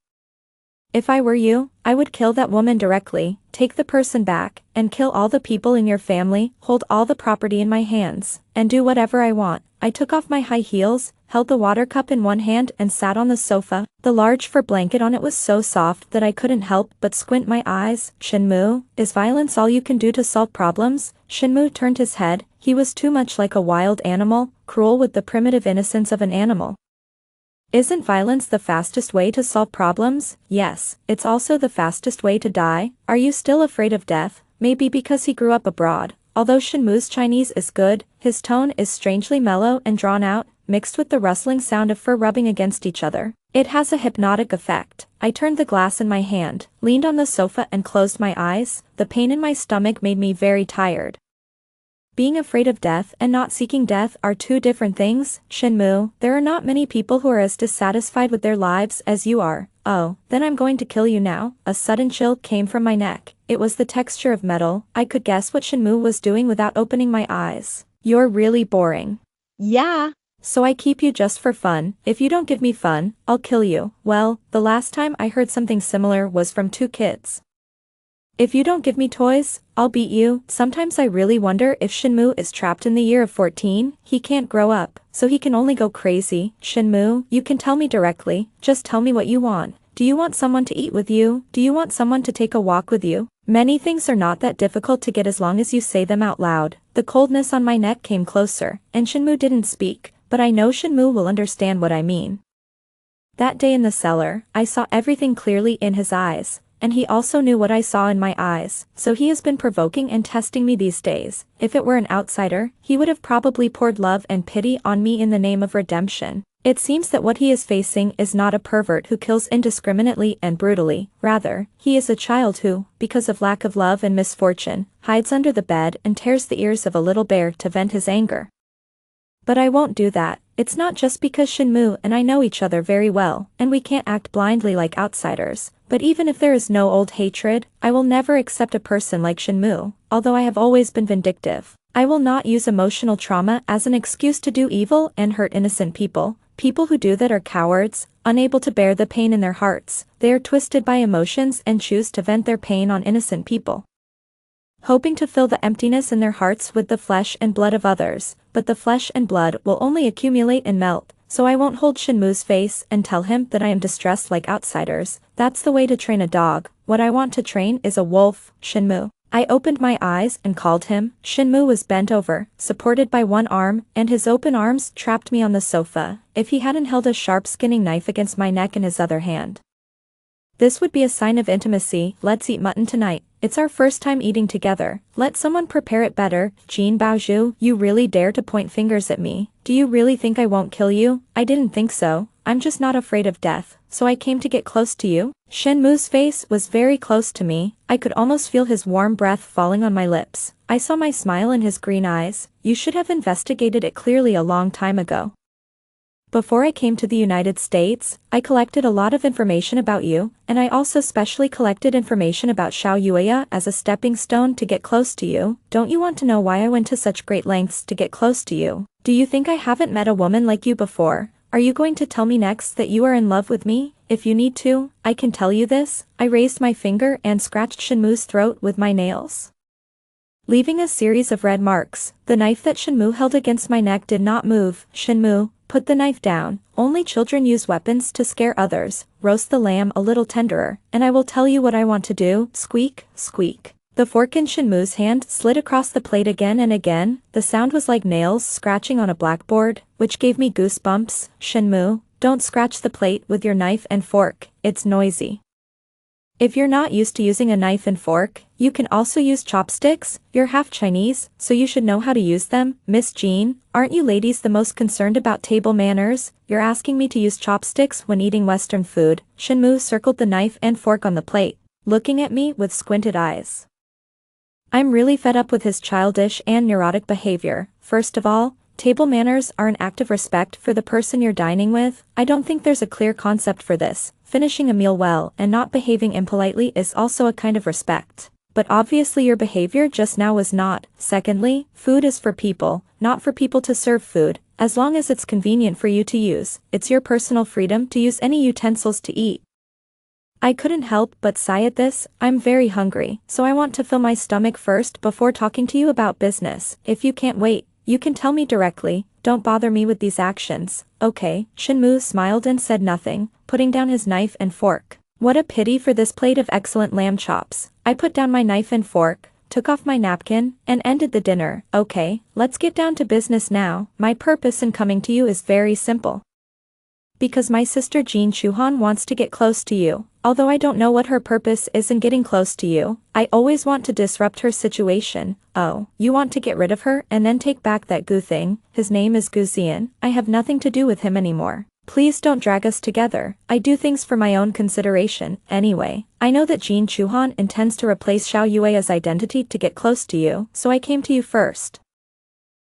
S1: If I were you, I would kill that woman directly, take the person back, and kill all the people in your family, hold all the property in my hands, and do whatever I want. I took off my high heels, held the water cup in one hand and sat on the sofa. The large fur blanket on it was so soft that I couldn't help but squint my eyes. Shinmu, is violence all you can do to solve problems? Shinmu turned his head. He was too much like a wild animal, cruel with the primitive innocence of an animal. Isn't violence the fastest way to solve problems? Yes, it's also the fastest way to die. Are you still afraid of death? Maybe because he grew up abroad. Although Shinmu's Chinese is good, his tone is strangely mellow and drawn out, mixed with the rustling sound of fur rubbing against each other. It has a hypnotic effect. I turned the glass in my hand, leaned on the sofa and closed my eyes. The pain in my stomach made me very tired. Being afraid of death and not seeking death are two different things. Shinmu, there are not many people who are as dissatisfied with their lives as you are. Oh, then I'm going to kill you now. A sudden chill came from my neck. It was the texture of metal. I could guess what Shinmu was doing without opening my eyes. You're really boring.
S2: Yeah.
S1: So I keep you just for fun. If you don't give me fun, I'll kill you. Well, the last time I heard something similar was from 2 kids. If you don't give me toys, I'll beat you. Sometimes I really wonder if Shinmu is trapped in the year of 14. He can't grow up, so he can only go crazy. Shinmu, you can tell me directly. Just tell me what you want. Do you want someone to eat with you? Do you want someone to take a walk with you? Many things are not that difficult to get as long as you say them out loud. The coldness on my neck came closer, and Shinmu didn't speak, but I know Shinmu will understand what I mean. That day in the cellar, I saw everything clearly in his eyes. And he also knew what I saw in my eyes, so he has been provoking and testing me these days. If it were an outsider, he would have probably poured love and pity on me in the name of redemption. It seems that what he is facing is not a pervert who kills indiscriminately and brutally, rather, he is a child who, because of lack of love and misfortune, hides under the bed and tears the ears of a little bear to vent his anger. But I won't do that. It's not just because Shinmu and I know each other very well, and we can't act blindly like outsiders, but even if there is no old hatred, I will never accept a person like Shinmu, although I have always been vindictive. I will not use emotional trauma as an excuse to do evil and hurt innocent people. People who do that are cowards, unable to bear the pain in their hearts. They are twisted by emotions and choose to vent their pain on innocent people, hoping to fill the emptiness in their hearts with the flesh and blood of others, but the flesh and blood will only accumulate and melt, so I won't hold Shinmu's face and tell him that I am distressed like outsiders. That's the way to train a dog. What I want to train is a wolf, Shinmu. I opened my eyes and called him. Shinmu was bent over, supported by one arm, and his open arms trapped me on the sofa. If he hadn't held a sharp skinning knife against my neck in his other hand, this would be a sign of intimacy. Let's eat mutton tonight. It's our first time eating together. Let someone prepare it better. Jin Baozhu, you really dare to point fingers at me? Do you really think I won't kill you? I didn't think so. I'm just not afraid of death, so I came to get close to you. Shinmu's face was very close to me. I could almost feel his warm breath falling on my lips. I saw my smile in his green eyes. You should have investigated it clearly a long time ago. Before I came to the United States, I collected a lot of information about you, and I also specially collected information about Xiao Yueya as a stepping stone to get close to you. Don't you want to know why I went to such great lengths to get close to you? Do you think I haven't met a woman like you before? Are you going to tell me next that you are in love with me? If you need to, I can tell you this. I raised my finger and scratched Shinmu's throat with my nails, leaving a series of red marks. The knife that Shinmu held against my neck did not move. Shinmu, put the knife down. Only children use weapons to scare others. Roast the lamb a little tenderer, and I will tell you what I want to do. Squeak, squeak. The fork in Shinmu's hand slid across the plate again and again. The sound was like nails scratching on a blackboard, which gave me goosebumps. Shinmu, don't scratch the plate with your knife and fork. It's noisy. If you're not used to using a knife and fork, you can also use chopsticks. You're half Chinese, so you should know how to use them. Miss Jean, aren't you ladies the most concerned about table manners? You're asking me to use chopsticks when eating Western food. Shinmu circled the knife and fork on the plate, looking at me with squinted eyes. I'm really fed up with his childish and neurotic behavior. First of all, table manners are an act of respect for the person you're dining with. I don't think there's a clear concept for this. Finishing a meal well and not behaving impolitely is also a kind of respect. But obviously your behavior just now was not. Secondly, food is for people, not for people to serve food. As long as it's convenient for you to use, it's your personal freedom to use any utensils to eat. I couldn't help but sigh at this. I'm very hungry, so I want to fill my stomach first before talking to you about business. If you can't wait, you can tell me directly. Don't bother me with these actions. Okay. Shinmu smiled and said nothing, putting down his knife and fork. What a pity for this plate of excellent lamb chops. I put down my knife and fork, took off my napkin, and ended the dinner. Okay, let's get down to business now. My purpose in coming to you is very simple. Because my sister Jean Chuhan wants to get close to you. Although I don't know what her purpose is in getting close to you, I always want to disrupt her situation. Oh, you want to get rid of her and then take back that Gu thing? His name is Gu Zian. I have nothing to do with him anymore. Please don't drag us together. I do things for my own consideration. Anyway, I know that Jean Chuhan intends to replace Xiao Yueya's identity to get close to you, so I came to you first,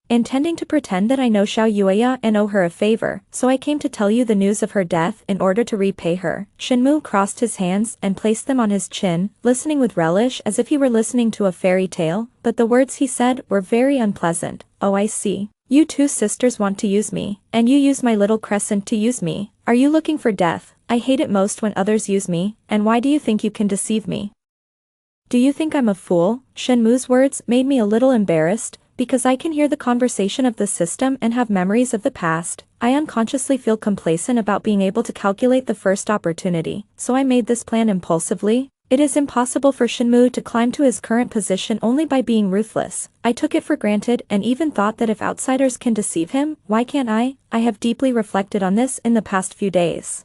S1: intending to pretend that I know Xiao Yueya and owe her a favor, so I came to tell you the news of her death in order to repay her. Shinmu crossed his hands and placed them on his chin, listening with relish as if he were listening to a fairy tale, but the words he said were very unpleasant. Oh, I see. You two sisters want to use me, and you use my little crescent to use me. Are you looking for death? I hate it most when others use me, and why do you think you can deceive me? Do you think I'm a fool? Shinmu's words made me a little embarrassed, because I can hear the conversation of the system and have memories of the past. I unconsciously feel complacent about being able to calculate the first opportunity, so I made this plan impulsively. It is impossible for Shinmu to climb to his current position only by being ruthless. I took it for granted and even thought that if outsiders can deceive him, why can't I? I have deeply reflected on this in the past few days.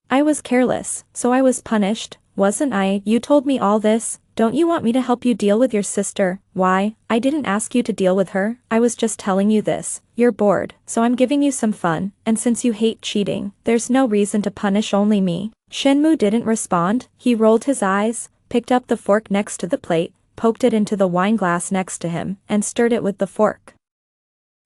S1: I was careless, so I was punished, wasn't I? You told me all this, Don't you want me to help you deal with your sister? Why, I didn't ask you to deal with her, I was just telling you this. You're bored, so I'm giving you some fun, and since you hate cheating, there's no reason to punish only me. Shinmu didn't respond, he rolled his eyes, picked up the fork next to the plate, poked it into the wine glass next to him, and stirred it with the fork.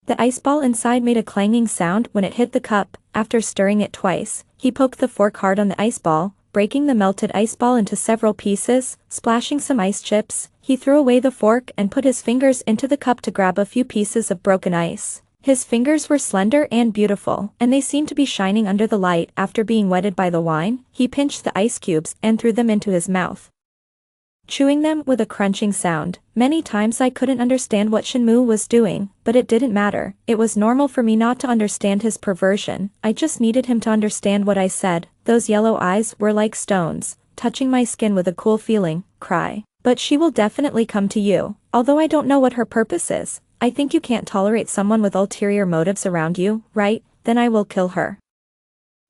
S1: The ice ball inside made a clanging sound when it hit the cup. After stirring it twice, he poked the fork hard on the ice ball, breaking the melted ice ball into several pieces, splashing some ice chips. He threw away the fork and put his fingers into the cup to grab a few pieces of broken ice. His fingers were slender and beautiful, and they seemed to be shining under the light. After being wetted by the wine, he pinched the ice cubes and threw them into his mouth, chewing them with a crunching sound. Many times I couldn't understand what Shinmu was doing, but it didn't matter. It was normal for me not to understand his perversion. I just needed him to understand what I said. Those yellow eyes were like stones, touching my skin with a cool feeling. Cry. But she will definitely come to you. Although I don't know what her purpose is, I think you can't tolerate someone with ulterior motives around you, right? Then I will kill her.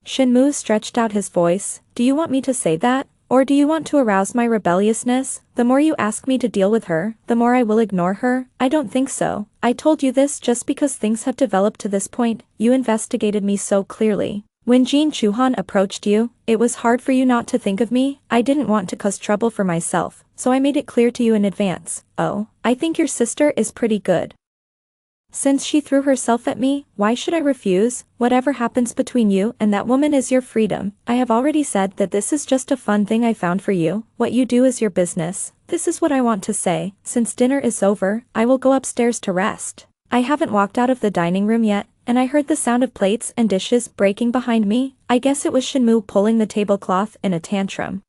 S1: Shinmu stretched out his voice. Do you want me to say that? Or do you want to arouse my rebelliousness? The more you ask me to deal with her, the more I will ignore her? I don't think so. I told you this just because things have developed to this point. You investigated me so clearly. When Jin Chuhan approached you, it was hard for you not to think of me. I didn't want to cause trouble for myself, so I made it clear to you in advance. Oh, I think your sister is pretty good. Since she threw herself at me, why should I refuse? Whatever happens between you and that woman is your freedom. I have already said that this is just a fun thing I found for you. What you do is your business. This is what I want to say. Since dinner is over, I will go upstairs to rest. I haven't walked out of the dining room yet, and I heard the sound of plates and dishes breaking behind me. I guess it was Shinmu pulling the tablecloth in a tantrum.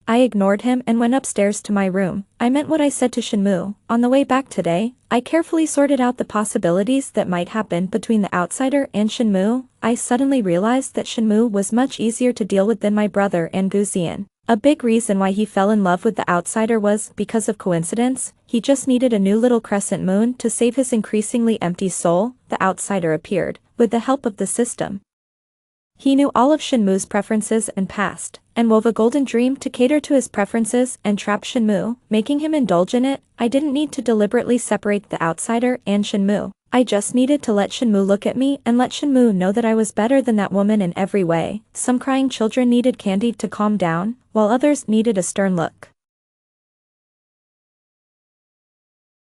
S1: I ignored him and went upstairs to my room. I meant what I said to Shinmu. On the way back today, I carefully sorted out the possibilities that might happen between the outsider and Shinmu. I suddenly realized that Shinmu was much easier to deal with than my brother and Guzian. A big reason why he fell in love with the outsider was because of coincidence. He just needed a new little crescent moon to save his increasingly empty soul. The outsider appeared, with the help of the system. He knew all of Shinmu's preferences and past, and wove a golden dream to cater to his preferences and trap Shinmu, making him indulge in it. I didn't need to deliberately separate the outsider and Shinmu. I just needed to let Shinmu look at me and let Shinmu know that I was better than that woman in every way. Some crying children needed candy to calm down, while others needed a stern look.